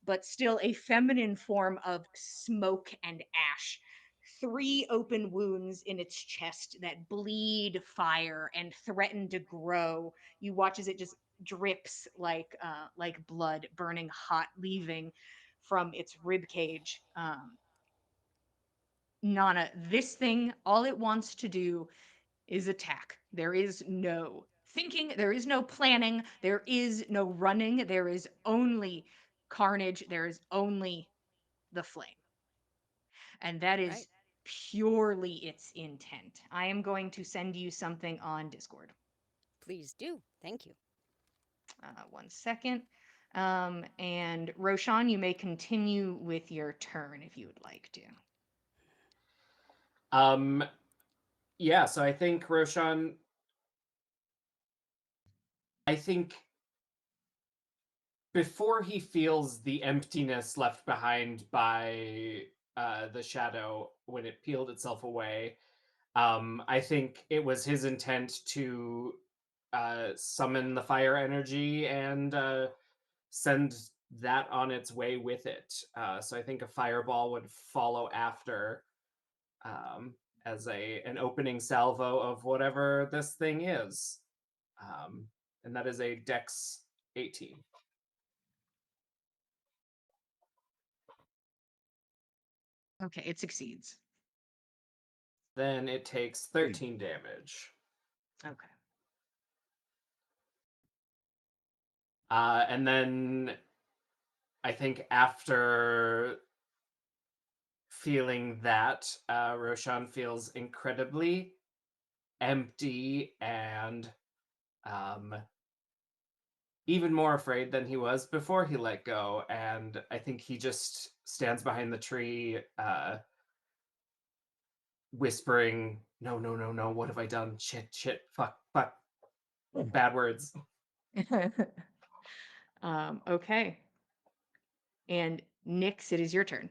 but still a feminine form of smoke and ash. 3 open wounds in its chest that bleed fire and threaten to grow. You watch as it just drips like blood, burning hot, leaving from its rib cage. Nana, this thing, all it wants to do is attack. There is no thinking, there is no planning, there is no running, there is only carnage, there is only the flame. And that is Right. purely its intent. I am going to send you something on Discord. Please do. Thank you. 1 second. And Roshan, you may continue with your turn if you would like to. Yeah, so I think Roshan, I think before he feels the emptiness left behind by the shadow when it peeled itself away, I think it was his intent to summon the fire energy and send that on its way with it. So I think a fireball would follow after, as an opening salvo of whatever this thing is. And that is a Dex 18. Okay, it succeeds. Then it takes 13 damage. Okay. And then I think after feeling that, Roshan feels incredibly empty and even more afraid than he was before he let go. And I think he just stands behind the tree, whispering, "No, no, no, no, what have I done? Shit, shit, fuck, fuck." Bad words. Okay. And Nyx, it is your turn.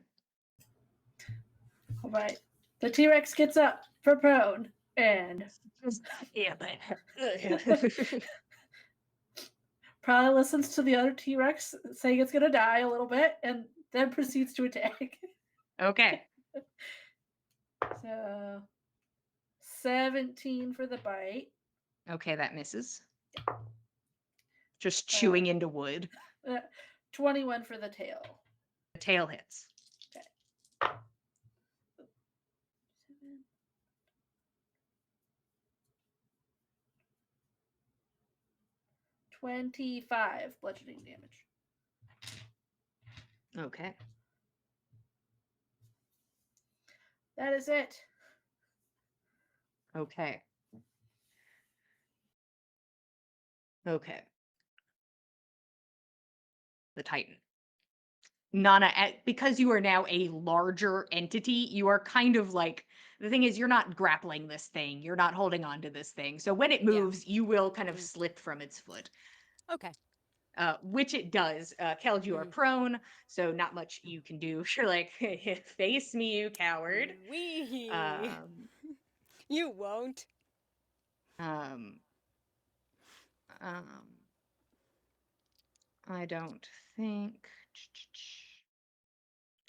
All right. The T-Rex gets up for prone and Yeah, but probably listens to the other T-Rex saying it's gonna die a little bit, and then proceeds to attack. okay. So 17 for the bite. Okay, that misses. Just chewing into wood. 21 for the tail. The tail hits. 25 bludgeoning damage. Okay. That is it. Okay. Okay. The Titan. Nana, because you are now a larger entity, you are kind of like, the thing is, you're not grappling this thing. You're not holding on to this thing. So when it moves, you will kind of Mhm. slip from its foot. Okay. Which it does. Keld, you are prone, so not much you can do. You're like, face me, you coward. Wee. Um, You won't. um, I don't think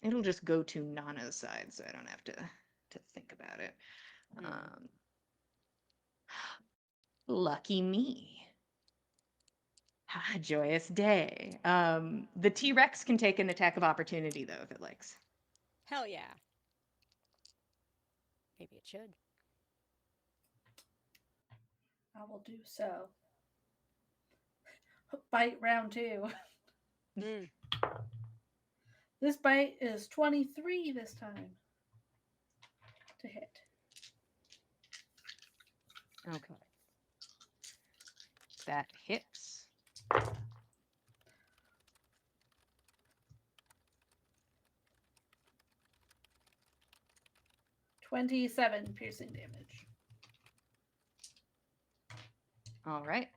it'll just go to Nana's side, so I don't have to think about it. Lucky me. Joyous day. The T-Rex can take an attack of opportunity though if it likes. Hell yeah. Maybe it should. I will do so. Bite round 2. Mm. This bite is 23 this time to hit. Okay. That hits. $27 piercing damage. All right.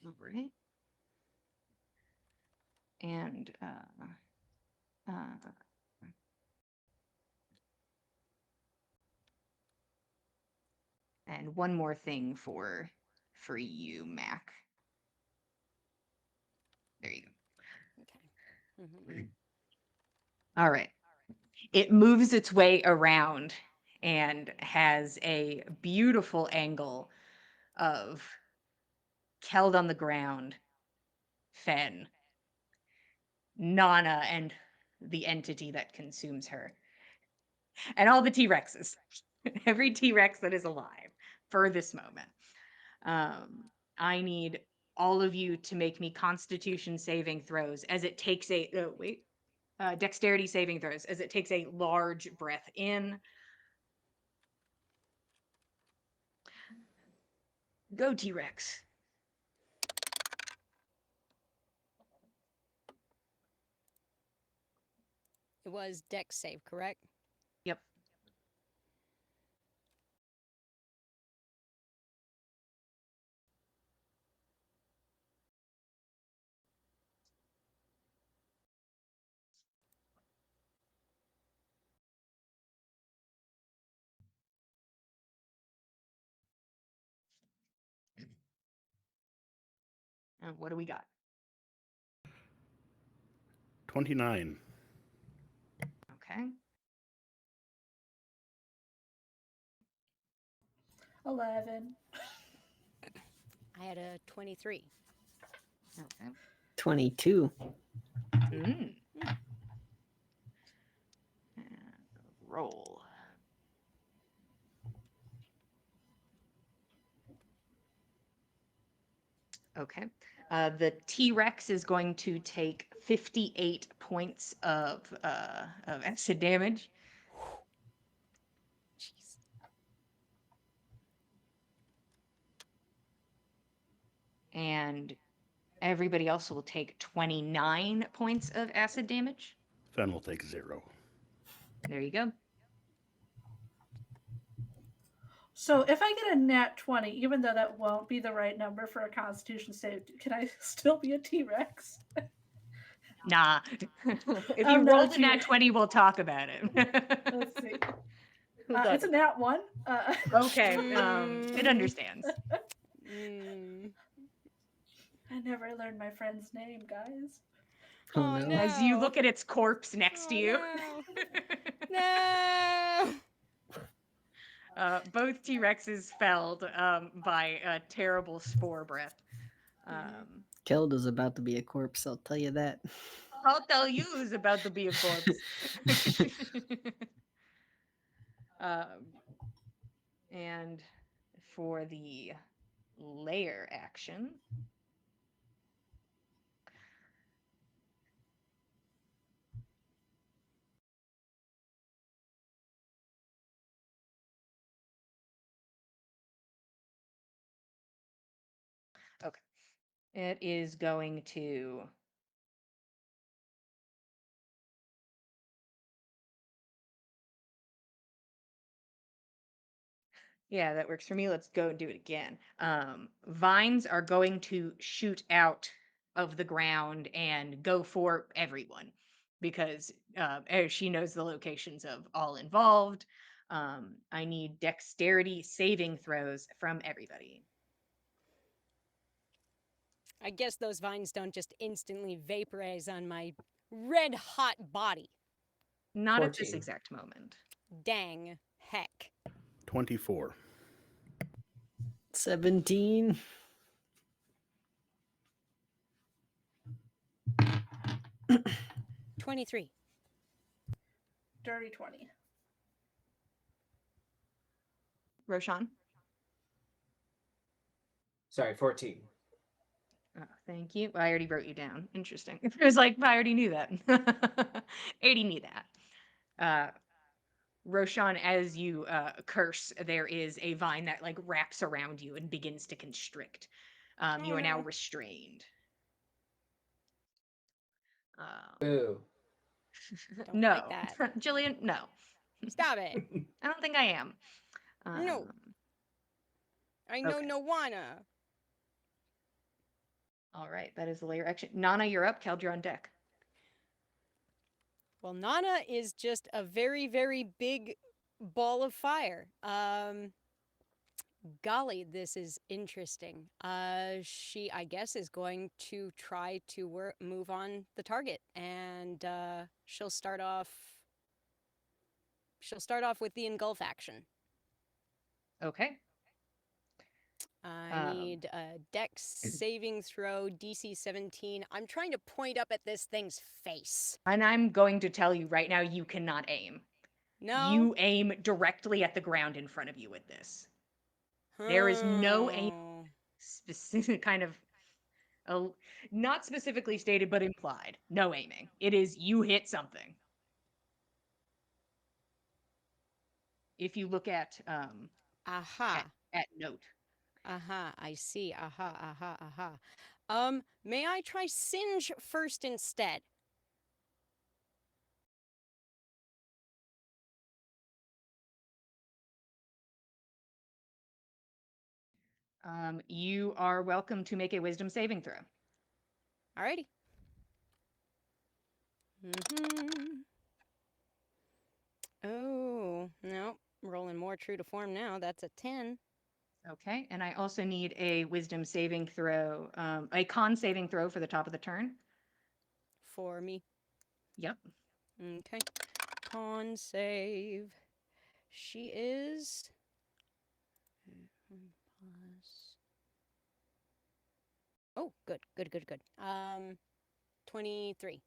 All right. And and one more thing for you, Mac. There you go. Okay. Mm-hmm. All right. It moves its way around and has a beautiful angle of Keld on the ground, Fen, Nana, and the entity that consumes her. And all the T-Rexes. Every T-Rex that is alive for this moment. I need all of you to make me Constitution saving throws as it takes dexterity saving throws as it takes a large breath in. Go T-Rex. It was Dex save, correct? Yep. And what do we got? 29. Okay. 11. I had a 23. Okay. 22. And roll. Okay. The T-Rex is going to take 58 points of acid damage. Jeez. And everybody else will take 29 points of acid damage. Fen will take 0. There you go. So if I get a nat 20, even though that won't be the right number for a Constitution save, can I still be a T-Rex? Nah. If you I'm not a rolled a nat T-Rex. 20, we'll talk about it. Let's see. Hold It's a on. nat 1. Okay. It understands. Mm. I never learned my friend's name, guys. Oh, no. no. As you look at its corpse next to Oh, you. No. Both T-Rexes felled by a terrible spore breath. Kelda's about to be a corpse, I'll tell you that. I'll tell you who's about to be a corpse. And for the layer action, okay, it is going to yeah, that works for me. Let's go and do it again. Vines are going to shoot out of the ground and go for everyone because she knows the locations of all involved. I need dexterity saving throws from everybody. I guess those vines don't just instantly vaporize on my red hot body. Not at this 14. exact moment. Dang heck. 24. 17. $23. Dirty 20. Roshan? Sorry, 14. Oh, thank you. I already wrote you down. Interesting. It was like, I already knew that. 80 knew that. Roshan, as you curse, there is a vine that like wraps around you and begins to constrict. You Oh, are now no. restrained. Boo. Don't No. like that. Jillian, no. Stop it. I don't think I am. No. I know okay. no wanna. All right, that is the layer action. Nana, you're up. Keld, you're on deck. Well, Nana is just a very, very big ball of fire. Golly, this is interesting. She, I guess, is going to try to move on the target, and she'll start off. She'll start off with the engulf action. Okay. I need a Dex saving throw, DC 17. I'm trying to point up at this thing's face. And I'm going to tell you right now, you cannot aim. No. You aim directly at the ground in front of you with this. There is no aim specific kind of not specifically stated but implied. No aiming. It is you hit something. If you look at Aha. at note. Aha, I see. Aha. May I try Singe first instead? You are welcome to make a wisdom saving throw. Alrighty. Oh, no. Rolling more true to form now. That's a 10. Okay, and I also need a wisdom saving throw, a con saving throw for the top of the turn. For me. Yep. Okay. Con save. She is. Oh, good. 23.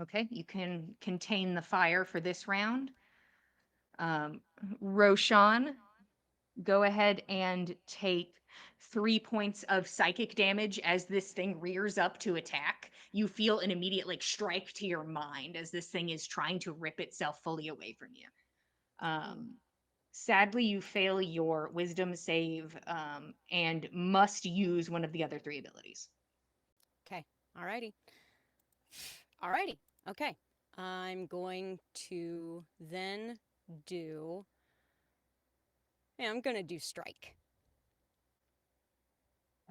Okay, you can contain the fire for this round. Roshan, go ahead and take 3 points of psychic damage as this thing rears up to attack. You feel an immediate like strike to your mind as this thing is trying to rip itself fully away from you. Sadly, you fail your wisdom save and must use one of the other 3 abilities. Okay. Alrighty. Alrighty. Okay. I'm going to then do. Yeah, I'm gonna do strike.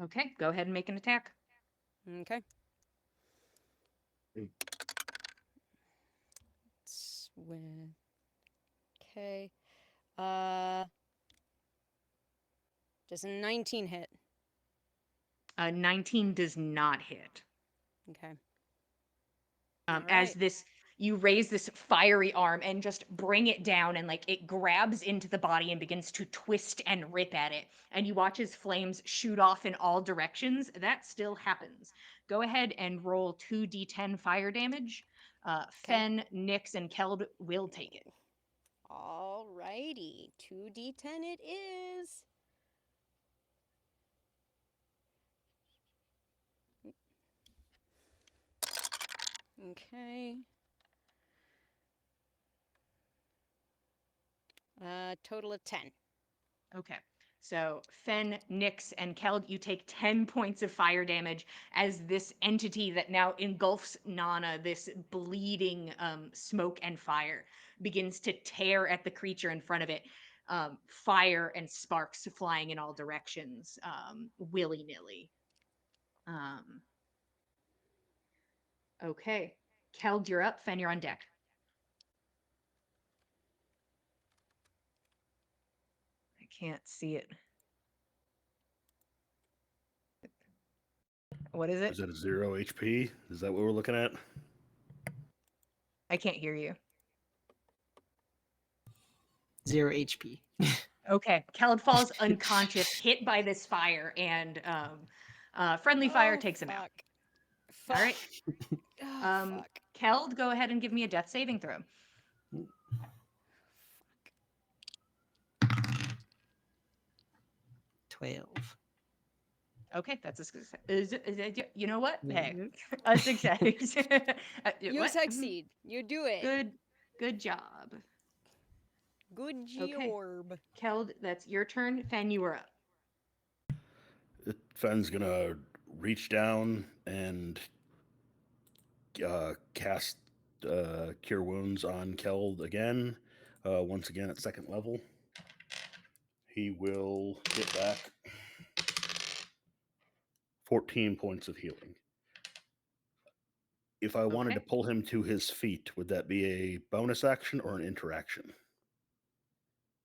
Okay, go ahead and make an attack. Okay. It's with. Okay. Does a 19 hit? 19 does not hit. Okay. As Alright. this, you raise this fiery arm and just bring it down, and like it grabs into the body and begins to twist and rip at it. And you watch as flames shoot off in all directions. That still happens. Go ahead and roll 2d10 fire damage. Fen, Nyx, and Keld will take it. Alrighty. 2d10 it is. Okay. Total of 10. Okay. So Fen, Nyx, and Keld, you take 10 points of fire damage as this entity that now engulfs Nana, this bleeding smoke and fire, begins to tear at the creature in front of it. Fire and sparks flying in all directions, willy-nilly. Okay. Keld, you're up. Fen, you're on deck. I can't see it. What is it? Is it a 0 HP? Is that what we're looking at? I can't hear you. 0 HP. Okay. Keld falls unconscious, hit by this fire, and friendly fire takes him out. Fuck. All right. Oh, fuck. Keld, go ahead and give me a death saving throw. 12. Okay, that's a success. You know what? Hey, Mhm. a success. You What? succeed. You do it. Good job. Good Okay. job. Keld, that's your turn. Fen, you are up. Fen's gonna reach down and cast Cure Wounds on Keld again. Once again at 2nd level. He will hit back 14 points of healing. If I wanted to Okay. pull him to his feet, would that be a bonus action or an interaction?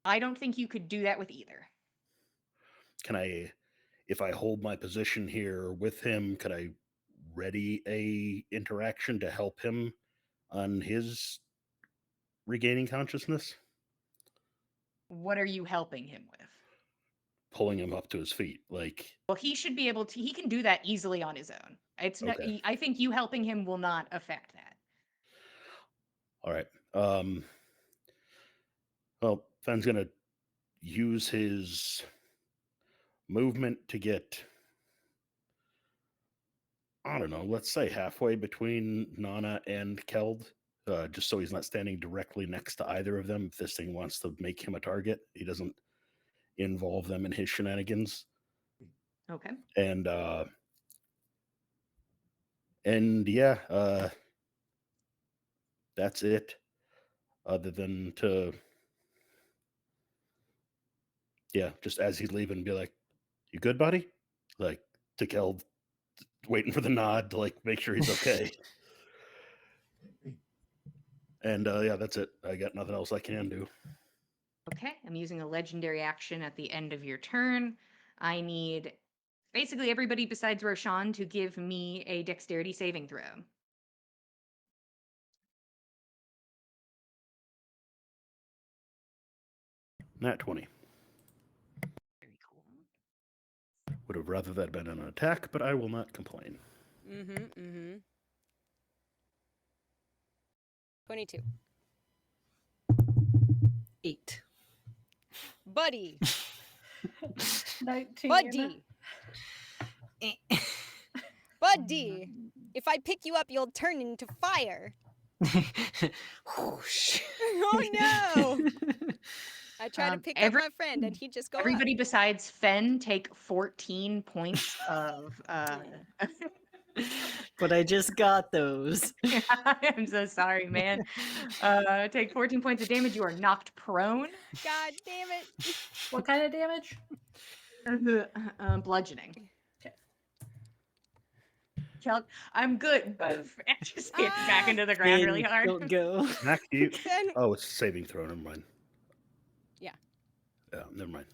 I don't think you could do that with either. Can I, if I hold my position here with him, could I ready a interaction to help him on his regaining consciousness? What are you helping him with? Pulling him up to his feet, like. Well, he should be able to. He can do that easily on his own. It's not. Okay. I think you helping him will not affect that. All right. Well, Fen's gonna use his movement to get, I don't know, let's say halfway between Nana and Keld, just so he's not standing directly next to either of them. If this thing wants to make him a target, he doesn't involve them in his shenanigans. Okay. And yeah, that's it. Other than to, yeah, just as he's leaving, be like, "You good, buddy?" Like to Keld, waiting for the nod to like make sure he's okay. And yeah, that's it. I got nothing else I can do. Okay. I'm using a legendary action at the end of your turn. I need basically everybody besides Roshan to give me a dexterity saving throw. Nat 20. Very cool. Would have rather that been an attack, but I will not complain. 22. 8. Buddy. 19. Buddy, Buddy, if I pick you up, you'll turn into fire. Whoosh. Oh no! I try to pick up my friend, and he just go up. Everybody besides Fen take 14 points of. But I just got those. I'm so sorry, man. Take 14 points of damage. You are knocked prone. God damn it! What kind of damage? Bludgeoning. Okay. I'm good, but just hit back into the ground really Finn, hard. Don't go. Mac, you. Then Oh, it's a saving throw. Never mind. Yeah. Yeah, never mind.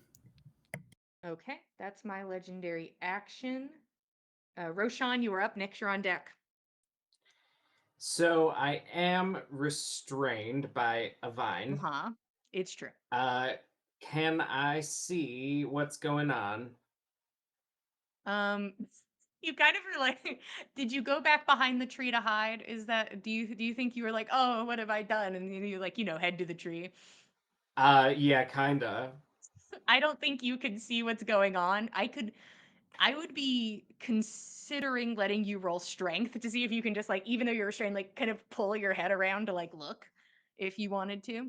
Okay, that's my legendary action. Roshan, you are up. Next, you're on deck. So I am restrained by a vine. Uh-huh. It's true. Can I see what's going on? You kind of were like, did you go back behind the tree to hide? Is that do you think you were like, oh, what have I done? And then you like, head to the tree. Yeah, kinda. I don't think you can see what's going on. I would be considering letting you roll strength to see if you can just like, even though you're restrained, like kind of pull your head around to like look if you wanted to.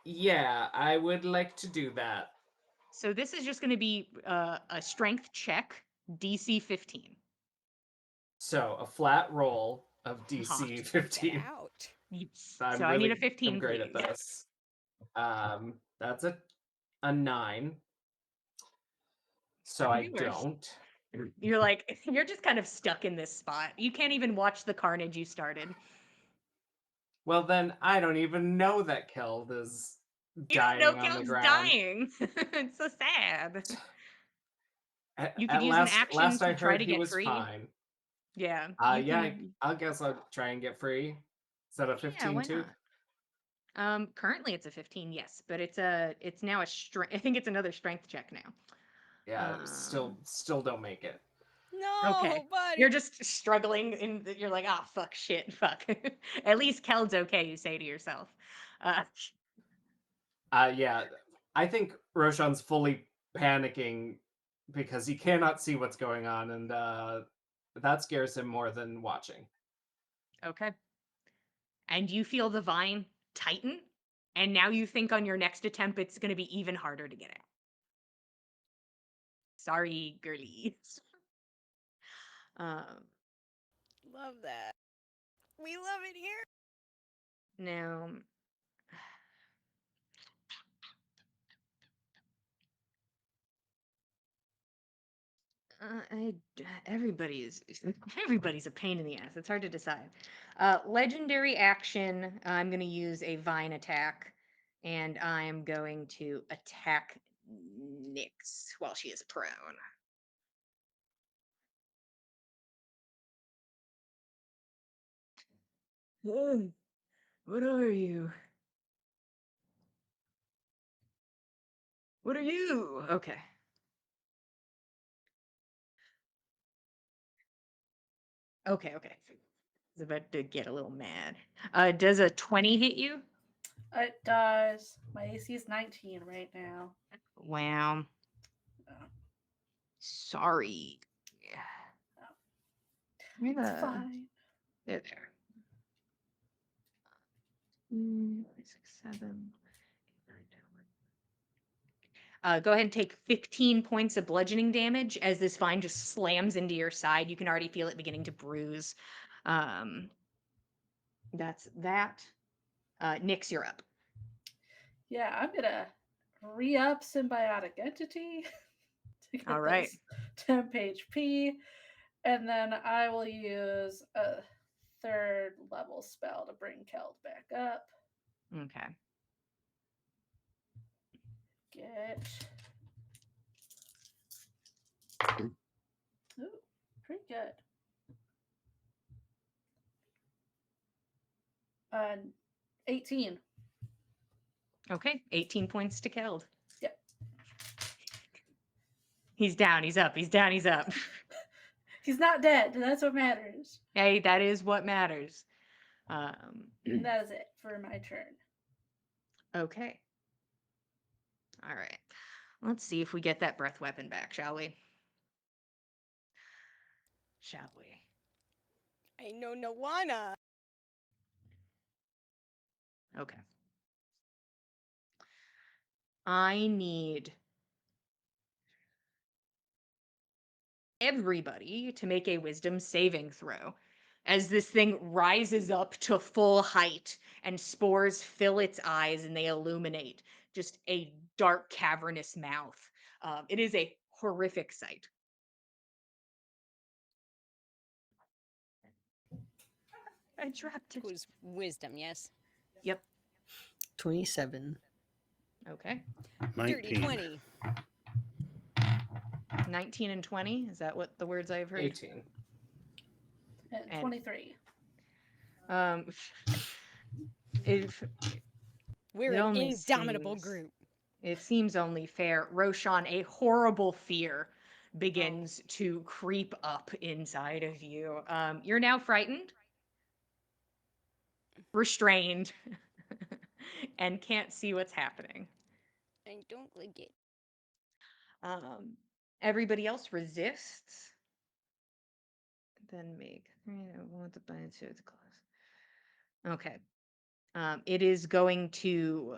Yeah, I would like to do that. So this is just going to be a strength check, DC 15. So a flat roll of DC get 15. out. I'm So I need a really- 15. I'm great at please. this. That's a 9. So I You are- don't. You're like, you're just kind of stuck in this spot. You can't even watch the carnage you started. Well, then I don't even know that Keld is You dying don't know on the Keld's ground. dying. It's so sad. You could At use an last, action last to I try heard to he get was free. fine. Yeah. Yeah, I guess I'll try and get free. Is that a 15 why too? not? Currently it's a 15, yes, but it's now a strength. I think it's another strength check now. Yeah, still don't make it. No, Okay. buddy. You're just struggling and you're like, ah, fuck, shit, fuck. At least Keld's okay, you say to yourself. Yeah, I think Roshan's fully panicking because he cannot see what's going on, and that scares him more than watching. Okay. And you feel the vine tighten, and now you think on your next attempt it's going to be even harder to get out. Sorry, girlies. Love that. We love it here. Now, everybody's a pain in the ass. It's hard to decide. Legendary action. I'm going to use a vine attack, and I'm going to attack Nyx while she is prone. What are you? What are you? Okay. Okay. I was about to get a little mad. Does a 20 hit you? It does. My AC is 19 right now. Wow. Oh. Sorry. It's fine. There. 6, 7, 8, 9, 10. Go ahead and take 15 points of bludgeoning damage as this vine just slams into your side. You can already feel it beginning to bruise. That's that. Nyx, you're up. Yeah, I'm gonna re-up symbiotic entity to get All right. those 10 HP, and then I will use a 3rd level spell to bring Keld back up. Okay. Get. Ooh, pretty good. 18. Okay. 18 points to Keld. Yep. He's down. He's up. He's down. He's up. He's not dead. That's what matters. Hey, that is what matters. And that is it for my turn. Okay. All right. Let's see if we get that breath weapon back, shall we? Shall we? I know no wanna. Okay. I need everybody to make a wisdom saving throw as this thing rises up to full height and spores fill its eyes and they illuminate just a dark, cavernous mouth. It is a horrific sight. I dropped It was wisdom, yes. Yep. 27. Okay. Dirty 19. 20. 19 and 20. Is that what the words I've heard? 18. And And- 23. If We're It an only indomitable seems- group. it seems only fair, Roshan, a horrible fear begins to creep up inside of you. You're now frightened, restrained, and can't see what's happening. I don't like it. Everybody else resists. Then make want the button to its claws. Okay. It is going to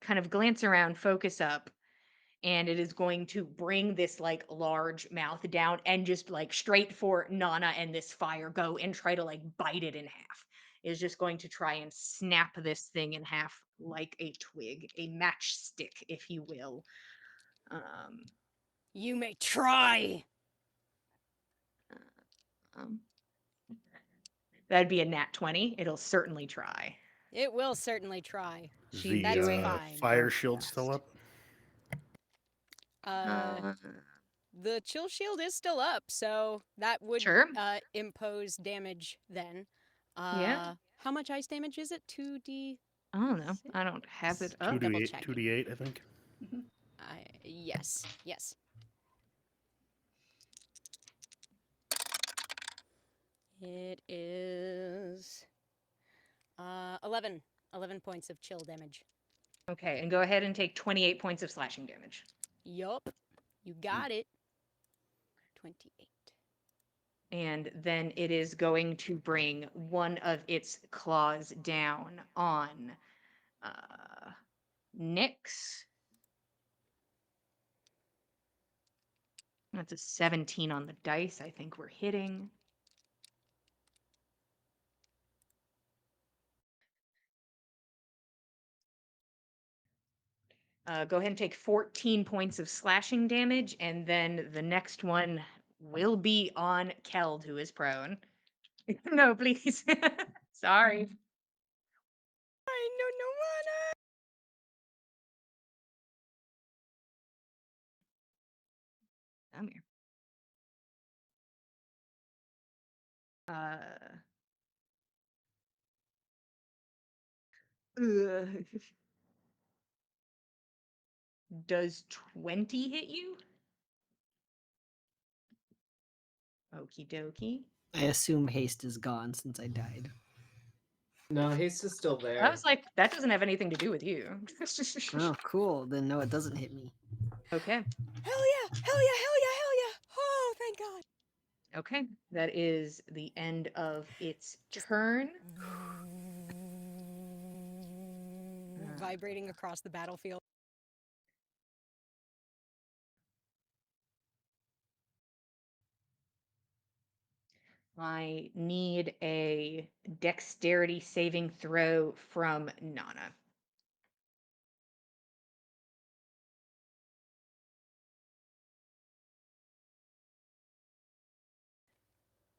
kind of glance around, focus up, and it is going to bring this like large mouth down and just like straight for Nana and this fire go and try to like bite it in half. It is just going to try and snap this thing in half like a twig, a matchstick, if you will. You may try. Um, that'd be a nat 20. It'll certainly try. It will certainly try. Is She That's the fine. fire Go shield still fast. up? The chill shield is still up, so that would Sure. impose damage then. Yeah. How much ice damage is it? 2d? I don't know. I don't have it up. Double 2d8, checking. 2d8, I think. Yes, yes. It is 11 points of chill damage. Okay, and go ahead and take 28 points of slashing damage. Yup, you got it. 28. And then it is going to bring one of its claws down on Nyx. That's a 17 on the dice. I think we're hitting. Go ahead and take 14 points of slashing damage, and then the next one will be on Keld, who is prone. No, please. Sorry. I know no wanna. Come here. Ugh. Does 20 hit you? Okie dokie. I assume haste is gone since I died. No, haste is still there. I was like, that doesn't have anything to do with you. Oh, cool. Then no, it doesn't hit me. Okay. Hell yeah! Hell yeah! Hell yeah! Hell yeah! Oh, thank God! Okay. That is the end of its Just- turn. Vibrating across the battlefield. I need a dexterity saving throw from Nana.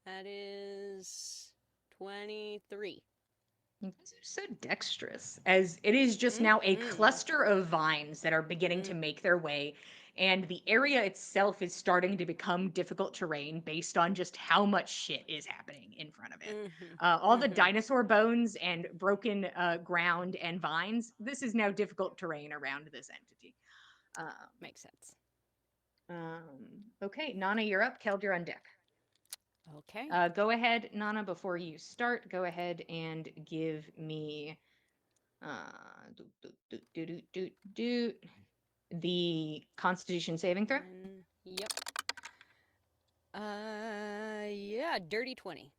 That is 23. You guys are so dexterous, as it is just now a Mhm. cluster of vines that are beginning to make their way, and the area itself is starting to become difficult terrain based on just how much shit is happening in front of it. Mhm. All the Mhm. dinosaur bones and broken ground and vines, this is now difficult terrain around this entity. Makes sense. Okay, Nana, you're up. Keld, you're on deck. Okay. Go ahead, Nana, before you start, go ahead and give me doot, doot, doot, doot, doot, doot. the Constitution saving throw. Yep. Yeah, dirty 20.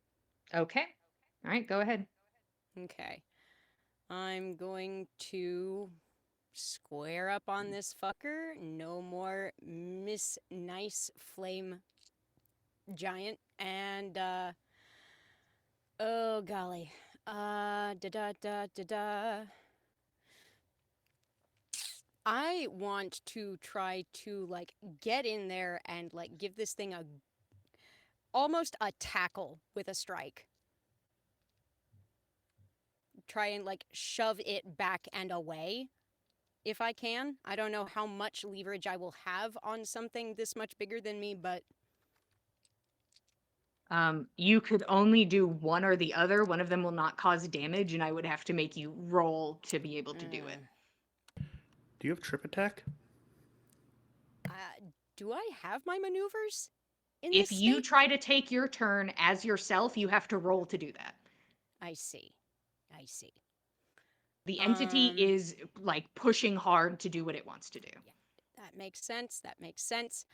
Okay. All right, go ahead. Okay. I'm going to square up on this fucker. No more Miss Nice Flame Giant. And, oh golly. I want to try to like get in there and like give this thing almost a tackle with a strike. Try and like shove it back and away if I can. I don't know how much leverage I will have on something this much bigger than me, but You could only do one or the other. One of them will not cause damage, and I would have to make you roll to be able to do it. Do you have trip attack? Do I have my maneuvers in If this you state? try to take your turn as yourself, you have to roll to do that. I see. I see. The entity Um, is like pushing hard to do what it wants to do. That makes sense. That makes sense.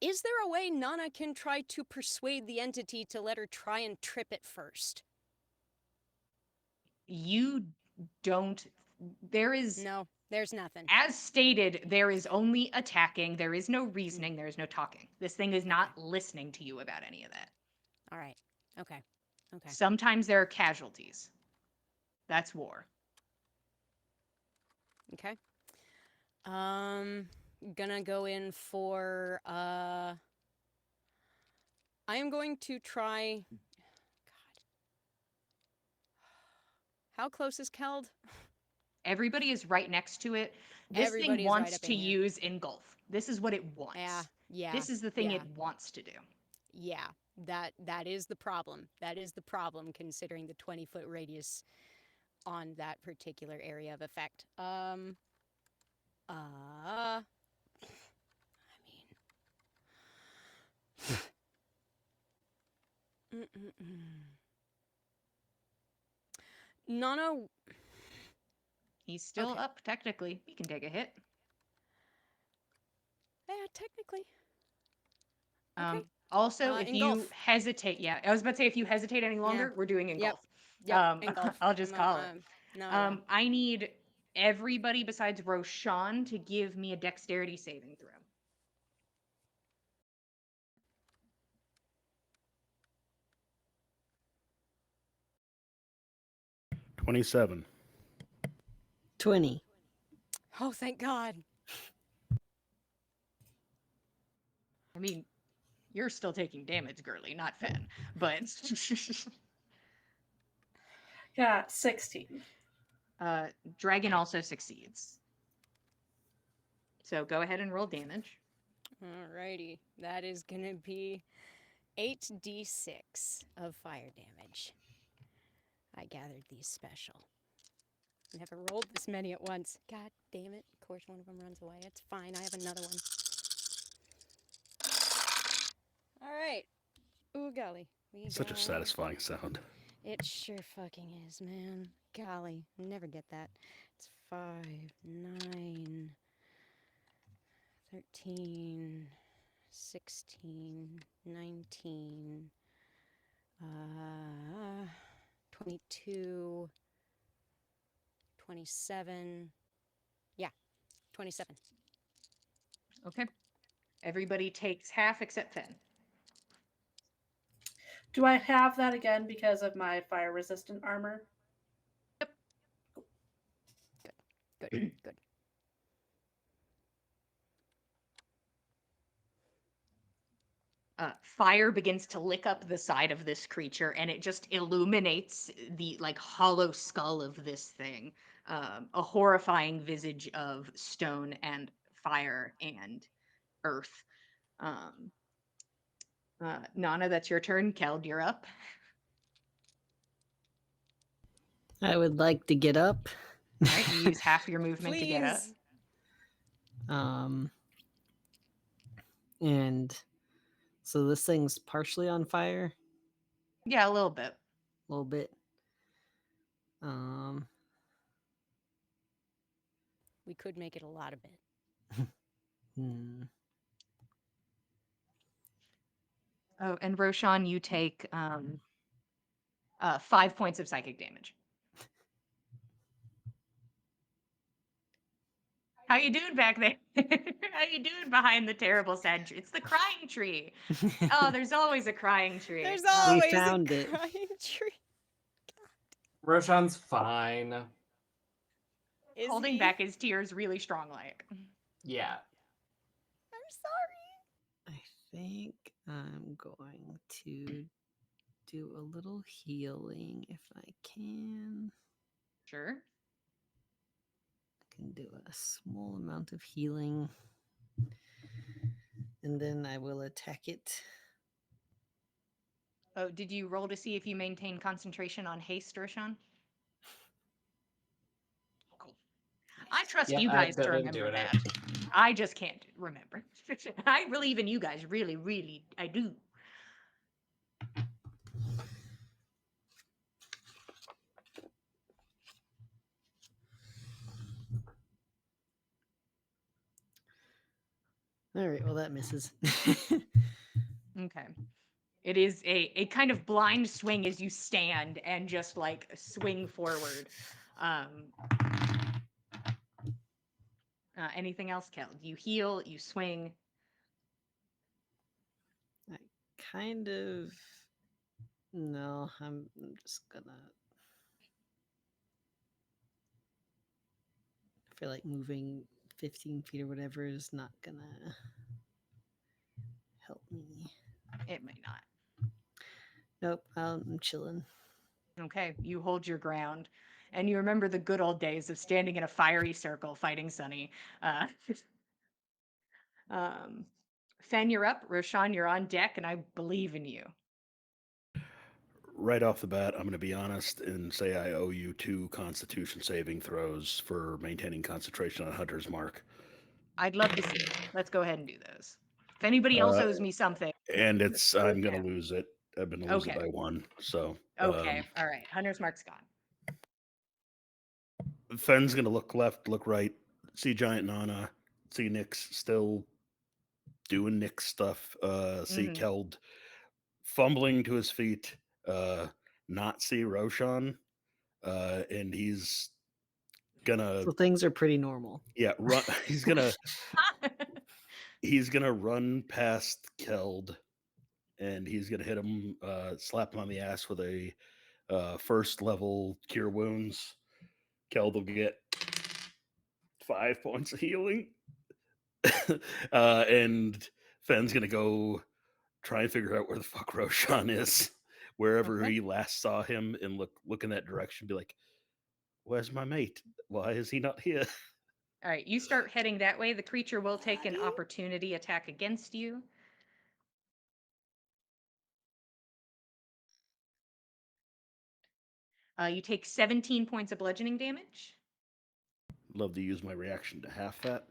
Is there a way Nana can try to persuade the entity to let her try and trip it first? You don't. There is, No, there's nothing. as stated, there is only attacking. There is no reasoning. There is no talking. This thing is not listening to you about any of that. All right. Okay. Okay. Sometimes there are casualties. That's war. Okay. Gonna go in for I am going to try. God. How close is Keld? Everybody is right next to it. This thing Everybody is right wants up to in here. use engulf. This is what it wants. Yeah. This is the thing yeah. it wants to do. Yeah. That is the problem. That is the problem considering the 20-foot radius on that particular area of effect. I mean Nana. He's still Okay. up, technically. He can take a hit. Yeah, technically. Um, Okay. Also, if you Engulf. hesitate, yeah, I was about to say if you hesitate any longer, we're doing engulf. Yep. Engulf. I'll just call it. No, yeah. I need everybody besides Roshan to give me a dexterity saving throw. $27. 20. Oh, thank God. I mean, you're still taking damage, girly, not Fen, but Got 16. Dragon also succeeds. So go ahead and roll damage. Alrighty. That is gonna be 8d6 of fire damage. I gathered these special. Never rolled this many at once. God damn it. Of course one of them runs away. It's fine. I have another one. Alright. Ooh, golly. Such a satisfying sound. It sure fucking is, man. Golly. Never get that. It's 5, 9, 13, 16, 19, 22, 27. Yeah, 27. Okay. Everybody takes half except Fen. Do I have that again because of my fire resistant armor? Good, good. Fire begins to lick up the side of this creature, and it just illuminates the like hollow skull of this thing. A horrifying visage of stone and fire and earth. Nana, that's your turn. Keld, you're up. I would like to get up. All right, you use half your movement to get up. Please. And so this thing's partially on fire, Yeah, a little bit. a little bit. We could make it a lot of bit. Hmm. Oh, and Roshan, you take 5 points of psychic damage. How you doing back there? How you doing behind the terrible sad tree? It's the crying tree. Oh, there's always a crying tree. There's Oh, always found a it. crying tree. Roshan's fine. Is holding he? back his tears really strong like. Yeah. I'm sorry. I think I'm going to do a little healing if I can. Sure. I can do a small amount of healing. And then I will attack it. Oh, did you roll to see if you maintain concentration on haste, Roshan? Cool. I trust Yep, you I've guys to been remember doing it. that. I just can't remember. I believe in you guys, really, really, I do. All right, well, that misses. Okay. It is a kind of blind swing as you stand and just like swing forward. Anything else, Kel? You heal, you swing. I kind of. No, I'm just gonna. I feel like moving 15 feet or whatever is not gonna help me. It might not. Nope, I'm chilling. Okay, you hold your ground, and you remember the good old days of standing in a fiery circle fighting Sunny. Uh, Fen, you're up. Roshan, you're on deck, and I believe in you. Right off the bat, I'm going to be honest and say I owe you 2 Constitution saving throws for maintaining concentration on Hunter's Mark. I'd love to see it. Let's go ahead and do those. If anybody else owes me something, And I'm going down. to lose it. I've been losing Okay. by 1. So Okay, all right. Hunter's Mark's gone. Fenn's going to look left, look right, see Giant Nana, see Nyx still doing Nyx stuff, see Mhm. Keld fumbling to his feet, not see Roshan, and he's gonna So things are pretty normal. run. He's gonna run past Keld, and he's gonna hit him, slap him on the ass with a first level cure wounds. Keld will get 5 points of healing, and Fenn's gonna go try and figure out where the fuck Roshan is, wherever Okay. he last saw him, and look in that direction. Be like, "Where's my mate? Why is he not here?" All right, you start heading that way. The creature will take an opportunity attack against you. You take 17 points of bludgeoning damage. Love to use my reaction to half that.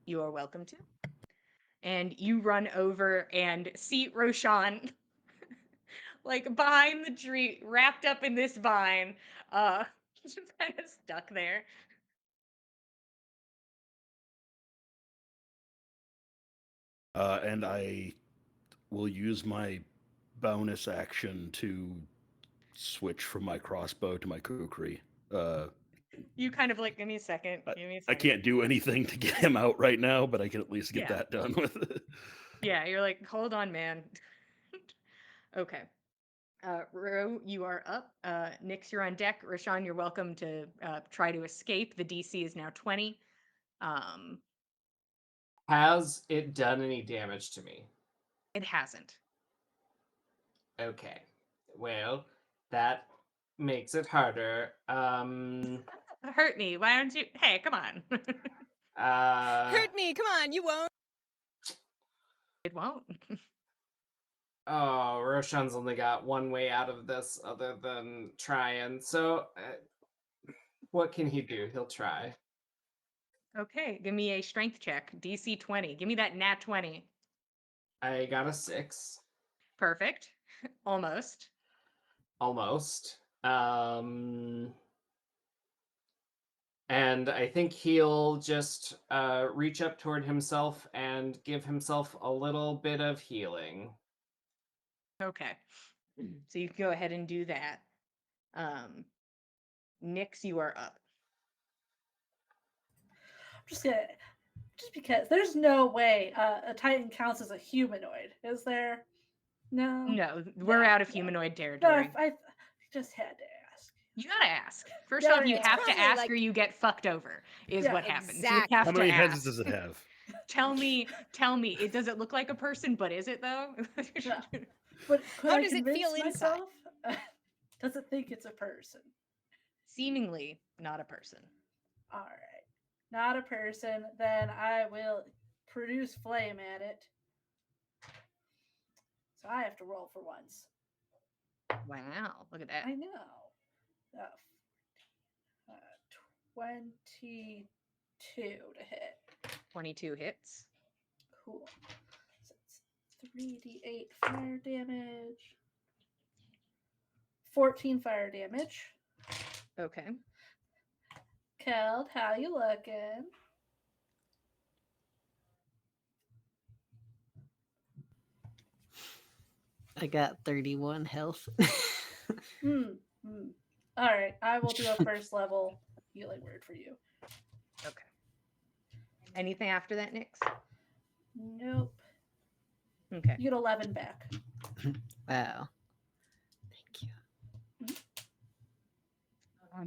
You are welcome to. And you run over and see Roshan like behind the tree, wrapped up in this vine, just kind of stuck there. And I will use my bonus action to switch from my crossbow to my kukri. You kind of like, give me a second. Give me a I second. can't do anything to get him out right now, but I can at least get Yeah. that done with it. Yeah, you're like, hold on, man. Okay. Ro, you are up. Nyx, you're on deck. Roshan, you're welcome to try to escape. The DC is now 20. Has it done any damage to me? It hasn't. Okay. Well, that makes it harder. Hurt me. Why don't you? Hey, come on. Hurt me. Come on, you won't. It won't. Oh, Roshan's only got one way out of this other than trying. So, what can he do? He'll try. Okay, give me a strength check. DC 20. Give me that nat 20. I got a 6. Perfect. Almost. Almost. And I think he'll just reach up toward himself and give himself a little bit of healing. Okay. So you can go ahead and do that. Nyx, you are up. Just because there's no way a Titan counts as a humanoid, is there? No. No, we're No, out of no. humanoid No, territory. I just had to ask. You gotta ask. First Gotta off, you ask. have to Probably ask like- or you get fucked over, is Yeah, what happens. You exactly. have How to many ask. heads does it have? Tell me, it look like a person, but is it though? Yeah. But could How I does it convince feel inside? myself? Does it think it's a person? Seemingly not a person. All right. Not a person. Then I will produce flame at it. So I have to roll for once. Wow, look at that. I know. Uh, 22 to hit. 22 hits. Cool. So it's 3d8 fire damage. 14 fire damage. Okay. Keld, how you looking? I got 31 health. Hmm. All right. I will do a first level healing word for you. Okay. Anything after that, Nyx? Nope. Okay. You get 11 back. Wow. Thank you.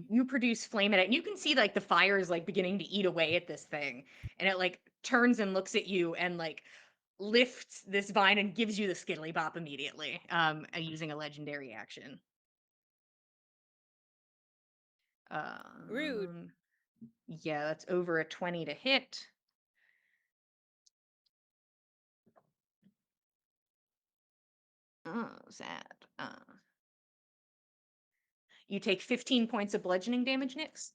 You produce flame at it, and you can see like the fire is like beginning to eat away at this thing, and it like turns and looks at you and like lifts this vine and gives you the skiddly bop immediately, using a legendary action. Rude. Yeah, that's over a 20 to hit. Oh, sad. You take 15 points of bludgeoning damage, Nyx.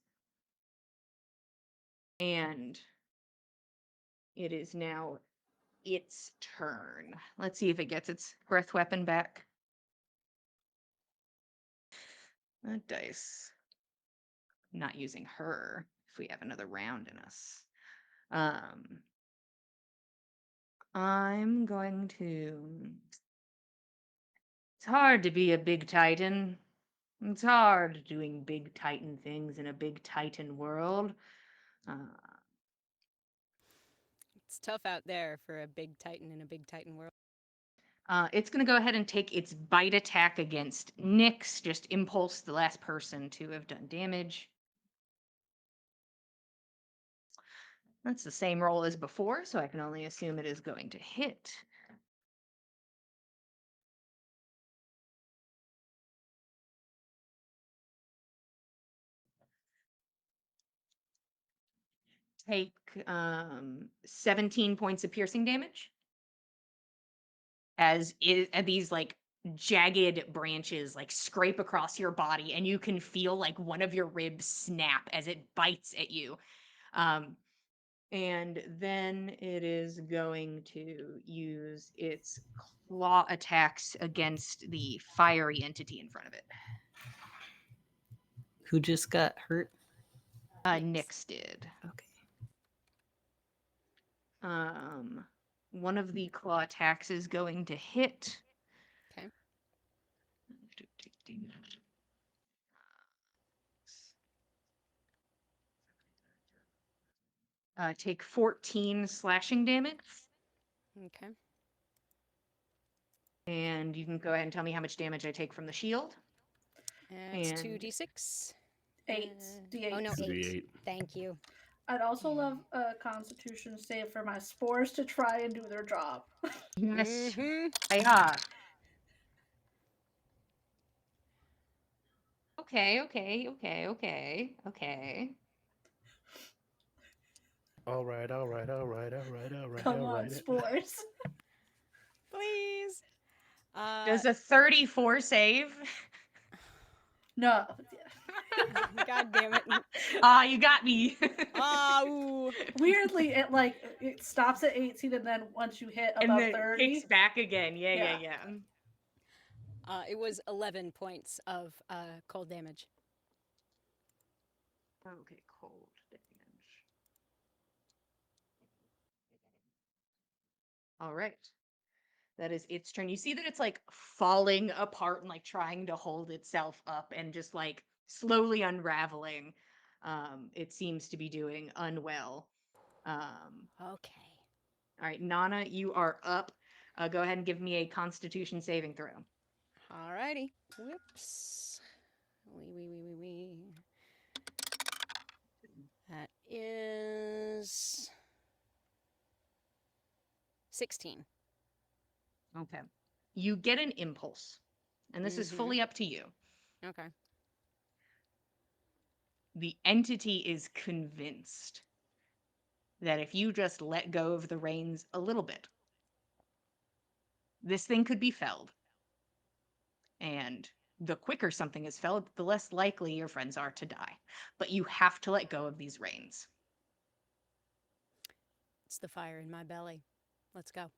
And it is now its turn. Let's see if it gets its breath weapon back. That dice. Not using her if we have another round in us. I'm going to. It's hard to be a big Titan. It's hard doing big Titan things in a big Titan world. It's tough out there for a big Titan in a big Titan world. It's going to go ahead and take its bite attack against Nyx. Just impulse the last person to have done damage. That's the same roll as before, so I can only assume it is going to hit. Take 17 points of piercing damage. As these like jagged branches like scrape across your body, and you can feel like one of your ribs snap as it bites at you. And then it is going to use its claw attacks against the fiery entity in front of it. Who just got hurt? Nyx did. Okay. One of the claw attacks is going to hit. Okay. Take 14 slashing damage. Okay. And you can go ahead and tell me how much damage I take from the shield. It's And 2d6. 8 d8. Oh no, 8. 2d8. Thank you. I'd also love a Constitution save for my spores to try and do their job. Yes. Mhm. Yeah. Okay. All right. Come on, spores. Please. Does a 34 save? No. God damn it. You got me. Ooh. Weirdly, it stops at 18, and then once you hit And above then 30, kicks back again. Yeah. It was 11 points of cold damage. Okay, cold. All right. That is its turn. You see that it's like falling apart and like trying to hold itself up and just like slowly unraveling. It seems to be doing unwell. Okay. All right, Nana, you are up. Go ahead and give me a Constitution saving throw. Alrighty. Whoops. Wee. That is 16. Okay. You get an impulse, and this is Mhm. fully up to you. Okay. The entity is convinced that if you just let go of the reins a little bit, this thing could be felled. And the quicker something is felled, the less likely your friends are to die. But you have to let go of these reins. It's the fire in my belly. Let's go.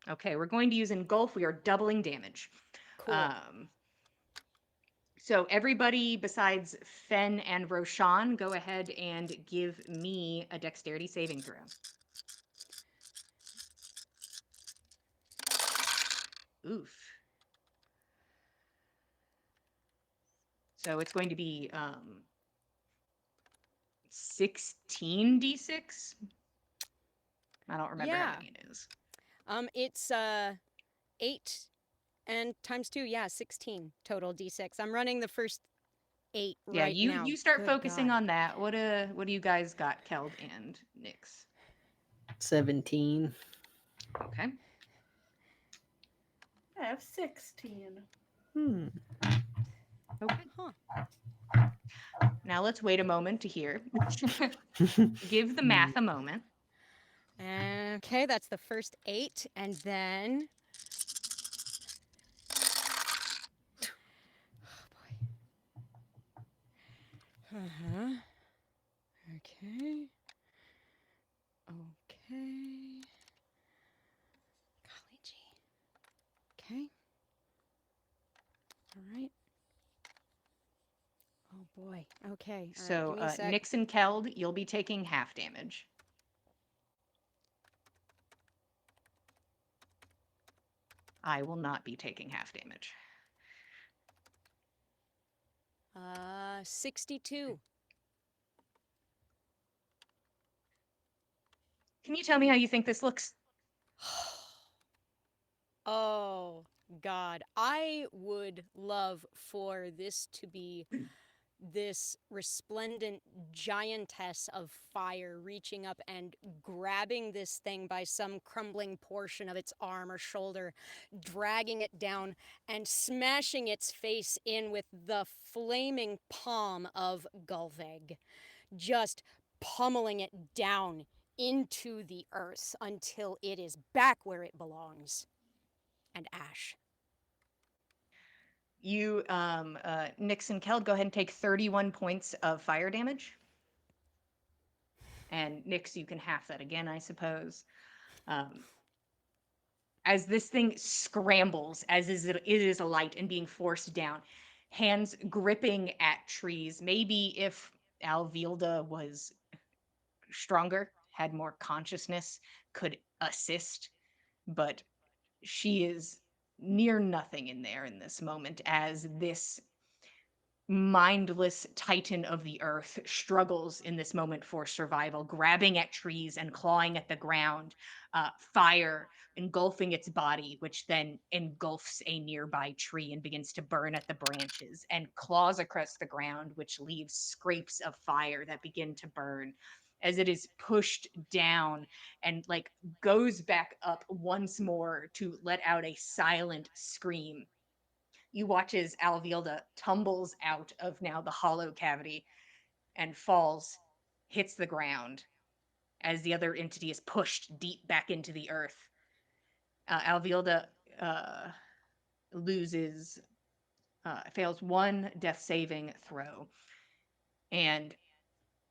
Okay, we're going to use engulf. We are doubling damage. Cool. So everybody besides Fen and Roshan, go ahead and give me a dexterity saving throw. Oof. So it's going to be 16d6. I don't remember how Yeah. many it is. It's 8 and times 2, yeah, 16 total d6. I'm running the first 8 Yeah, right now. you start Good focusing God. on that. What do you guys got, Keld and Nyx? 17. Okay. I have 16. Hmm. Okay. Huh. Now let's wait a moment to hear. Give the math a moment. Okay, that's the first 8, and then. Oh boy. Okay. Okay. Golly gee. Okay. All right. Oh boy. Okay. All right. So Give me a sec. Nyx and Keld, you'll be taking half damage. I will not be taking half damage. 62. Can you tell me how you think this looks? Oh God. I would love for this to be this resplendent giantess of fire reaching up and grabbing this thing by some crumbling portion of its arm or shoulder, dragging it down and smashing its face in with the flaming palm of Gulveg, just pummeling it down into the earth until it is back where it belongs. And ash. You, Nyx and Keld, go ahead and take 31 points of fire damage. And Nyx, you can half that again, I suppose. As this thing scrambles, as it is alight and being forced down, hands gripping at trees. Maybe if Alvilda was stronger, had more consciousness, could assist, but she is near nothing in there in this moment as this mindless titan of the earth struggles in this moment for survival, grabbing at trees and clawing at the ground, fire engulfing its body, which then engulfs a nearby tree and begins to burn at the branches, and claws across the ground, which leaves scrapes of fire that begin to burn as it is pushed down and like goes back up once more to let out a silent scream. You watch as Alvilda tumbles out of now the hollow cavity and falls, hits the ground as the other entity is pushed deep back into the earth. Alvilda fails one death saving throw, and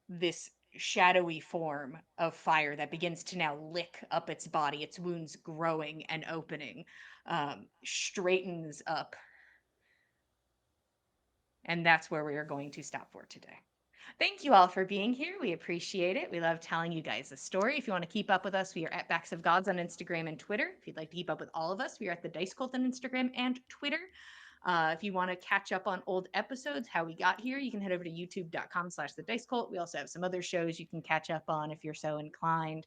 this shadowy form of fire that begins to now lick up its body, its wounds growing and opening, straightens up. And that's where we are going to stop for today. Thank you all for being here. We appreciate it. We love telling you guys the story. If you want to keep up with us, we are at Backs of Gods on Instagram and Twitter. If you'd like to keep up with all of us, we are at the Dice Cult on Instagram and Twitter. If you want to catch up on old episodes, how we got here, you can head over to youtube.com/the Dice Cult. We also have some other shows you can catch up on if you're so inclined.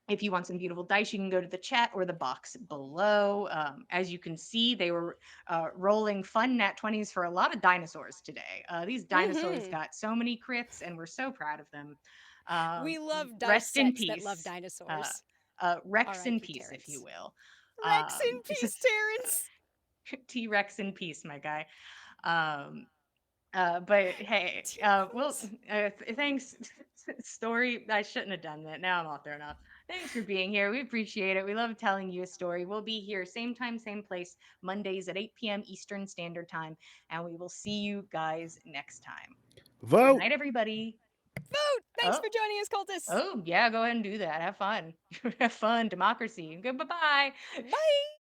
If you want some beautiful dice, you can go to the chat or the box below. As you can see, they were rolling fun nat 20s for a lot of dinosaurs today. These dinosaurs Mhm. got so many crits, and we're so proud of them. We love dice Rest in sets that love peace. dinosaurs. Rex in R.I.P. peace, if you Terrence. will. Rex in peace, Terrence. T-Rex in peace, my guy. But hey, well, thanks. Story. I shouldn't have done that. Now I'm all thrown off. Thanks for being here. We appreciate it. We love telling you a story. We'll be here same time, same place, Mondays at 8 p.m. Eastern Standard Time, and we will see you guys next time. Good Vote. night, everybody. Vote! Thanks Oh. for joining us, cultists. Oh, yeah, go ahead and do that. Have fun. Have fun. Democracy. Good. Bye-bye. Bye.